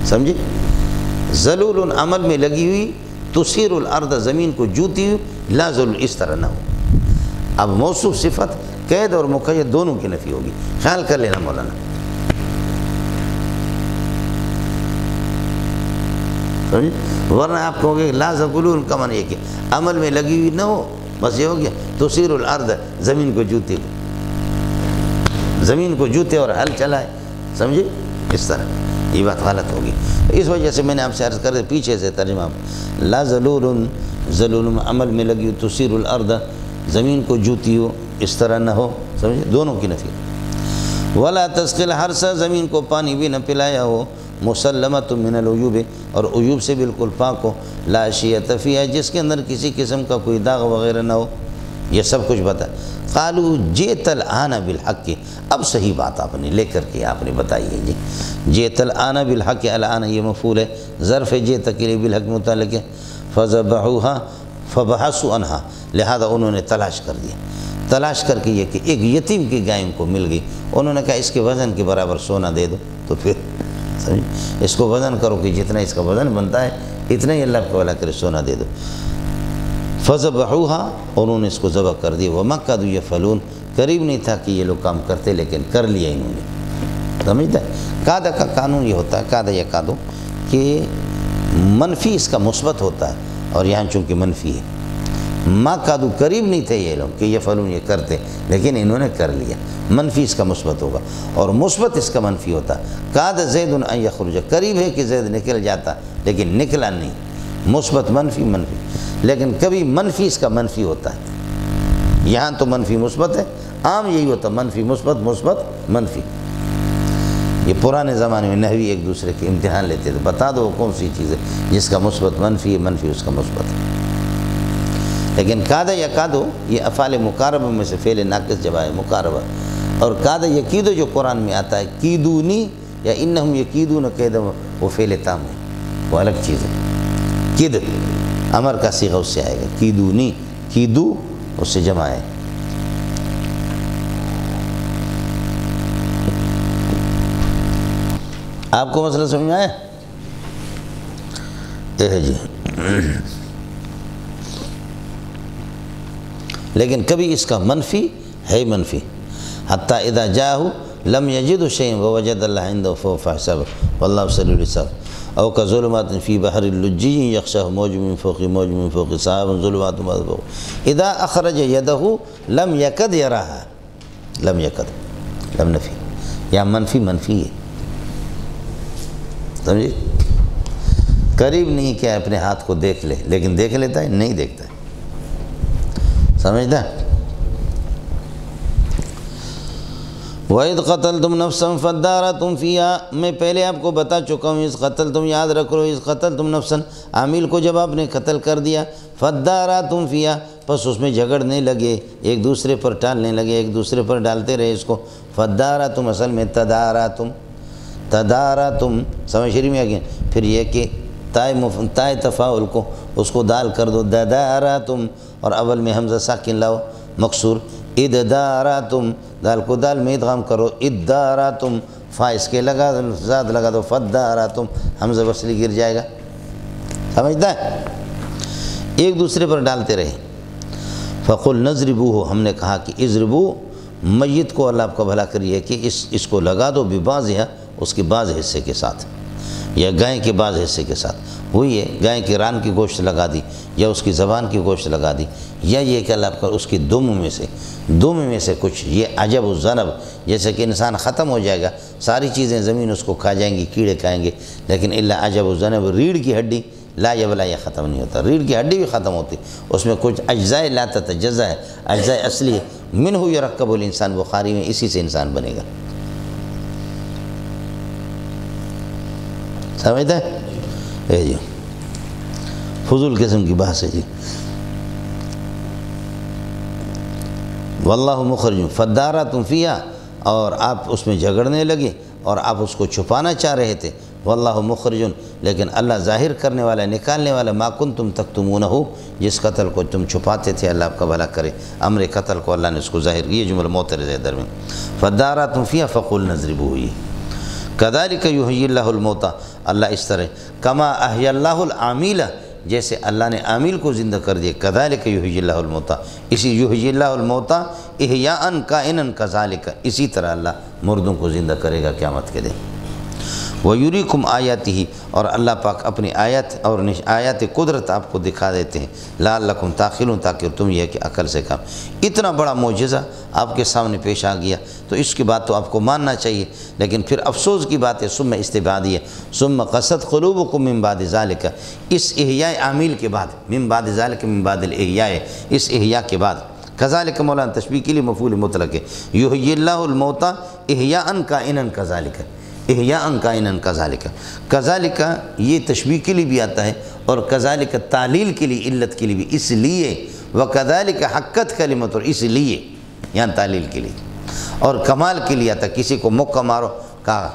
سمجھے؟ ذلول عمل میں لگی ہوئی، تثیر الارض زمین کو جوتی ہوئی، لا ذلول اس طرح نہ ہو۔ اب موصوف صفت قید اور مقید دونوں کی نفی ہوگی، خیال کر لینا مولانا، سمجھے؟ ورنہ آپ کہو گے لا ذلول کا معنی یہ کہ عمل میں لگی ہوئی نہ ہو، بس یہ ہو گیا تثیر الارض، زمین کو جوتے، زمین کو جوتے اور ہل چلائے، سمجھے؟ اس طرح یہ بات غلط ہوگی، اس وجہ سے میں نے آپ سے عرض کر دیا پیچھے سے ترجمہ، لا ذلول، ذلول عمل میں لگی ہو، تثیر الارض زمین کو جوتی ہو، اس طرح نہ ہو، سمجھے؟ دونوں کی نفی۔ ولا تسقی الحرث، زمین کو پانی بھی نہ پلایا ہو، مسلمۃ من العیوب، اور عیوب سے بالکل پاک ہو، لا شیۃ فیہا، جس کے اندر کسی قسم کا کوئی داغ وغیرہ نہ ہو، یہ سب کچھ بتا۔ قالوا جئت الآن بالحق، اب صحیح بات آپ نے لے کر کے آپ نے بتائی ہے، جی جئت الآن بالحق، الآن یہ مفعول ہے، ظرف جئت کے لیے بالحق متعلق ہے، فذبحوها فبحثوا عنها، لہذا انہوں نے تلاش کر دیا، تلاش کر کے یہ کہ ایک یتیم کی گائے ان کو مل گئی، انہوں نے کہا اس کے وزن کے برابر سونا دے دو، تو پھر سمجھ اس کو وزن کرو کہ جتنا اس کا وزن بنتا ہے اتنا ہی اللہ کو بھلا کرے سونا دے دو، فذبحوها، انہوں نے اس کو ذبح کر دیا، وما كادوا يفعلون، قریب نہیں تھا کہ یہ لوگ کام کرتے لیکن کر لیا انہوں نے، سمجھتا ہے؟ قاعدہ کا قانون یہ ہوتا ہے، قاعدہ یا قادو کہ منفی اس کا مثبت ہوتا ہے، اور یہاں چونکہ منفی ہے، ما کادو قریب نہیں تھے یہ لوگ کہ یہ فلون یہ کرتے لیکن انہوں نے کر لیا، منفی اس کا مثبت ہوگا، اور مثبت اس کا منفی ہوتا ہے، کاد زید ان یخرج، قریب ہے کہ زید نکل جاتا لیکن نکلا نہیں، مثبت منفی منفی، لیکن کبھی منفی اس کا منفی ہوتا ہے، یہاں تو منفی مثبت ہے، عام یہی ہوتا منفی مثبت مثبت منفی۔ یہ پرانے زمانے میں نحوی ایک دوسرے کے امتحان لیتے تھے، بتا دو کون سی چیز ہے جس کا مثبت منفی ہے، منفی اس کا مثبت ہے، لیکن قاد یا قادو یہ افعال مقاربہ میں سے فعل ناقص جب آئے مقاربہ، اور قاد یقیدو جو قرآن میں آتا ہے کیدونی یا انہم یقیدون قیدا، وہ فعل تام ہے، وہ الگ چیز ہے، کید امر کا صیغہ اس سے آئے گا، کیدونی، کیدو اس سے جمع ہے۔ آپ کو مسئلہ سمجھ میں آیا؟ جی لیکن کبھی اس کا منفی ہے منفی، حتیٰ اذا جاءہ لم یجد شیئا ووجد اللہ عنده فحسبه واللہ سریع الحساب، او کظلمات فی بحر اللجی یغشاہ موج من فوق موج من فوق سحاب ظلمات ما فوق اذا اخرج یدہ لم یکد یراہا، لم یکد لم نفی، یا منفی منفی ہے، سمجھے؟ قریب نہیں کہ اپنے ہاتھ کو دیکھ لے، لیکن دیکھ لیتا ہے، نہیں دیکھتا ہے، سمجھتا ہے؟ وَإِذْ قَتَلْتُمْ نَفْسًا فَادَّارَأْتُمْ فِيهَا، میں پہلے آپ کو بتا چکا ہوں، اِذْ قَتَلْتُمْ یاد رکھ لو، اِذْ قَتَلْتُمْ نَفْسًا عامل کو جب آپ نے قتل کر دیا، فَادَّارَأْتُمْ فِيهَا پس اس میں جھگڑنے لگے، ایک دوسرے پر ٹالنے لگے، ایک دوسرے پر ڈالتے رہے اس کو، فَادَّارَأْتُمْ اصل میں تداراتم سمجھ شریف میں آگیا، پھر یہ کہ تائے تفاعل کو اس کو دال کر دو، دداراتم، اور اول میں حمزہ ساکن لاؤ مکسور، ادداراتم، دال کو دال میں ادغام کرو، ادداراتم، فا اس کے لگا زاد لگا دو، فداراتم، حمزہ وصلی گر جائے گا، سمجھتا ہے؟ ایک دوسرے پر ڈالتے رہے، فقل نضربوہ، ہم نے کہا کہ اضربو، میت کو اللہ آپ کا بھلا کریے کہ اس کو لگا دو ببعضھا، اس کے بعض حصے کے ساتھ، یا گائے کے بعض حصے کے ساتھ، وہی ہے گائے کے ران کی گوشت لگا دی، یا اس کی زبان کی گوشت لگا دی، یا یہ کہ اللہ کا اس کی دم میں سے کچھ، یہ عجب الذنب، جیسے کہ انسان ختم ہو جائے گا، ساری چیزیں زمین اس کو کھا جائیں گی، کیڑے کھائیں گے، لیکن الا عجب الذنب، ریڑھ کی ہڈی لا یبلا، یہ ختم نہیں ہوتا، ریڑھ کی ہڈی بھی ختم ہوتی، اس میں کچھ اجزاء لا تتجزا ہے، اجزاء اصلی ہے، منہ یرکب الانسان، بخاری میں اسی سے انسان بنے گا، سمجھتا ہے؟ اے جی فضول قسم کی بحث ہے جی۔ واللہ مخرج، فداراتم فیہا، اور آپ اس میں جھگڑنے لگے اور آپ اس کو چھپانا چاہ رہے تھے، واللہ مخرج، لیکن اللہ ظاہر کرنے والا، نکالنے والا، ما کنتم تکتمونہ، جس قتل کو تم چھپاتے تھے، اللہ آپ کا بھلا کرے، امر قتل کو اللہ نے اس کو ظاہر، یہ جملہ معترض ہے در میں، فداراتم فیہا فقل نضربوہ، کذالک یحیی اللہ الموتیٰ، اللہ اس طرح، کما احیی اللہ العامیل، جیسے اللہ نے عامل کو زندہ کر دیا، کذالک یحیی اللہ الموتیٰ، اسی یحیی اللہ الموتیٰ احیاء کائنا کذالک، اسی طرح اللہ مردوں کو زندہ کرے گا قیامت کے دن، وَيُرِيكُمْ آیاتہ، اور اللہ پاک اپنی آیات اور آیات قدرت آپ کو دکھا دیتے ہیں، لعلکم تعقلون، تاکہ تم یہ کہ عقل سے کام، اتنا بڑا معجزہ آپ کے سامنے پیش آ گیا تو اس کی بات تو آپ کو ماننا چاہیے، لیکن پھر افسوس کی بات ہے، ثم استبعادیہ، ثم قست قلوبکم من بعد ذالک، اس احیاء عامل کے بعد، من بعد ذالک، من بعد الاحیاء، اس احیاء کے بعد، کذالک مولانا تشبیہ کے لیے مفعول مطلق ہے، یحیی اللہ الموتیٰ احیاء کائنا کذالک، احیاء کائنا کذالک، کذالک یہ تشبیہ کے لیے بھی آتا ہے، اور کذالک تعلیل کے لیے، علت کے لیے بھی، اس لیے، وکذالک حقت کلمت، اور اس لیے یہاں تعلیل کے لیے، اور کمال کے لیے آتا، کسی کو مکہ مارو، کہا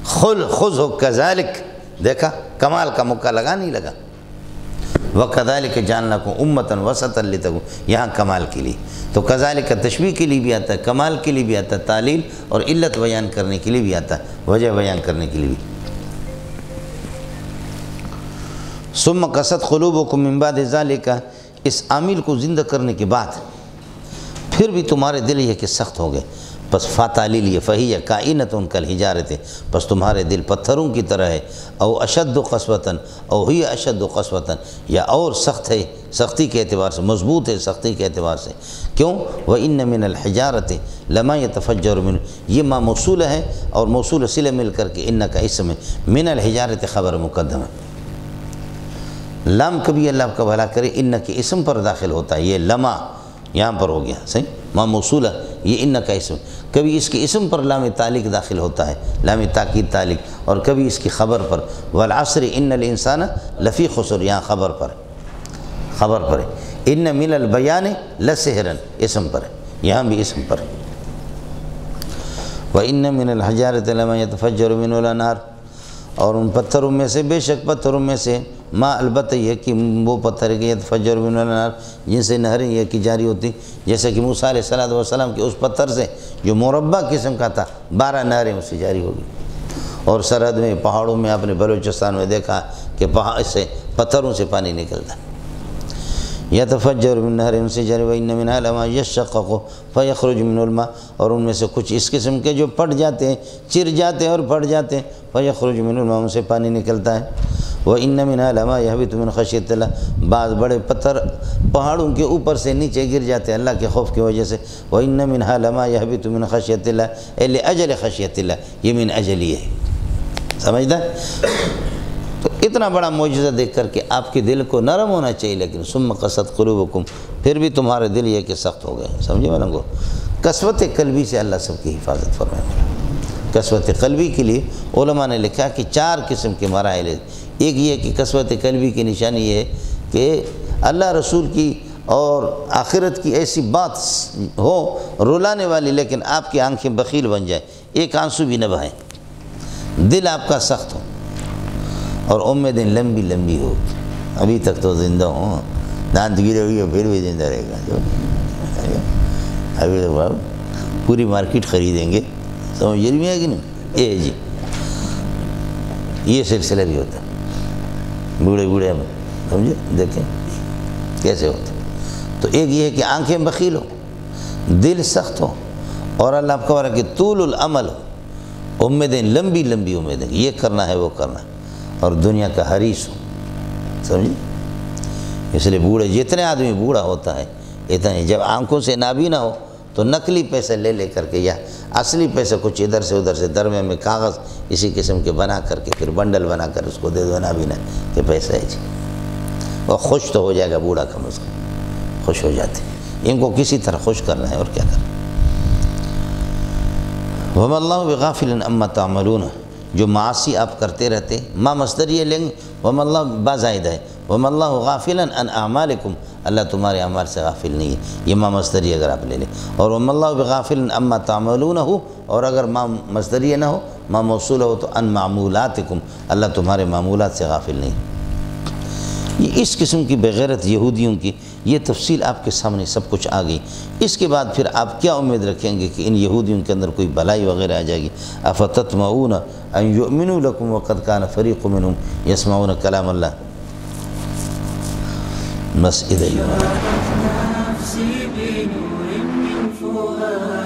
خذ ہو کذالک، دیکھا کمال کا مکہ لگا نہیں لگا، وَكَذَلِكَ جَعَلْنَاكُمْ أُمَّةً وَسَطًا لِتَكُونُوا، یہاں کمال کے لیے، تو کذالک تشبیہ کے لیے بھی آتا ہے، کمال کے لیے بھی آتا ہے، تعلیل اور علت بیان کرنے کے لیے بھی آتا ہے، وجہ بیان کرنے کے لیے بھی۔ ثم قست قلوبکم من بعد ذالک، اس عامل کو زندہ کرنے کے بعد پھر بھی تمہارے دل یہ کہ سخت ہو گئے، پس فاتعلیل یہ فہی کائنۃ کالحجارۃ، پس تمہارے دل پتھروں کی طرح ہے، او اشد قسوۃ، او ہی اشد قسوۃ، یا اور سخت ہے سختی کے اعتبار سے، مضبوط ہے سختی کے اعتبار سے، کیوں؟ وَإِنَّ مِنَ الْحِجَارَةِ لَمَا يَتَفَجَّرُ مِنْهُ، یہ ما موصول ہے اور موصول صلہ مل کر کے ان کا اسم ہے، من الحجارۃ خبر مقدم ہے، لام کبھی اللہ کا بھلا کرے ان کے اسم پر داخل ہوتا ہے، یہ لما یہاں پر ہو گیا، صحیح، ما موصولہ، یہ ان کا اسم، کبھی اس کے اسم پر لام تعلق داخل ہوتا ہے، لام تاکید تعلق، اور کبھی اس کی خبر پر، والعصر ان الانسان لفی خسر، یہاں خبر پر ہے، ان من البیان لسحرا، اسم پر ہے، یہاں بھی اسم پر ہے، وَإِنَّ مِنَ الْحِجَارَةِ لَمَا يَتَفَجَّرُ مِنْهُ الْأَنْهَارُ، اور ان پتھروں میں سے، بے شک پتھروں میں سے، ما البتہ یہ کہ وہ پتھر ہے کہ یتفجر منہ الانہار، جن سے نہریں یہ کی جاری ہوتی، جیسے کہ موسیٰ علیہ السلام کے اس پتھر سے جو مربع قسم کا تھا، 12 نہریں اس سے جاری ہوگی، اور سرحد میں پہاڑوں میں آپ نے بلوچستان میں دیکھا کہ پہاڑ سے پتھروں سے پانی نکلتا ہے، یتفجر من نہر ان سے جاری، وَإِنَّ مِنْهَا لَمَا يَشَّقَّقُ فَيَخْرُجُ مِنْهُ الْمَاءُ، اور ان میں سے کچھ اس قسم کے جو پھٹ جاتے ہیں، چر جاتے ہیں اور پھٹ جاتے ہیں، فَيَخْرُجُ مِنْهُ الْمَاءُ، ان سے پانی نکلتا ہے، وَإِنَّ مِنْهَا لَمَا يَهْبِطُ مِنْ خَشْيَةِ اللَّهِ، بعض بڑے پتھر پہاڑوں کے اوپر سے نیچے گر جاتے ہیں اللہ کے خوف کی وجہ سے، وَإِنَّ مِنْهَا لَمَا يَهْبِطُ مِنْ خَشْيَةِ اللَّهِ اے لِأَجَلِ خَشْيَةِ اللَّهِ، یہ من اجل یہ ہے، سمجھتا ہے؟ تو اتنا بڑا معجزہ دیکھ کر کے آپ کے دل کو نرم ہونا چاہیے، لیکن ثم قست قلوبکم، پھر بھی تمہارے دل یہ کہ سخت ہو گئے. سمجھے میں کو؟ قسوت قلبی سے اللہ سب کی حفاظت فرمائے. قسوت قلبی کے لیے علماء نے لکھا کہ 4 قسم کے مراحل ہیں. ایک یہ کہ قسوت قلبی کی نشانی یہ ہے کہ اللہ رسول کی اور آخرت کی ایسی بات ہو رلانے والی، لیکن آپ کی آنکھیں بخیل بن جائیں، ایک آنسو بھی نہ بہائیں، دل آپ کا سخت ہو اور امیدیں لمبی لمبی ہو. ابھی تک تو زندہ ہوں، دانت گرے ہوئی ہے پھر بھی زندہ رہے گا. ابھی تو پوری مارکیٹ خریدیں گے، سمجھ میں ہے کہ نہیں؟ یہ جی یہ سلسلہ بھی ہوتا ہے بوڑھے بوڑھے میں، سمجھے؟ دیکھیں کیسے ہوتا ہے. تو ایک یہ ہے کہ آنکھیں بخیل ہو، دل سخت ہو، اور اللہ آپ کا کہ طول العمل ہو، امیدیں لمبی لمبی امیدیں، یہ کرنا ہے وہ کرنا ہے، اور دنیا کا حریص ہو. سمجھے؟ اس لیے بوڑھے جتنے آدمی بوڑھا ہوتا ہے اتنے، جب آنکھوں سے نابینا ہو تو نقلی پیسے لے لے کر کے یا اصلی پیسے کچھ ادھر سے ادھر سے درمیان میں کاغذ اسی قسم کے بنا کر کے پھر بنڈل بنا کر اس کو دے دو نابینا کہ پیسہ ہے جی. وہ خوش تو ہو جائے گا بوڑھا، کم از کم خوش ہو جاتے ہیں. ان کو کسی طرح خوش کرنا ہے اور کیا کرنا. وَمَا اللَّهُ بِغَافِلٍ عَمَّا تَعْمَلُونَ، جو معاصی آپ کرتے رہتے، ما مصدر یہ لیں گے، وَمَا اللَّهُ بازائد ہے، وَمَا اللَّهُ غَافِلًا عَنْ أَعْمَالِكُمْ، اللہ تمہارے اعمال سے غافل نہیں ہے. یہ ما مصدری اگر آپ لے لیں، اور وَمَا اللَّهُ بِغَافِلٍ عَمَّا تَعْمَلُونَ، اور اگر ما مصدری نہ ہو، ما موصول ہو تو عَنْ مَعْمُولَاتِكُمْ، اللہ تمہارے معمولات سے غافل نہیں. یہ اس قسم کی بغیرت یہودیوں کی یہ تفصیل آپ کے سامنے سب کچھ آ گئی. اس کے بعد پھر آپ کیا امید رکھیں گے کہ ان یہودیوں کے اندر کوئی بلائی وغیرہ آ جائے گی؟ افتطمعون ان یؤمنوا لکم وقد کان فریق منہم یسمعون کلام اللہ. بس ادھر نفسي بنور من فؤادي